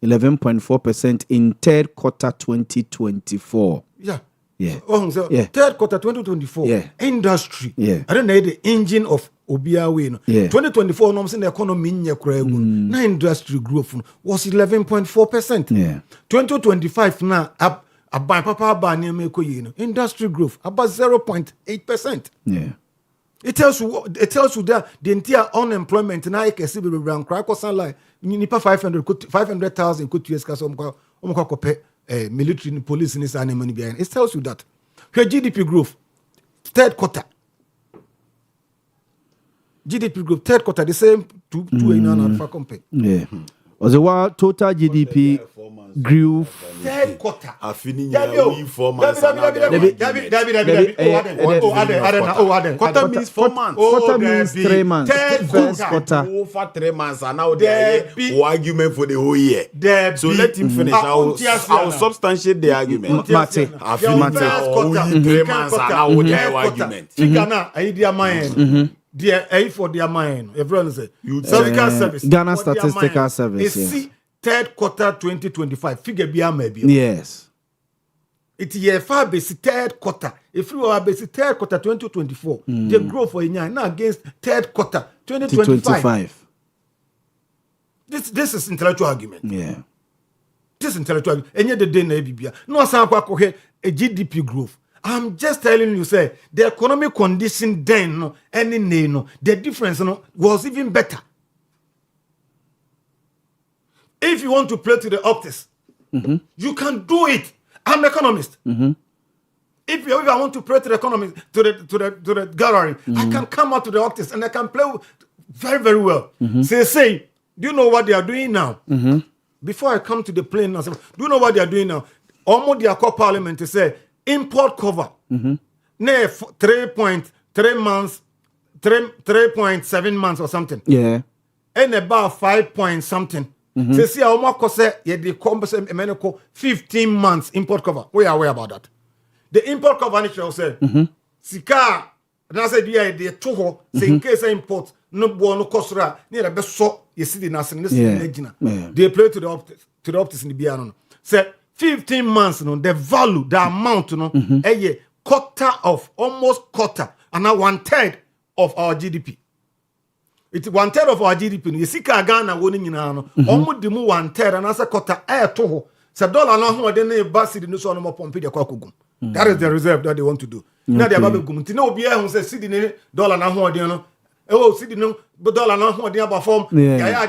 11.4% in third quarter 2024. Yeah. Yeah. Oh, so third quarter 2024. Yeah. Industry. Yeah. I don't know the engine of Obia win. Yeah. 2024, no, I'm saying the economy in na industry growth was 11.4%. Yeah. 2025 now up by papa ba near industry growth about 0.8%. Yeah. It tells you that the entire unemployment now I can see be around crack or like nipa 500,000 could years cause military police in this money behind. It tells you that her GDP growth third quarter third quarter the same two in another compare. Yeah. Was the total GDP grew third quarter. I finish 4 months. Quarter means 4 months. Quarter means 3 months. First quarter. Over 3 months, and now there argument for the whole year. So let him finish. I'll substantiate the argument. Mate. I finish 3 months, and now there argument. Figana, I need your mind. Dear A for their mind. Everyone say statistical service. Ghana Statistical Service. See third quarter 2025. Figure be maybe. Yes. It year far basic third quarter. If you are basic third quarter 2024, the growth for Inya now against third quarter 2025. This is intellectual argument. Yeah. This is intellectual argument. And yet the day na Bibia. No san kwa a GDP growth. I'm just telling you, say the economic condition then no any no the difference was even better. If you want to play to the optics, you can do it. I'm an economist. If I want to play to the economist to the gallery, I can come out to the optics and I can play very very well. Say, do you know what they are doing now? Before I come to the plane, do you know what they are doing now? Almost their core parliament to say. Import cover, 3.3 months, 3.7 months or something. Yeah, and about 5 point something. So see, how much cost the compensate 15 months import cover. We are aware about that. The import cover, I shall say, Sika, that's a idea. The toho, say in case I import no no costra near the best so you see the national. They play to the optics in the piano. Say. 15 months, the value, the amount, a quarter of, almost quarter, and now 1/3 of our GDP. It's 1/3 of our GDP. You see, Ghana winning in almost the more 1/3, and as a quarter, toho. So dollar no more than a bus in the so no pompe the kwakugum. That is the reserve that they want to do. Now they are gum. No be who say see the dollar no more than oh see the no dollar no more than about form. Yeah,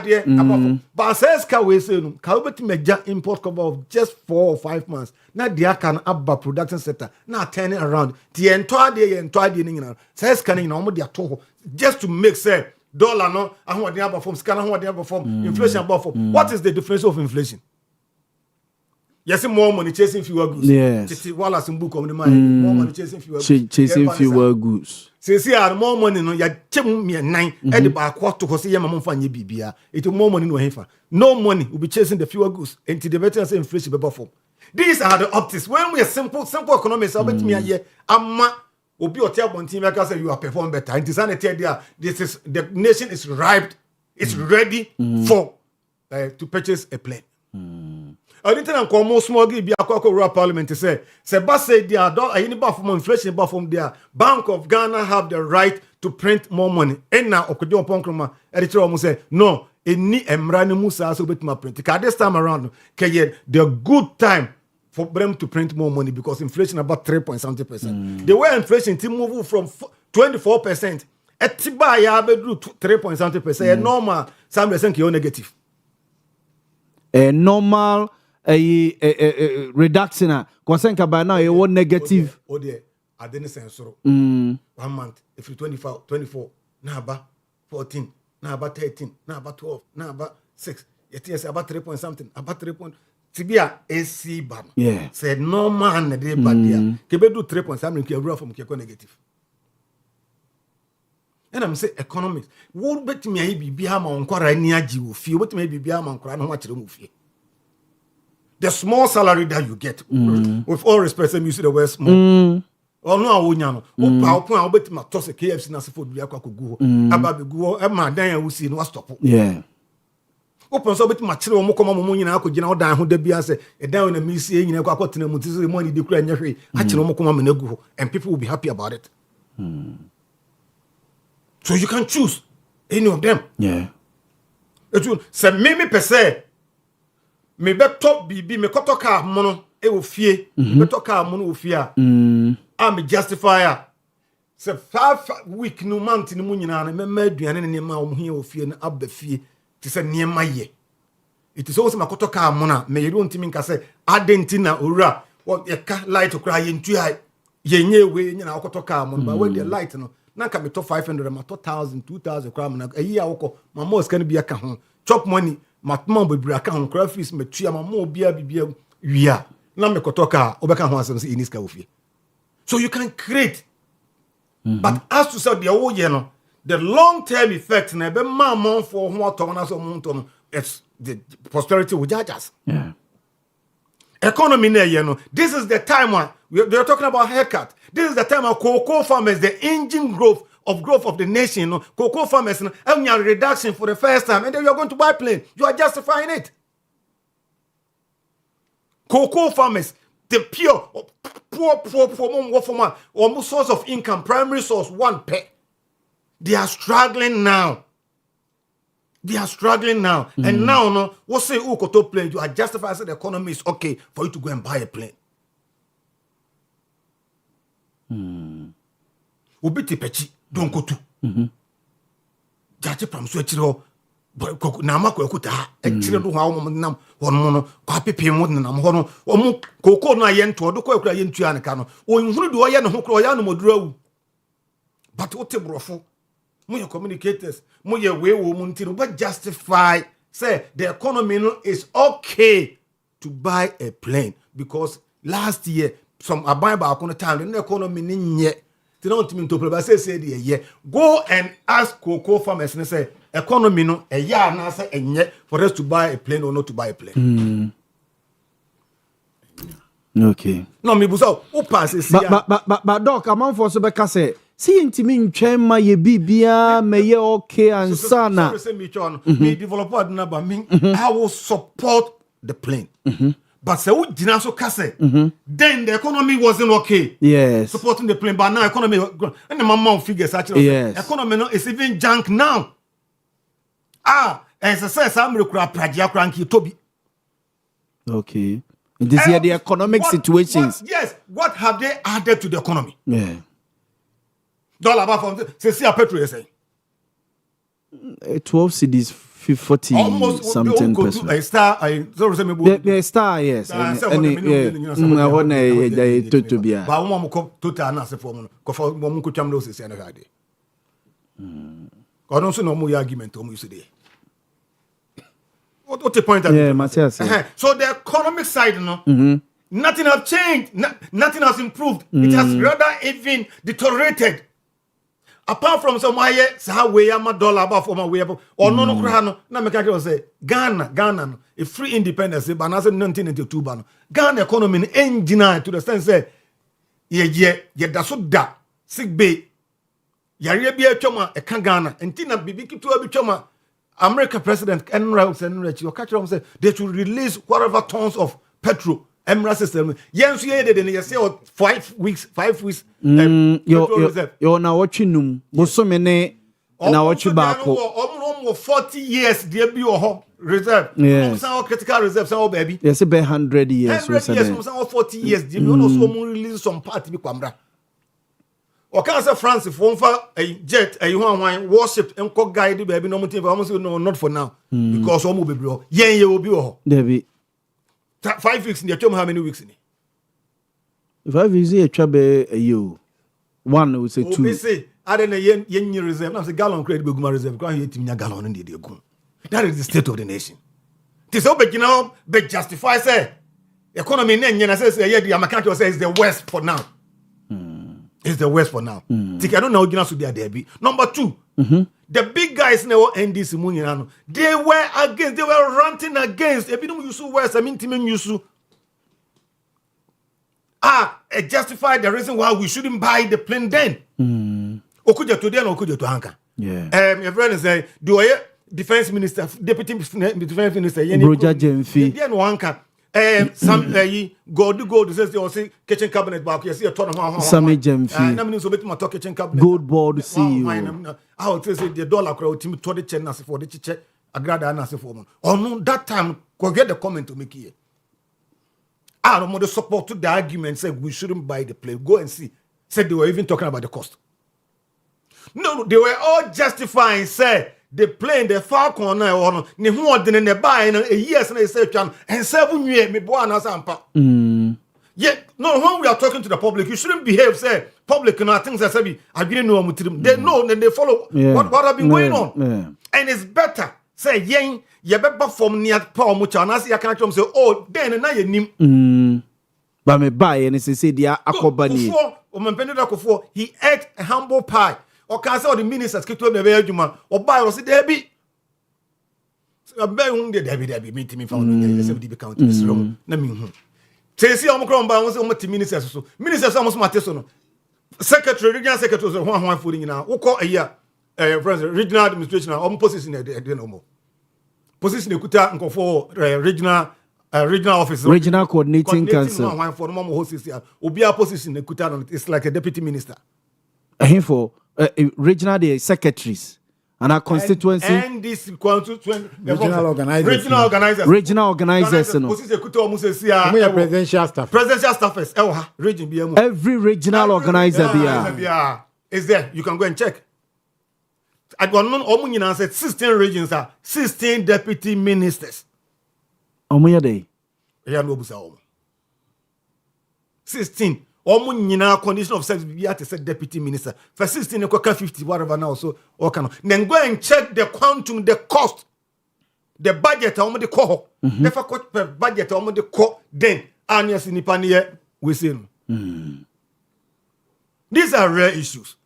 but says ka we say no. Ka obeti meja import cover of just 4 or 5 months. Now they can abba production sector. Now turning around. The entire day ning says can in omo dia to just to make say dollar no ahun odi about form scan ahun odi about form inflation about form. What is the difference of inflation? Yes, more money chasing fewer goods. Yes. While as in book of the money, more money chasing fewer goods. Chasing fewer goods. See, more money no ya chem me 9 e the back to ko say ya mamon fa nye bibia. It more money no hefa. No money will be chasing the fewer goods until the better say inflation be perform. These are the optics. When we are simple economics, about me here amma obi otia bontin make say you are perform better. And insanity there this is the nation is ripe, it's ready for to purchase a plane. I didn't think I'm small give a rural parliament to say Sebas said they are any bar from inflation bar from their Bank of Ghana have the right to print more money. And now Okudio Ponkroma editor almost say no, any Emrani Musa so bit my print. This time around, the good time for them to print more money because inflation about 3.70%. The way inflation to move from 24%. Etiba ya bedru 3.70%. Normal, some percent negative. A normal reduction concern by now a negative. Oh dear, I didn't say so. 1 month, if you 24, now about 14, now about 13, now about 12, now about 6. Yes, about 3 point something, about 3 point. Tibia AC ban. Yeah. Said no man the day bad there. Kebe do 3 point something from Keko negative. And I'm saying economics. What bet me be ha ma onkwara ni agi wo fie. What me be ha ma onkwara no wachire mu fie. The small salary that you get, with all respect, you see the word small. Or no, I won't know. I'll bet my toss a KFC na food. We are going to go. About the go. I'm not dying. We see no stop. Yeah. open so bit machire omo koma mo nyina akogina odan ho da bia say e dan na mi sie nyina kwa akotena mu tisi money de kura nya hwe achire omo koma me nagu ho and people will be happy about it. So you can choose any of them. Yeah. Etu se me per se me beto bibi me koto car mono e wo fie beto car mono wo fie a am justifier se 5 week no month no mu nyina na me ma aduane ne ma wo hia wo fie na abba fie ti se ne ma ye it is also makoto car mono me yero ntimi nka se adentina owura wo ye ka light okra ye ntu ai ye nye we nyina akoto car mono ba we the light no na ka me to 500 ma to 1000 2000 kra mo na ayi a woko ma mo ska no bia ka ho chop money matma bebra ka ho kra fees me tua ma mo bia bibia wia na me kotoka obeka ho asem se iniska ofie. So you can create but as to say the whole year no the long term effect na be ma mon for ho to na so mo to no it's the prosperity will judge us. Yeah. Economy na year no this is the time when they're talking about haircut. This is the time of cocoa farmers, the engine growth of the nation. No? Cocoa farmers, no, having a reduction for the first time, and then you are going to buy plane. You are justifying it. Cocoa farmers, the poor, almost source of income, primary source, one pay. They are struggling now. And now, no, what say Ukoto plane? You are justifying the economy is okay for you to go and buy a plane. Ubiti pechi don't go to. Jaji pram so chiro na makọ ekuta e chire do ha wo nam hono no kwa pepe mu nam hono omu koko na ye nto do kwa ekura ye ntua ne ka no o nhuru do ye ne ho kro ya no moduru awu but what brofo mu ye communicators mu ye we wo mu ntino but justify say the economy no is okay to buy a plane because last year some aban ba akono time the economy ni nye they don't mean to play say the year go and ask cocoa farmers and say economy no a year na say enye for us to buy a plane or not to buy a plane. Okay. No me buso o pass but doc amount for so be ka say see intimi ntwen ma ye bibia me ye okay and sana so me chon me developer na ba me I will support the plane. But say we did not so kase. Then the economy wasn't okay. Yes. Supporting the plane, but now economy and the mama figures actually. Yes. Economy no is even junk now. And so says I'm recruit pragia cranky Toby. Okay. This year the economic situations. What have they added to the economy? Yeah. Dollar about from say petrol you say. 12 cedis 40 almost something percent. A star, the star, yes. I want to be. But one more total answer for one. One could come those is another idea. I don't see no more argument on you today. What the point? Yeah, Matthias. So the economic side, no, nothing has changed. Nothing has improved. It has rather even deteriorated. Apart from some way I'm a dollar above for my way or no crano, na me can say Ghana, a free independence, but as 1992 ban. Ghana economy engine to the sense say ye that's so da sick bay. Yarabia choma e kan Ghana and Tina Bibiki to a choma American President Enra and Rich or catch say they should release whatever tons of petrol. Emra system. Yes, you did, and you say 5 weeks. You're now watching them. So many now watching back. Almost 40 years, dear be your reserve. Yes. Some critical reserve, some baby. Yes, about 100 years. 100 years, some 40 years. You know, so release some party be Quambra. Or can say France if one for a jet, a one worshipped and cock guide baby no motive. Almost no, not for now. Because all will be bro. Yeah, you will be David. 5 weeks in the term, how many weeks in it? If I visit a trouble a year, one would say 2. They say, I don't know, yen reserve. Now, the gallon credit Buguma reserve. Go ahead, a gallon in the go. That is the state of the nation. This all you know, they justify say economy. Then I say, yeah, the American say it's the worst for now. It's the worst for now. I don't know how to be a debut. Number 2. The big guys now NDC they were against, they were ranting against. If you don't use words, I mean, Timen use it justify the reason why we shouldn't buy the plane then. Okuja to then, Okuja to Hanka. Yeah. Your friend say, do I defense minister, deputy defense minister, Broja Jemfi. Then one can. Some gold says you see kitchen cabinet back. You see a ton of Sammy Jemfi. Na me so bit my talk kitchen cabinet. Gold board CEO. I would say the dollar crowd team to the check for the check. Agrada anase for me. Oh no, that time go get the comment to make here. I don't want to support to the argument say we shouldn't buy the plane. Go and see. Said they were even talking about the cost. No, they were all justifying say the plane, the Falcon, no, ne who didn't buy in a years and they say and 7 years me boy na sampa. Yet no, when we are talking to the public, you shouldn't behave say public and things that say I didn't know they know and they follow what have been going on. And it's better say yen ye beba from near power much and as you can actually say oh then na ye nim but me buy and say dia akobani o man penida kofo he ate a humble pie or can say the ministers keep to the very juma or buy or say debi debi meet me found in the 70 county is wrong na me hu say see am kron ba won say o mati ministers so ministers am so mate so no secretary regional secretary so ho for nyina wo ko eya president regional administration am position e no more position ekuta nkofo regional office regional coordinating council for no more host obi a position ekuta it's like a deputy minister for regional the secretaries and our constituency and this regional organizers no position ekuta omo se sia presidential staffers region bi every regional organizer there is there you can go and check. I don't know. Omunyina said 16 regions are 16 deputy ministers. Omunya day. Yeah, no busa omu. 16. Omunyina condition of service be at said deputy minister. For 16 you can 50 whatever now so or can. Then go and check the quantum, the cost, the budget omu the call. Never cut per budget omu the call. Then annual nipaniye we see. These are rare issues.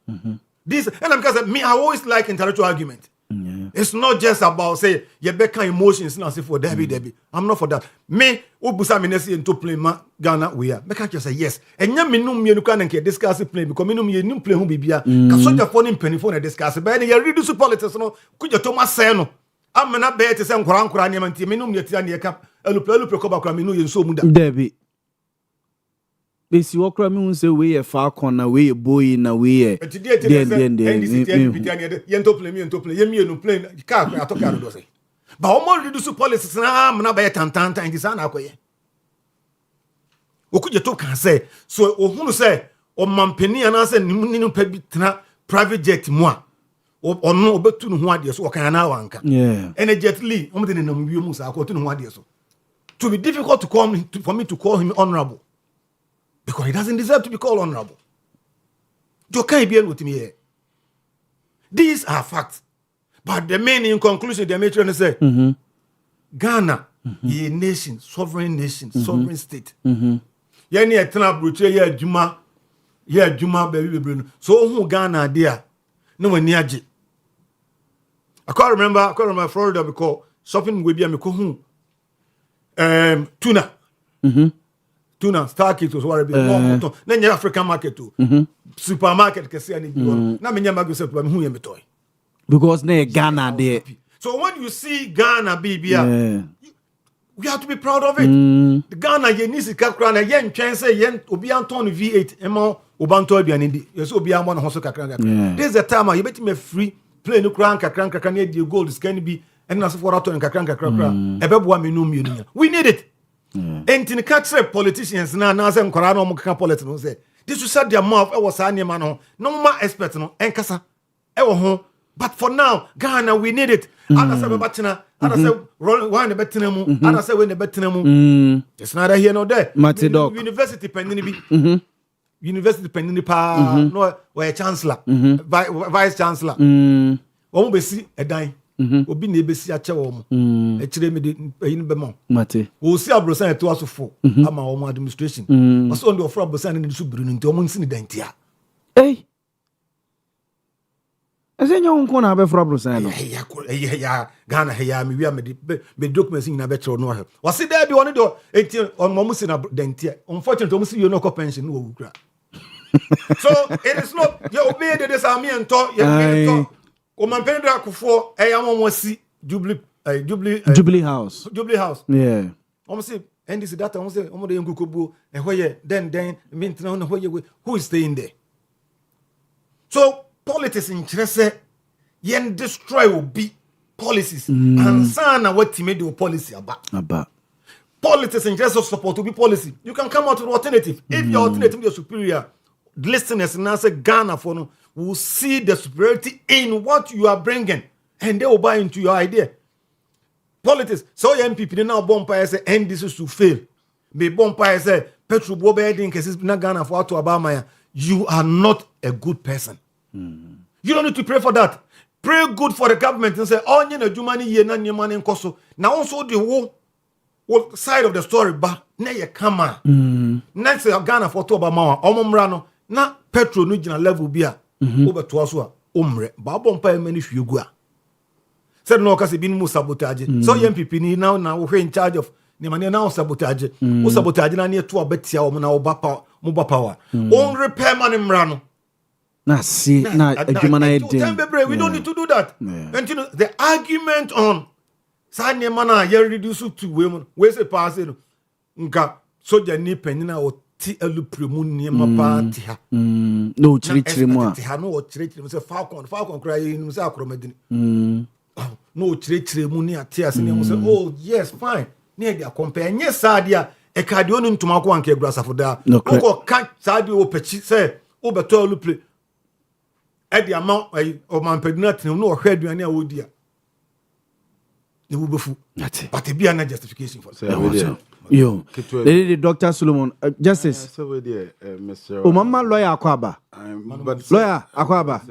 This and because me, I always like intellectual argument. Yeah. It's not just about say you become emotions now say for Debbie. I'm not for that. Me, Obusa Minesi into play ma Ghana we are. Make just say yes. And ya me no me no can discuss play because me no me no play who bibia. Ka so just phone penny phone discuss. But you reduce politics no. Could you Thomas say no? I'm not better to say nkora ne mantie me no me tia ne ka. Elupe ko ba kora me no ye so mu da. Debbie. Besi wokra me unse we ye Falcon na we ye boy na we ye den yento play ye no play car atoka do say ba o mo reduce policies na am na ba ye tantanta ndi sa na akoye okuje to kan say so ohunu say o mampeni na say ni no pa bi tena private jet mu a ono obetu no ho ade so o kan na wanka energetically o mo de na mbiyo mu sa akotu no ho ade so to be difficult to call me for me to call him honorable. Because he doesn't deserve to be called honorable. You can't be with me here. These are facts. But the main in conclusion, they're trying to say, Ghana, a nation, sovereign nation, sovereign state. Yani etna bruche ya juma baby. So who Ghana there? No one near J. I can't remember Florida because shopping with me who tuna. Tuna star kit was what be more na nya African market too supermarket kese ani bi na me nya mago se to me hu ye me toy because na Ghana there. So when you see Ghana bibia we have to be proud of it. The Ghana ye ni sika kra na ye ntwen se ye obi anton V8 emo obanto aduane di ye so obi amon ho so kakra. This is the time you bet me free play no kran kakra na di gold scan bi and na so for aton kakra ebeboa me no mienu. We need it. And in the country, politicians now say Korano Muka politics say this will set their mouth. I was any man, no more experts no enkasa. But for now, Ghana, we need it. And I say Batina, and I say one the betinemu, and I say when the betinemu. It's neither here nor there. University pending University pending pa no where chancellor, vice chancellor. One be see a dime. Obi na ebesi ache wo mo ekire me de yin be mo mate wo si abrosan eto asofo ama wo administration so on the offer abrosan ni su biru nti wo nsi ni dantia ezenyo nko na be for abrosan no ya Ghana ya me wi me documents ni na be kire no wo si da bi woni do enti on mo si na dantia unfortunately wo si you no co pension no wo wukra so it is not you obey the same ento you o man pendra kufo eyamomwasi Jubilee House. Yeah. Almost say NDC data. Almost say almost the Ngukubu and where then maintenance who is staying there. So politics in Chese yen destroy will be policies and sana what team do policy about. Politics in Chese support to be policy. You can come out with alternative. If your alternative is superior, listeners and answer Ghana for no will see the superiority in what you are bringing and they will buy into your idea. Politics. So young people now bomb say and this is to fail. Be bomb say Petro Bobe in cases na Ghana for to Obama. You are not a good person. You don't need to pray for that. Pray good for the government and say, oh, you know, you money ye na your money in Koso. Now also the whole side of the story, but na ye come on. Next Ghana for to Obama. Omomrano na Petro nujina level bia over to us umre. Ba bomb many few go. Said no, because been more sabotage. So young people now we're in charge of the money now sabotage. Who sabotage na near to a betia or na oba power. On repair money mrano. Na see na we don't need to do that. And you know the argument on Sanya mana ye reduce to women. Where's the pass nka soja ni penina o ti elupremu ni mapati ha. No chiri mu a. No chiri say falcon cry you say akromedini. No chire mu ni ate ase ni say oh yes fine ni dia compare nye sadia e kadi onu ntuma ko anke grasafo da ko kan sadia o pechi say o beto lu play e dia ma o man pedina tin no hwe aduane a wodi a ne wo befu but e bia na justification for that. Yo, the Dr. Solomon, Justice. So there, Mr. Oh, Mama lawyer Akwaba. Lawyer Akwaba.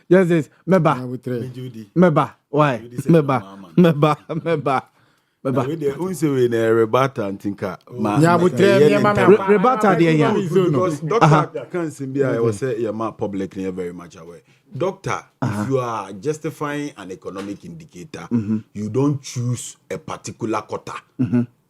Justice. Meba. Why? Meba. We say we na rebata antinka. Rebata there ya. Because doctor can be I was say your ma publicly very much aware. Doctor, if you are justifying an economic indicator, you don't choose a particular quota.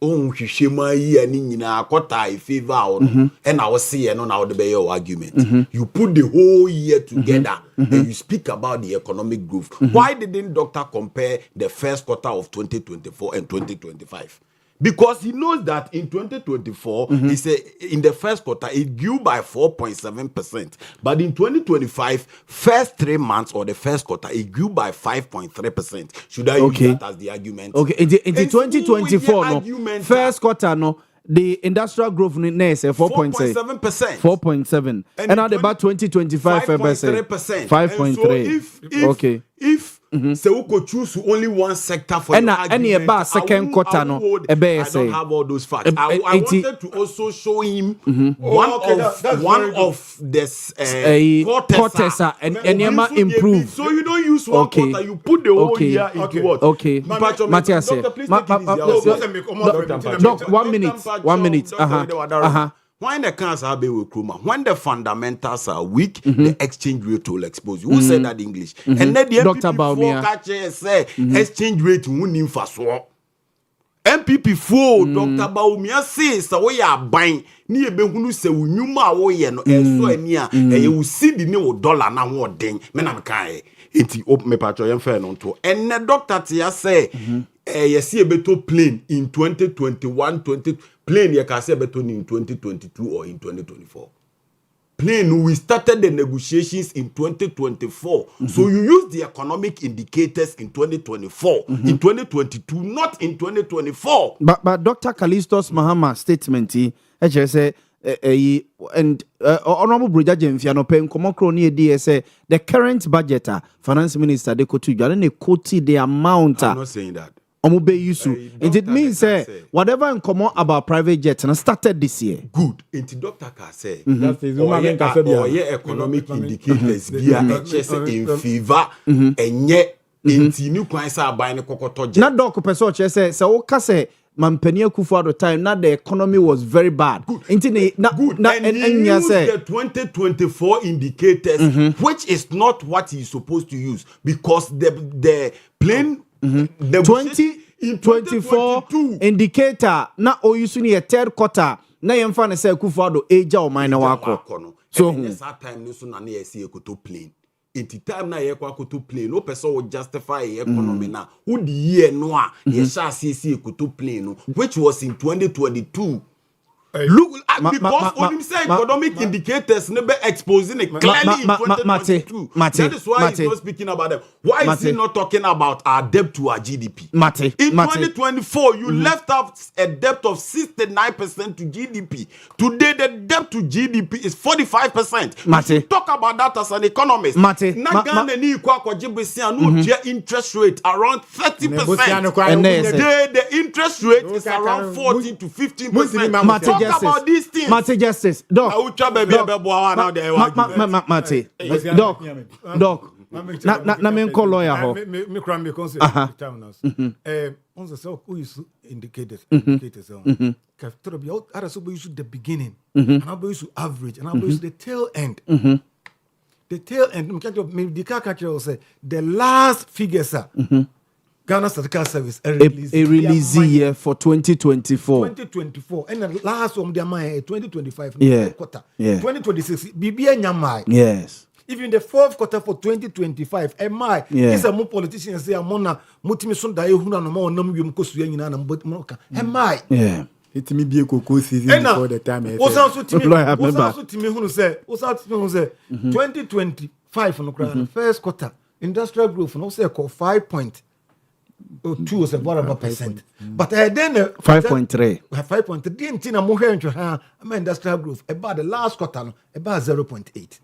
Hishema yi ani nyina quota in favor on and I was saying on how the be your argument. You put the whole year together and you speak about the economic growth. Why didn't doctor compare the first quarter of 2024 and 2025? Because he knows that in 2024, he said in the first quarter, it grew by 4.7%. But in 2025, first 3 months or the first quarter, it grew by 5.3%. Should I use that as the argument? Okay, in the 2024, no, first quarter, no, the industrial growth is 4.7%. 4.7. And now about 2025, 5.3%. 5.3. If so we could choose only one sector for and about second quarter no I don't have all those facts. I wanted to also show him one of this quarters and improve. So you don't use one quarter, you put the whole year into what? Okay. Matthias, 1 minute. When the cars are when the fundamentals are weak, the exchange rate will expose you. Who said that in English? And then the Dr. MPP say exchange rate won't in fast war. MPP 4 Dr. Baumia says so we are buying near Behunu se Numa Oye no so near and you will see the new dollar now what ding menam kai. It open me patro yam fair to. And the doctor tia say you see a better plane in 2021 plane you can say better in 2022 or in 2024. Plane we started the negotiations in 2024. So you use the economic indicators in 2024, in 2022, not in 2024. But Dr. Callistus Mahama statement he say and Honorable Brigadier Jemfiano Pen Komokro say the current budget finance minister they could quote the amount. I'm not saying that. It means whatever and come on about private jets and started this year. Good. Into Dr. Kase. Or economic indicators via HS in fever and yet into new clients are buying a cocoto jet. Not Dr. Pesoche says so Kase Mampenia Kufu at the time, not the economy was very bad. Good. And he used the 2024 indicators, which is not what he's supposed to use because the plane. The 2024 indicator na oyusu ni third quarter na yemfa ne say Kufuado eja o mine wako So yes, that time no so na na see ekoto plane. Inti time na ye kwa koto plane no person will justify economy na. Who the year no a ye sha see ekoto plane no, which was in 2022. Look, because when you say economic indicators never exposing it clearly in 2022. That is why he's not speaking about them. Why is he not talking about our debt to our GDP? In 2024, you left out a debt of 69% to GDP. Today, the debt to GDP is 45%. You should talk about that as an economist. Interest rate around 30%. The interest rate is around 14 to 15%. Talk about these things. Mate Justice. Doc. Doc. Na me call lawyer ho. Me cram me consider terminals. On the so who is indicators on. Capture be out other so we use the beginning and how we use average and how we use the tail end. The tail end the car catcher say the last figures are Ghana Statistical Service a release year for 2024. 2024 and the last one they are 2025 quarter. 2026 BBA nyamai. Yes. Even the fourth quarter for 2025 MI is a more politicians say amona mutimi so da ehuna no ma onam wiem kosu nyina na mboka MI. Yeah. It me be a cocoa season before the time. Also to me who say 2025 no crowd first quarter industrial growth no say 5.2 was a whatever percent. But then 5.3. 5.3 didn't tina mo hwenhwe ha industrial growth about the last quarter no about 0.8.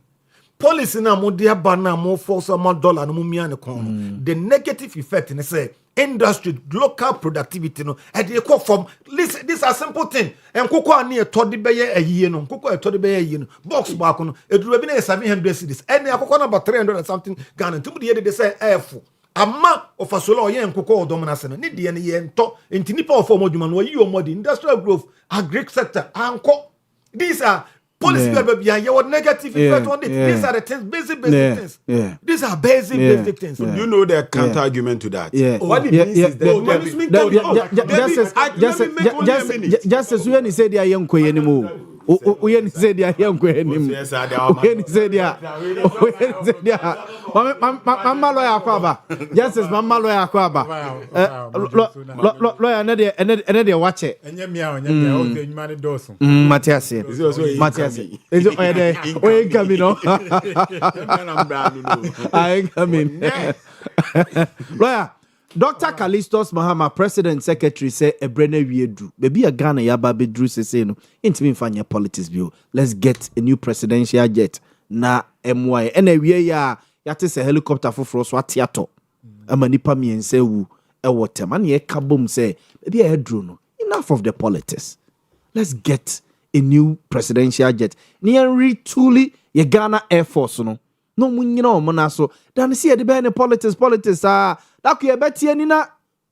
Policy na mo dia ba na mo force $1 no mo mia ne kon. The negative effect in say industry local productivity no e dey come from this are simple thing en kokko ani e to de beye ayiye no kokko e to de beye ayiye no box back no eduru bi na 700 cedis ene akokko na about 300 and something Ghana ntum de dey say f amma ofasolo ye nkokko odom na se no ne de ne ye nto enti nipa of omoduma no yi omodi industrial growth agric sector anko these are policy negative effect on it. These are the things, basic things. These are basic things. So you know the counter argument to that. What it means is that Justice when he said they are young anymore. When he said they are young anymore. When he said they are Mama lawyer Kwaba. Justice Mama lawyer Kwaba. Lawyer another watch it. Matthias. Matthias. Is it where coming on? I come in. Lawyer, Dr. Callistus Mahama, President Secretary, say a Brenner Wiedru. Baby a Ghana Yaba Bedru say no. Intimate fanya politics view. Let's get a new presidential jet. Na MY. Anyway, ya tis a helicopter for Swatiato. A manipa me and say woo. A water man ye kabum say baby a drone. Enough of the politics. Let's get a new presidential jet. Near retooling ye Ghana Air Force no. No munyino monaso. Dan see the bene politics that could bet any na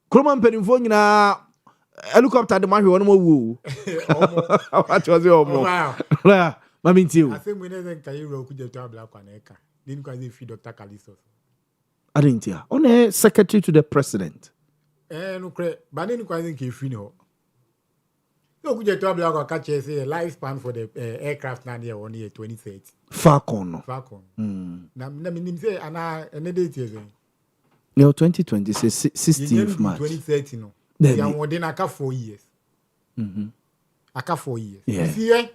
Croman Penifo na helicopter the man who one more woo. What was your wow? Mammy too. I think we never can could you tell black one eka. Didn't quite feed Dr. Callistus. I didn't hear. On a secretary to the president. No but then quite think you know. No, could you tell black or catch a lifespan for the aircraft now near 1 year 2030. Falcon. Now, say, and I, date is 2026, 16th March. 2030, no. They are more than 4 years. Aka 4 years. Yeah. You see,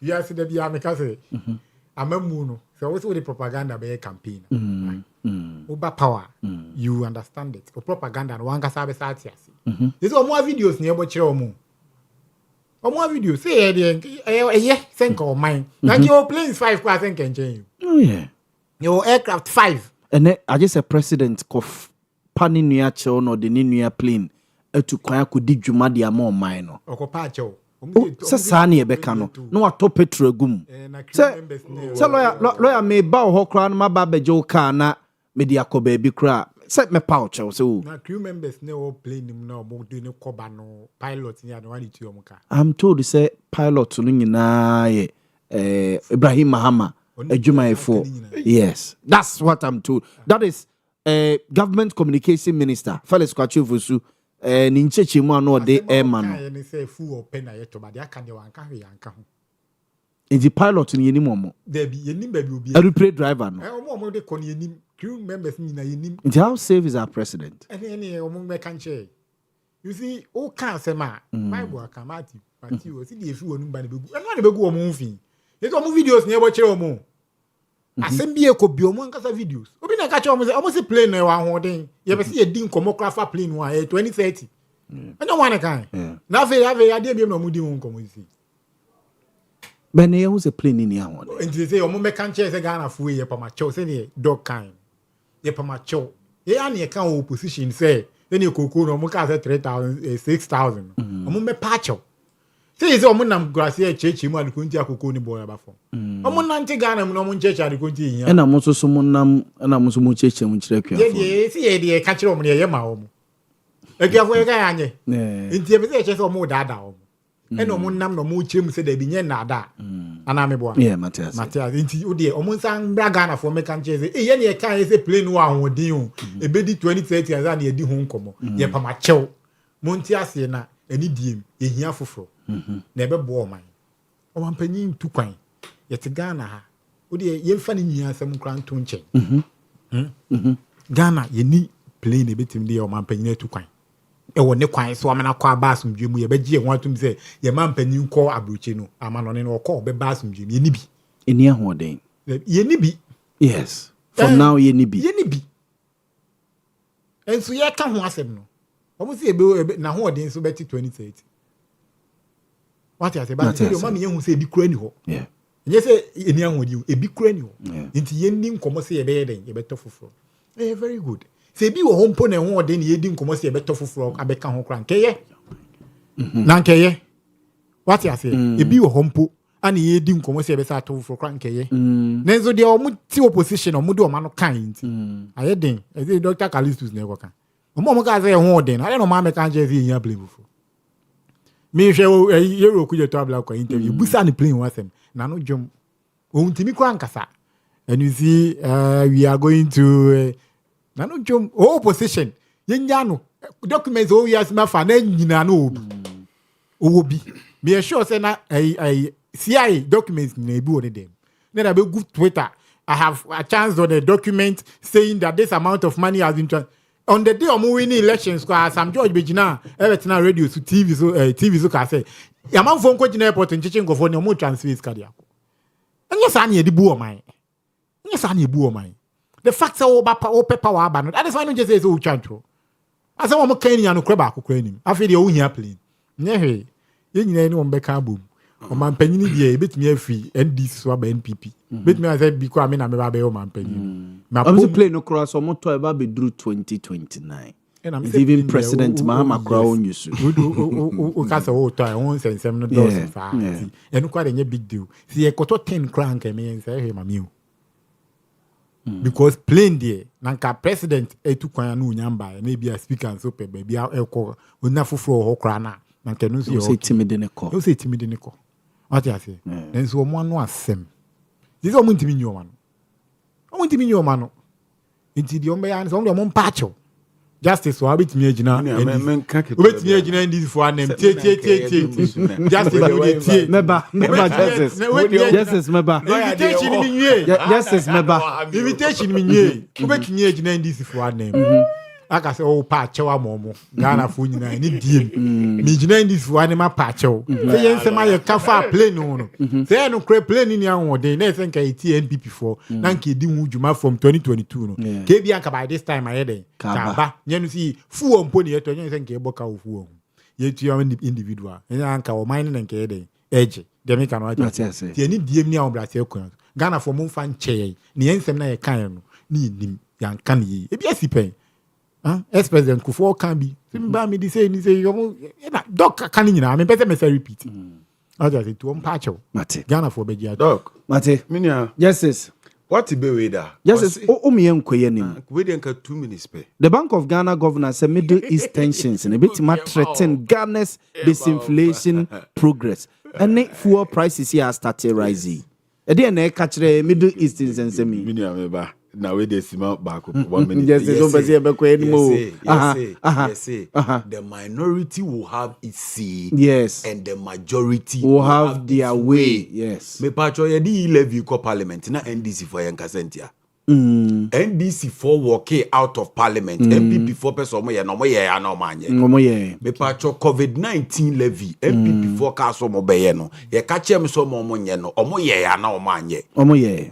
you are the Biamika. I'm a moon. So, what's the propaganda by a campaign? Over power. You understand it. For propaganda, and one can have a satiasi. There's more videos near what you're more. More videos. Say, yeah, think of mine. Like your planes 5 class and can change. Oh, yeah. Your aircraft 5. And then I just a president of panning near chon or the new plane to Kwaya could dig Jumadi more minor. Or Copacho. Sasani Becano. No, a top petro gum. So, lawyer may bow her crown, my baby Joe Kana, Mediaco baby crab. Set me pouch or so. Now, crew members no plane him no more doing no cobano pilots near the one to your mocha. I'm told to say pilot to Nina Ibrahim Mahama. A Juma 4. Yes, that's what I'm told. That is government communication minister. Felix Kwachuvusu. Ninchechi Mano de Airman. Say fool or pen I to but I can't do one carry and come. In the pilot in Yenimomo. There be yenim baby will be A replay driver. No. Omo de kon yenim crew members ni na yenim. And how safe is our president? Any omo me kan share. You see, all can say ma Bible aka Matthew see the efu onu ba ne begu. Eno na begu omo mfin. Ye omo videos na e bo kire omo. Asem bi ekobi omo nkasa videos. Obi na ka kire omo se plane na wa hoden. Ye be se ye din komo craft plane wa 2030. Eno wan kan. Na fe ade bi no mu di won komo si. But ne who's a plane in here one. And they say omo me kan share say Ghana fu ye pa ma chow say ne dog kind. Ye pa ma chow. Ye an ye kan opposition say then you could no more 3,000, 6,000. Omo me pacho. Say is omo nam gracia church mu adukunti akoko ni boy abafo. Omo nante Ghana mu no mo church adukunti yin. E na mo so mo nam na mo so mo church mu kire kwa. Ye see ye de ka kire omo ye ma omo. E kwa fo ye ka anye. Nti e be say che omo dada omo. E no mo nam no mo kire mu say da bi nye na da. Ana me boa. Yeah, Matthias. Nti o de omo san bra Ghana for me kan che say e ye ne kan ye say plane wa hodin o. E be di 2030 as na ye di ho nkomo. Ye pa ma chew. Montie ase na ani diem ye hia foforo. Na ebe bo oman. Oman panyin tu kwan. Ye te Ghana ha. O de ye mfa ni nyia asem kran to nche. Ghana ye ni plane e betim de oman panyin tu kwan. E wo ne kwan so amana kwa basumdwe mu ye be gye ho atum se ye man panyin ko abroche no amano ne no ko be basumdwe ye ni bi Eni ahoden. ye ni bi Yes. For now ye ni bi. ye ni bi enso ye ka ho asem no omo se ebe na ho oden so beti 2030 what you say ba se o ma me ye hu se ebi kura ni ho Yeah. ye se eni ahodi ebi kura ni ho nti ye ni nkomo se ye be ye den ye beto foforo very good. Se bi wo hompo na ho oden ye di nkomo se ye beto foforo abeka ho kran keye na nkeye what you say ebi wo hompo ani ye di nkomo se ye be sa to foforo kran keye na enzo de o mu ti opposition o mu de o ma no kan nti aye den e say Dr. Callistus na e ko kan o mo ka say ho oden ale no ma me kan je say yin play foforo mi hwe ye ro ku je to abla ko interview busa ni play wasem na no dwom o ntimi ko ankasa and you see we are going to na no jom opposition yenya no documents o yes ma fa na nyina no obi me sure say na CIA documents na ebi on them na be go Twitter I have a chance on a document saying that this amount of money has been on the day of winning elections because Sam George Bejina everything radio so TV so ka say ya man phone ko jina airport nchichi ngofo ne mo transfer is kadia anya sa na ye di bu o man anya sa na ye bu o man. The fact that o paper wa aba no that is why no just say so chantro asa wo mo kan nya no kra ba akokra nim afi de o hia plane nye he ye nyina ni wo be ka bom o man panyini de e betumi afi NDC so aba NPP betumi asa bi ko amena me ba be o man panyini ma po plane no cross o mo to e ba be through 2029 even president Mahama kra on yusu o ka se o to e won sensem no do se fa e no kwa de nye big deal si e koto 10 crank e me say he mami o because plain there nanka president etu kwan na unyamba maybe a speaker and so pe baby e na foforo ho kra na nanka no say timide ne ko o say timide ne ko what you say then so mo anu asem this o muntimi nyoma no o muntimi nyoma no nti di o mbe ya so mo mpacho justice wa betimi agina betimi agina ndi for anem tie justice no dey tie meba justice meba invitation mi nwie justice meba invitation mi nwie betimi agina ndi for anem aka say o pa chewa momo Ghana fo nyina ni diem mi gina ndi for anem pa chew say yensema ye kafa plane no say no kre plane ni anwode na say nka eti NPP for na nka di hu djuma from 2022 no ke bi anka by this time ayede kaba nyenu si fuo mpo ne yeto nyenu say nka eboka ofuo ye tu individual nya anka o mine na nka yede eje dem ka no aja ti ni diem ni an brate ko Ghana fo mo fa nche ni yensem na ye kan no ni nim yan kan yi e bi asipen ex-president Kufuor can be. Me di say ni say you doc can nyina me pese me say repeat. I just say to pacho. Mate. Ghana for begia Doc. Mate. Minia. Justice. What be we da? Justice o me enkoye nim. We dey nka 2 minutes pe. The Bank of Ghana governor say Middle East tensions and a bit ma threaten Ghana's disinflation progress. And fuel prices here started rising. E dey na e ka kire Middle East nsensemi. Minia me ba. Now we dey back 1 minute. Yes, The minority will have its say. Yes. And the majority will have their way. Yes. Me patcho ye di levy ko parliament na NDC for yankasentia. NDC for walk out of parliament. MPP for person mo ye no mo ye ya no manye. Me patcho COVID-19 levy MPP for ka so mo be ye no. Ye ka chem so mo nye no. Omo ye ya na o manye.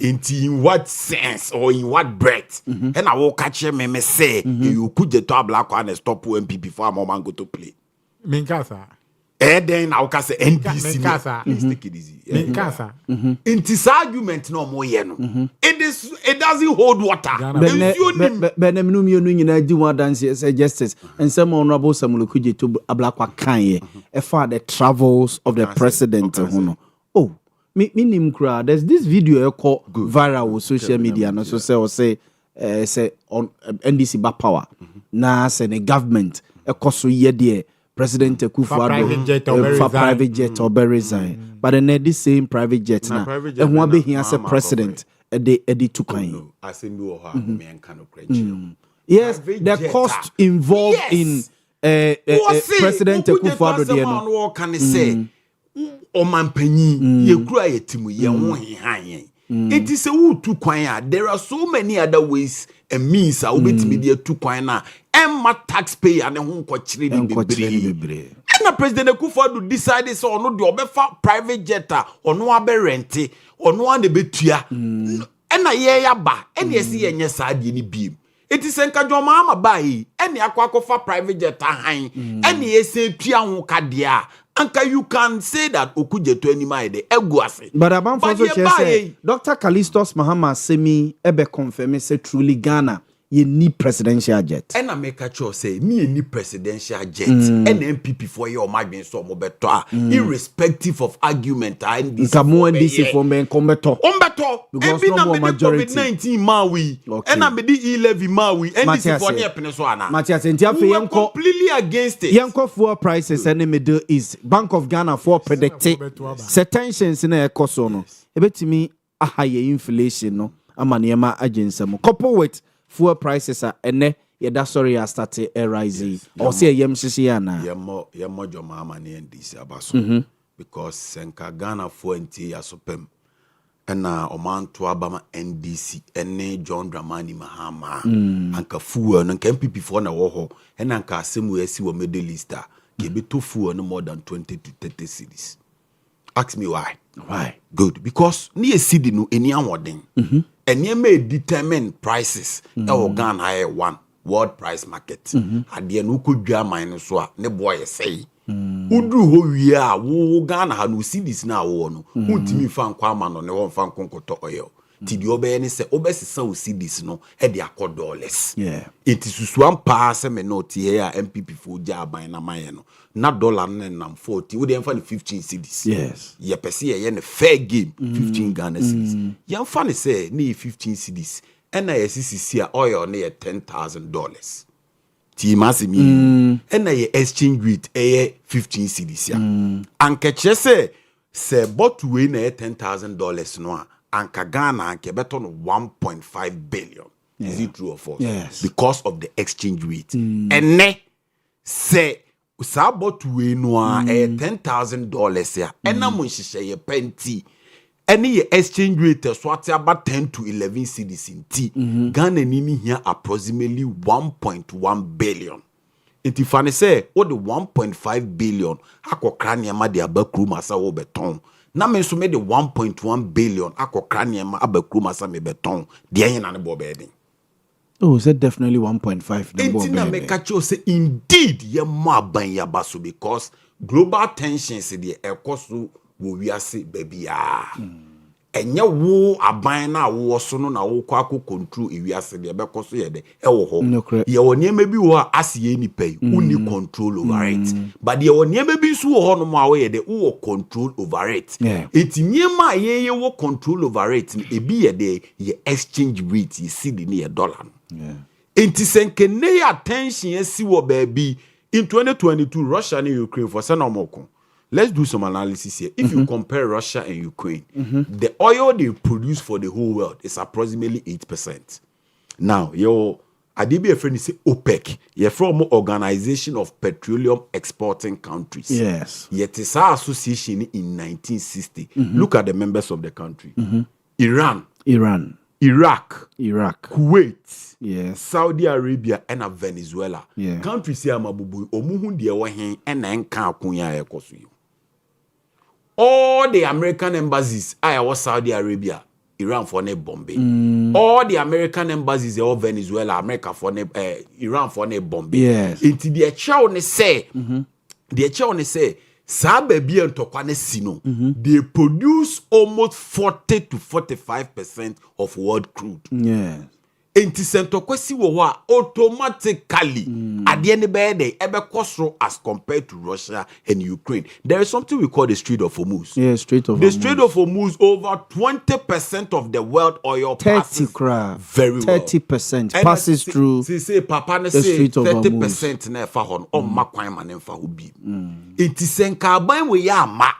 In what sense or in what breath? And I will catch me say you could get to black one and stop MPP for a moment go to play. Minkasa. Then I will say NDC. Please take it easy. Minkasa. In this argument no more yeno. It doesn't hold water. Benem you know do one dance justice and some honorable Samuel Kuje to a black one kanye. For the travels of the president. Oh. Minim crowd. There's this video called viral on social media. No, so say on NDC back power. Na say the government. Ekoso ye President Kufuor for private jet or resign. But then this same private jet now. And one be here as a president. They took on. I say no man cannot credit. Yes, the cost involved in President Kufuor. What can say? Oman penny, ye cry at him, ye won't hang. It is a wood to choir. There are so many other ways and means I will be media to choir. And my taxpayer and whom coach reading the and the president Kufuor decide this or no, the private jetter or no abe rente or no one the betua. And a year ba, and yes, yes, I didn't beam. It is enkajo mama buy any aqua for private jet high, and yes, Pian Kadia. Anka, you can say that Okuje to any mind eguase. But about Dr. Callistus Mahama Semi ebe confirm say truly Ghana you need presidential jet. And I make a choice say me need presidential jet and MPP for your margin so mobeto irrespective of argument and this NDC for men combeto. Because no more majority. COVID-19 Maui and I made the 11 Maui and this for near Peninsula. Matthias and Tiafi completely against it. Yanko for prices and the Middle East Bank of Ghana for predicted tensions in a cosono. A bit to me a higher inflation no amaniema agency couple with fuel prices are ene yeda sorry are started rising or say yem sisiana yemo jo mama ni ndisi abaso because senka Ghana 40 asopem ena omanto abama NDC ene John Dramani Mahama anka fuel no nka MPP for na wo ho ena nka asemu esi wo Middle East ke beto fuel no more than 20 to 30 cedis. Ask me why. Good, because ni cedi no eni anwoden and you may determine prices. Ghana high one world price market. At the end, who could do minus one? Ne boy say, Udru ho we are, wo Ghana had no see this now. Who Timmy fan Kwaman on the one fan concoto oil. Tidi obey say, obesi so see this no, at the $4. Yeah, it is one pass me note here, MPP for job by Namayano. Not dollar and 40, we didn't find 15 cities. Yes, ye perceive a fair game, 15 Ghana cities. Young funny say, need 15 cities, and I see oil near $10,000. Timasi and I exchange with a 15 cities. And catch say, but we need $10,000 no, and Ghana and Kebeton 1.5 billion. Is it true or false? Yes, because of the exchange rate. And ne say, Sabot we no $10,000 ya. Ena munshishe ye penti. Any exchange rate swati about 10 to 11 cedis in T. Ghana nini here approximately 1.1 billion. Iti fane say what the 1.5 billion ako krani ma de abakru masa wo beton. Na me so me the 1.1 billion ako krani ma abakru masa me beton. De yen na ne bo bedin. Oh, is that definitely 1.5? Make a say indeed ye more ban ya basu because global tensions in the ekosu we are see baby enye wo aban na wo so no na wo kwako control e wiase de be koso ye de e wo ho ye woni emebi wo asiye ni pay uni control over it but ye woni emebi su wo ho no ma wo ye de wo control over it etinyema ye wo control over it ebi ye de ye exchange rate ye see the near dollar entisenkene attention ye si wo baby in 2022 Russia and Ukraine for senomoko. Let's do some analysis here. If you compare Russia and Ukraine, the oil they produce for the whole world is approximately 8%. Now, your Adibi a friend is OPEC. You're from Organization of Petroleum Exporting Countries. Yes. Yet it's our association in 1960. Look at the members of the country. Iran, Iraq, Kuwait, yes, Saudi Arabia, and Venezuela. Yeah. Countries here, Mabubu, Omuhu de Wahen, and Enka Kunya Ekosu. All the American embassies, I was Saudi Arabia, Iran for ne Bombay. All the American embassies, all Venezuela, America for ne Iran for ne Bombay. Yes. Into the chow ne say, the chow ne say, Sabe bien tokwane sino. They produce almost 40 to 45% of world crude. yes. Enti sentokwesi wa automatically at the end of the day ebe kosro as compared to Russia and Ukraine. There is something we call the Strait of Hormuz. Yeah, Strait of The Hormuz. Strait of Hormuz, over 20% of the world oil 30 passes crab. very well. 30% passes through. Say Papa ne the say Strait of 30% na fa hon on makwan ma ne fa ho bi. Enti senka ban we ya ma.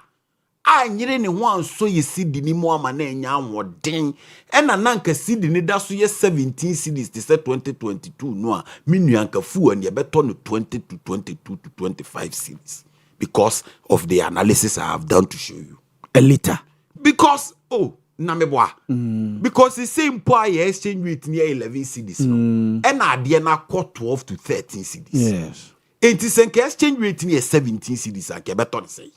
Anyere ne ho anso ye sidi ni mu ama na enya anwoden ena nanka sidi ni da so ye 17 cities to say 2022 no a menu anka fu an ye beto no 20 to 22 to 25 cities because of the analysis I have done to show you A liter. because na meboa because the same poor exchange rate near 11 cities no ena ade na 12 to 13 cities Yes. enti senka exchange rate near 17 cities anka beto no say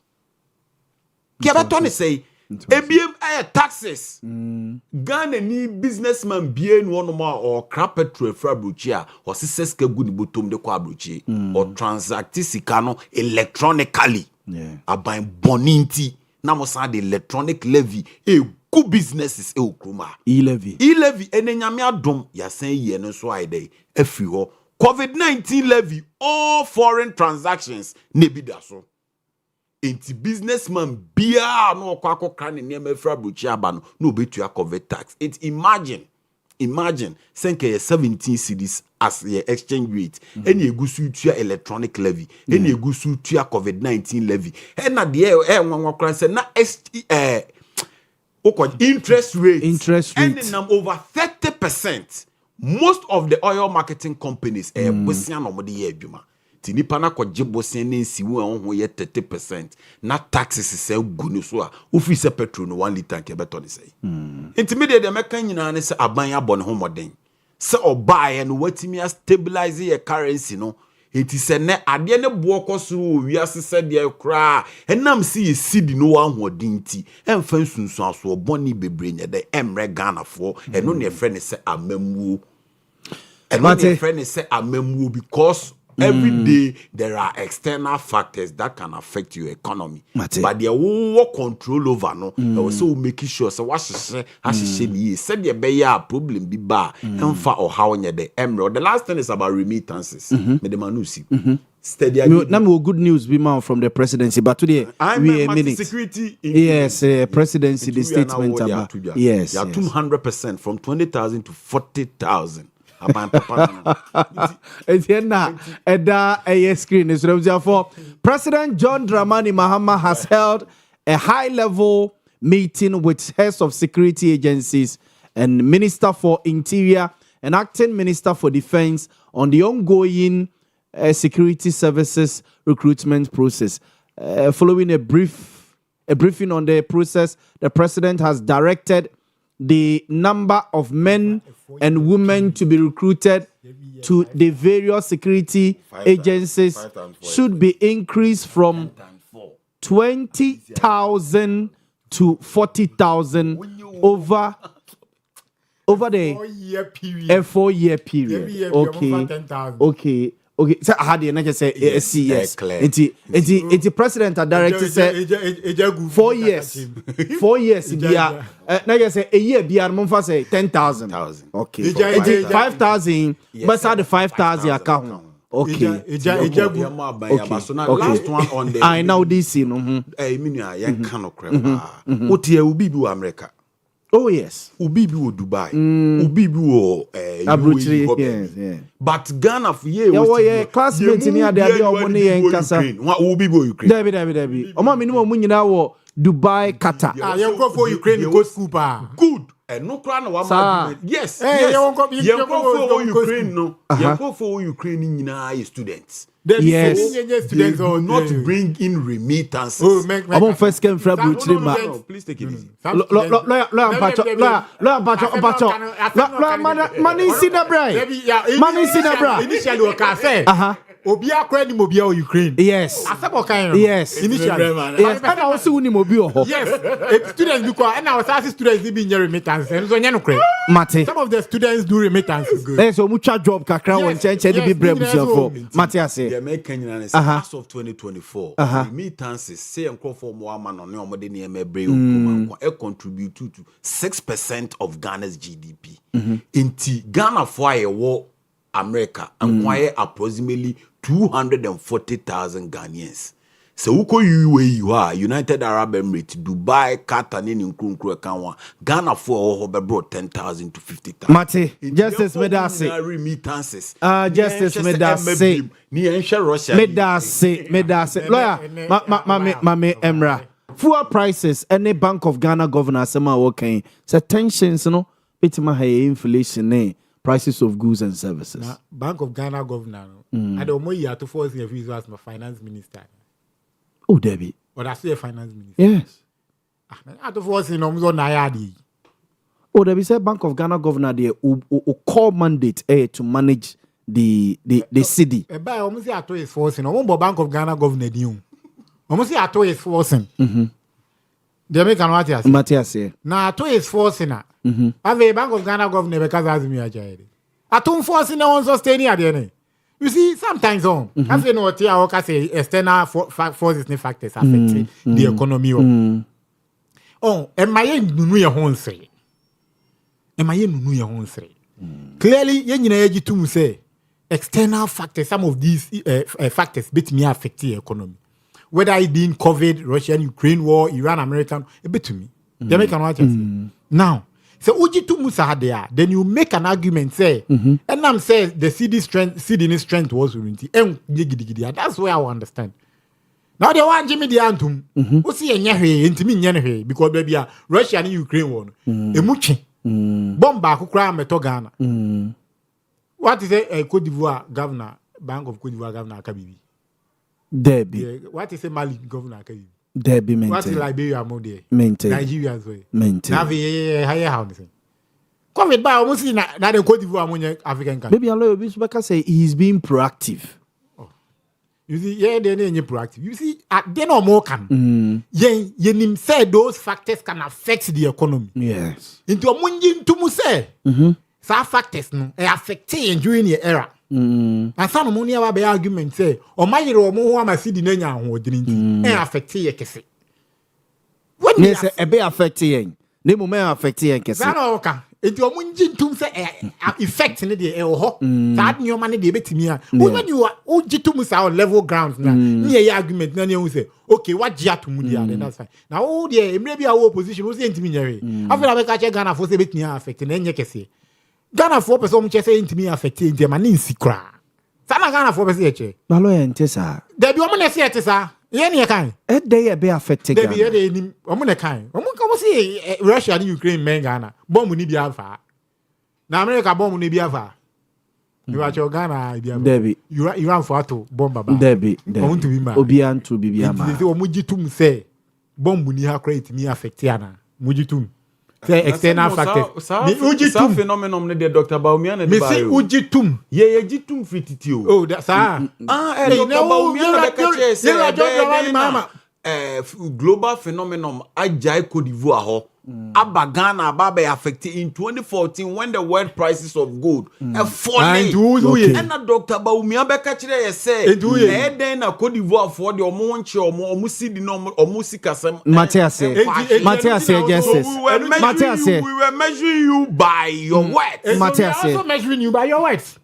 Kiabatoni say, ABM taxes. Ghana ni businessman bien one more or crap petrol fabricia or siseske good bottom de quabruchi or transacti sicano electronically. Yeah. About boninti. Namosa the electronic levy. Good businesses kruma. E-levy. E-levy enenyamia dom ya say ye no so ide efiho. COVID-19 levy all foreign transactions nebida so. Enti businessman bia no kwako kane niam efra bruchi aba no betua cover tax. It imagine senke 17 cedis as your exchange rate any egusu tua electronic levy any egusu tua COVID-19 levy na de nwanwa kran se na interest rate and over 30%. Most of the oil marketing companies bosia no mo de ye adwuma Tinipa na kwaje bosen ne nsiwu ho ye 30% na taxes se gunu so a ofi se petrol no 1 liter ke beto ne sei intermediate de meka nyina ne se aban abon ho moden se obae no watimi stabilize your currency no enti se ne ade ne bo koso wiase se de kra enam se ye sidi no ahoden ti emfa nsunsu aso boni bebre nya de emre Ghana fo eno ne frɛ ne se amamuo eno ne frɛ ne se amamuo because every day there are external factors that can affect your economy. But there will control over no. Also making sure so what she said there be a problem be bar and for or how near the emerald. The last thing is about remittances. Steady. Now good news be man from the presidency, but today we a minute. Security. Yes, presidency the statement about. Yes, 200% from 20,000 to 40,000. President John Dramani Mahama has held a high-level meeting with heads of security agencies and Minister for Interior and Acting Minister for Defense on the ongoing security services recruitment process. Following a briefing on the process, the president has directed the number of men and women to be recruited to the various security agencies should be increased from 20,000 to 40,000 over the 4-year period. Okay. So how do you say yes? It's president and director said 4 years. 4 years. Now you say a year. Be our say 10,000. Okay. 5,000. But the 5,000 account. Okay. Last one on the. I know this. What here will be America. Oh yes. Ubibi wo Dubai. Ubibi wo UAE. But Ghana for year. Yeah, classmates in here they are money in Kasa. Ubibi wo Ukraine. Debi. Omo minimum nyina wo Dubai, Qatar. You go for Ukraine go school pa. Good. no cry no one argument. Yes, yes. For Ukraine no. For Ukraine nyina students. Yes. They do not bring in remittances. I'm first came from no, please take it easy. Money see the bride. Money see the bride. Initially, okay, say. Obia kwani mobia o Ukraine. Yes. Asabo kan. Yes. Initially. Yes. And also uni mobile ho. Yes. Students because and our asking students be in remittance. And so nyano kre. Mate. Some of the students do remittances good. Yes, so mucha job kakra won cheche dey be brebusia for. Mate ase. The American as of 2024, remittances say enko for mo ama no ne omode ne emebre o e contribute to 6% of Ghana's GDP. Inti Ghana for ayewo America and quiet approximately 240,000 Ghanaians. So uko you are United Arab Emirates, Dubai, Qatar, ni nkrunkru kanwa. Ghana for brought 10,000 to 50,000. Mate, Justice Medase. Remittances. Justice Medase. Ni ensure Russia. Medase. Lawyer, mame Emra. Fuel prices, any Bank of Ghana governor sema okay. So tensions, no, bitima high inflation, prices of goods and services. Now, Bank of Ghana governor, I don't know you to force your visa as my finance minister. Oh, Debbie. But I say a finance minister. Yes. I to force in Nayadi. Oh, Debbie said Bank of Ghana governor there core mandate to manage the city. By almost say ato is forcing. Bank of Ghana governor new. Almost say ato is forcing. They make an Matthias here. Now ato is forcing. Have a Bank of Ghana governor because as me a child. Ato forcing no one sustaining at the end. You see, sometimes as you know what I say, external forces and factors affecting the economy. Am I no your own say? Am I no your own say? Clearly, you to say external factors, some of these factors bit me affect the economy. Whether it being COVID, Russian, Ukraine war, Iran, American, a bit to me. They make an argument. Now, so uji tu musa there, then you make an argument say, and I'm saying the CD strength was unity. That's where I understand. Now they want Jimmy the Antum, who see a nyahe, intimi nyahe, because baby Russia and Ukraine won. A muchi bomba who cry metogana. What is a Cote d'Ivoire governor, Bank of Cote d'Ivoire governor Kabibi? Debbie. What is a Mali governor Kabibi? Debbie maintain. What is Liberia more there? Maintain. Nigeria as well. Maintain. Now we higher house. COVID by almost in that the Cote d'Ivoire African country. Maybe Allah Bisbaka say he's being proactive. You see, they're proactive. You see, they no more can. Yen said those factors can affect the economy. Yes. Into a munjin to muse. Some factors no affect during the era. And some money about the argument say, or my hero more ma see the nenya who didn't affect ye kese. When yes, a be affect ye. Ne mo me affect ye kese. Sanoka. Into a munjin to say effect in the ho. That new money de betimia. When you are ujitu musa on level ground na near argument na you say, okay, what jia to mudia then that's fine. Now oh dear, maybe our opposition was intimidatory. I feel like I catch Ghana for say betimia affect in any kese. Ghana 4% che say intimi affecting the manin sikra. Sana Ghana 4% che. Na lawyer ntesa. There be omo say etesa. Ye ne kan. E dey be affecting Ghana. There be e dey omo ne kan. Omo ko say Russia and Ukraine men Ghana. Bomb ni bi afa. Na America bomb ni bi afa. You are Ghana bi afa. Debbie. You run for ato bomb baba. Debbie. Omo to be ma. Obi antu bibi ama. They say omo jitum say bomb ni ha create me affect ana. Mujitum. Say external factors. Ujitum phenomenon ne de Dr. Baumia na de ba. Me say ujitum. Ye jitum fititi o. Oh, that's Dr. Baumia na be ka say global phenomenon ajai Cote d'Ivoire ho. Aba Ghana be affected in 2014 when the world prices of gold falling. And Dr. Baumia be ka kire say e den na Cote d'Ivoire for the omo nche omo si di no omo si kasam. Matthias justice. We were measuring you by your words. Matthias we are also measuring you by your words.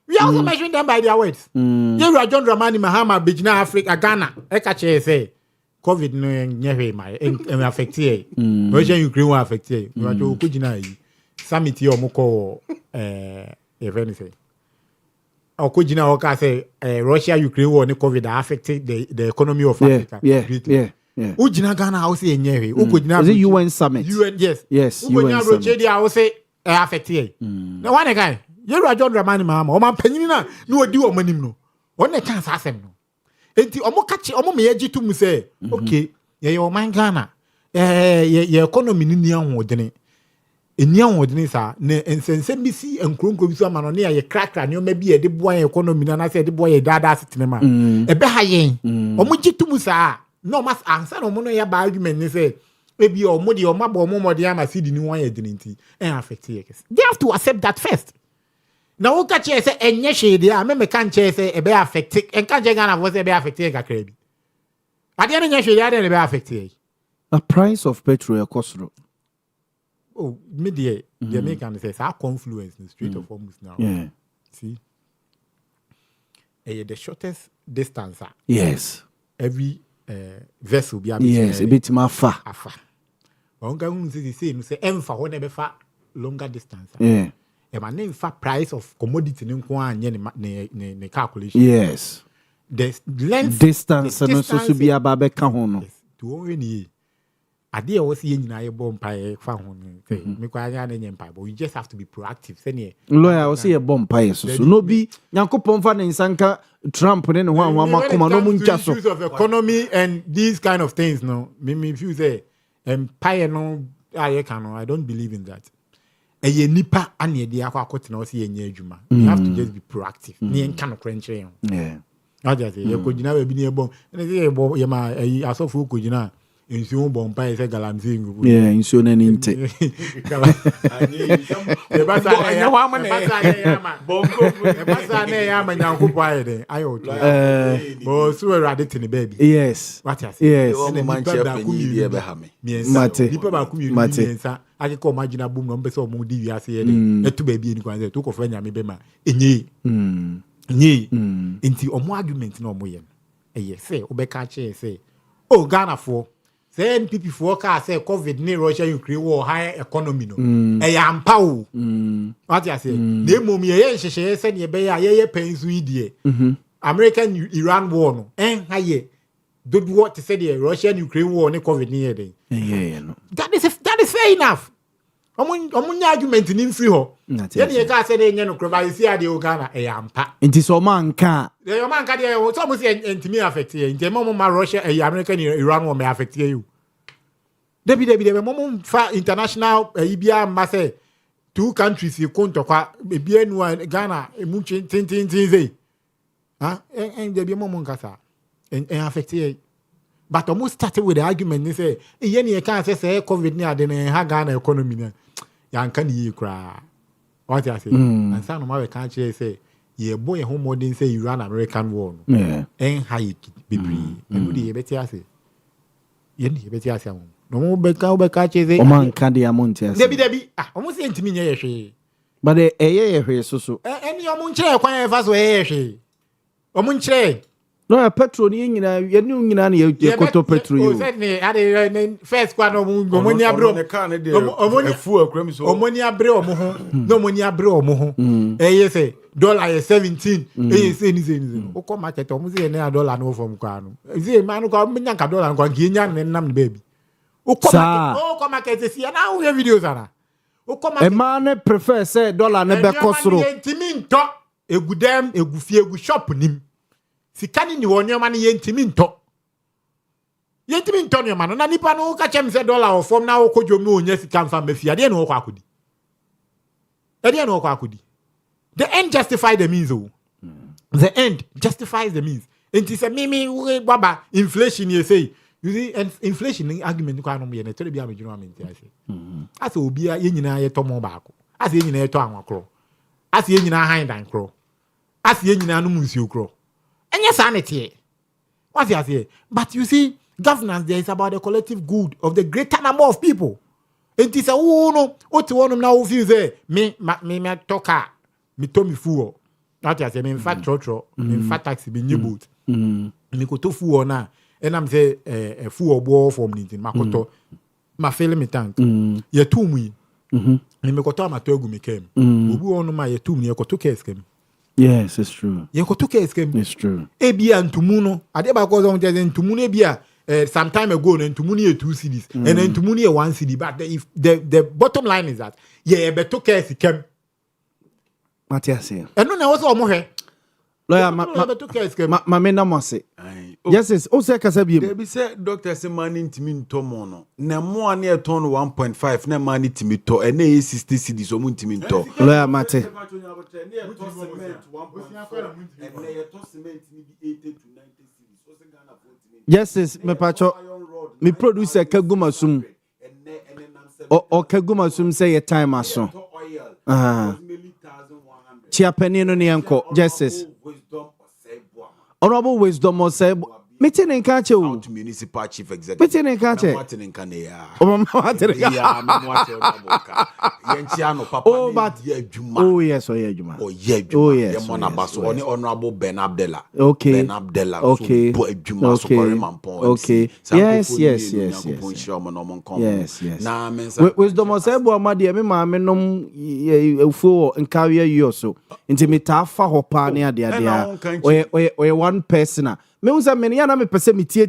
We are also measuring them by their words. You are John Dramani Mahama Bijna Africa Ghana. E ka kire say COVID no nyewe mai em affect ye. Russia Ukraine will affect ye. We are to kujina yi. Summit yo moko event say. O kujina o ka say Russia Ukraine war ni COVID affected the economy of Africa. Yeah. Ujina Ghana house in Yeri. Ukujina the UN summit. UN, yes. Yes. Ukujina Rochedi house affect ye. Now one guy, you're a John Ramani Mama, or my penina, no do a minimum. One a chance ask him. Enti omo kachi omo meyeji tu mu say okay ye your man Ghana ye economy ni nia hodene enia hodene sa ne ensense bi si enkronko bi so amano ne ye krakra ne o ma bi ye de boa economy na say de boa ye dada setene ma ebe ha yen omo ji tu mu sa no mas answer no mo no ya ba argument ni say ebi omo de omo ba omo de ama sidi ni wan ye dene nti affect ye. They have to accept that first. Na wo ka che se enye hwede a me kan che se e be affect en kan che Ghana wo se be affect e kakra bi ade na enye hwede ade na be affect e the price of petrol cost. Oh me the American say sa confluence in the Strait of Hormuz now. See the shortest distance yes every vessel be yes a bit more far on can say no say emfa ho na be fa longer distance my name for price of commodity ne calculation. Yes. The length distance no so be ababe ka ho no. To any ade o see nyina ye bomb pie fa ho no. Say me kwa anya na nyem pie but you just have to be proactive. Say lawyer o see ye bomb pie so no be Nyankopon fa ne nsanka Trump ne ho an makoma no mu ncha so. Issues of economy and these kind of things no. Me if you say pie no I don't believe in that. Eye nipa ane de akwa na o se yenye adwuma. You have to just be proactive. Ne enka no krenche yon. Yeah. I just say you kojina we bi ne bom. Ne say e bom ye ma asofo kojina ensuo bom pa say galamsey ngubu. Yeah, ensuo na ninte. E ba sa anya wa ma na ya ma. Bonko e ba sa na ya ma nyankopo aye de. Ayo to. Bo so we rade tini baby. Yes. What you say? Yes. O mo man chef ni bi e be ha me. Mate. Nipa ba ku mi miensa. Ake ko imagine boom no be so mo di wiase ye de etu ba bi ni kwan say to ko fa nyame be ma enyi enti omo argument na omo ye eye say obeka che say oh Ghana for say NPP for ka say COVID ni Russia Ukraine war high economy no e ya mpa o what you say na mom ye hyehyeye say ne be ya ye pensu idie American Iran war no high do what to say the Russian Ukraine war ni COVID ni ye de no that is fair enough. Omun argument ni free ho. Ye dey ka say dey no kroba you see ade o Ghana e ampa. Nti so man ka. Dey man ka dey so mo say ntimi affect ye. Nti mo ma Russia e American Iran wo me affect ye you. Debi mo fa international bia ma say two countries e konto kwa bia nu Ghana e mu tin say. Ah en debi mo nkasa. En affect ye. But almost started with the argument they say ye can say COVID ni ade na ha Ghana economy na ya nka ni yi kra what you say and some ma we can say ye boy home modern say Iran American war no en high bibri and do ye beti ase ye ni beti ase am no mo be ka che say o man ka de Montie ase debi almost say ntimi nye ye hwe but ye hwe so eni o mo nkyere kwan e fa so ye hwe o mo nkyere no petrol ni nyina ye ni nyina na ye koto petrol yo. O said ne ade first kwa no mo ni abro. Efu akwam so. O ni abre o mo ho. No mo ni abre o mo ho. Ye say dollar is 17. Say ni. O ko market o mo say na dollar no from kwa no. Say man ko mo nyanka dollar kwa gienya ne nam ne baby. O ko market see na wo videos ana. O ko market. E man prefer say dollar ne be kosoro. Ntimi nto egudem egufie egu shop nim. Sikani ni wonyoma ni yentimi nto ni man na nipa no ka chem se dollar o form na o kodwom no onya sika mfa mafia de no kwa akodi the end justify the means the end justifies the means enti se mimi baba inflation you say you see inflation argument kwa no me na tere bia me dwuma me nti ase ase obi a ye nyina ye tomo baako ase ye nyina ye to anwakro ase ye nyina han dan kro ase ye nyina no munsi okro enya sanity. What you say? But you see, governance there is about the collective good of the greater number of people. And it is no, what you want now feel say me talker, me to me fool. What you say? Me in fact trotro, me in fact taxi be new boat. Me go to fool na, and I'm say a fool boy from Nintin Makoto. Ma feel me tank. Ye two me. Me go to ma togu me came. Obu ono ma ye two me ye go to case came. Yes, it's true. You go to case game. It's true. Ebia ntumu no. Ade ba ko zo nje ntumu no ebia some time ago and to money 2 CDs and then to money 1 CD. But the bottom line is that better case came. Matthias. And no also more. Lawyer, my men must say. Yes, it's also Casabium. They be said doctor say money to me to mono. Na more near ton 1.5 na money to me to and 60 cedis or to me to. Lawyer Mate. Yes, it's me pacho. Me producer Kaguma Sum. Or Kaguma Sum say a time aso. Chia penny no nianko. Justice. Honorable wisdom or say meeting in catch you municipal chief executive. meeting in catch it. Martin in Canea. Oh, but oh yes, oh yeah, Juma. Oh yeah, oh yes. Yamona Basso, only honorable Ben Abdella. Okay. Ben Abdella. Okay. Okay. Yes. Yes. Wisdom or say, "Boamah, dear, me ma me nom for and carry you so." Intimate fa hopa near there. Or one person. Me usa many yana me pese me tie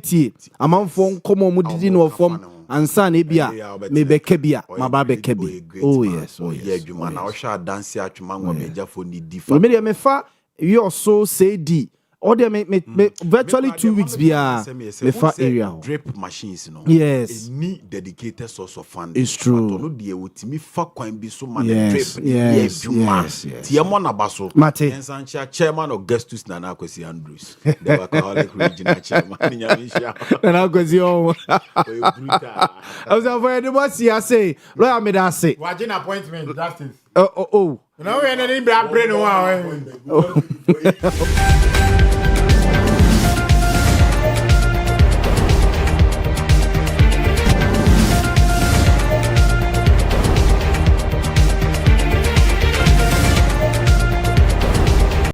amam fon komo mu didi no form ansa na bia me be kebia ma ba be kebi. Oh yes, yeah, Juma na o sha dance atwuma ngo meja for ni difa me me fa you so say di or there me virtually 2 weeks bia me fa area drip machines no. Yes, need dedicated source of funding. It's true. No de wotimi fa kwan bi so man yes, drip yes, tie mo na baso Mate Ensancha chairman of Augustus Nana Kwesi Andrews the alcoholic regional chairman nyamisha Nana Kwesi o I was avoid the boss here say lawyer me that say wajin appointment justice oh no we any bra brain one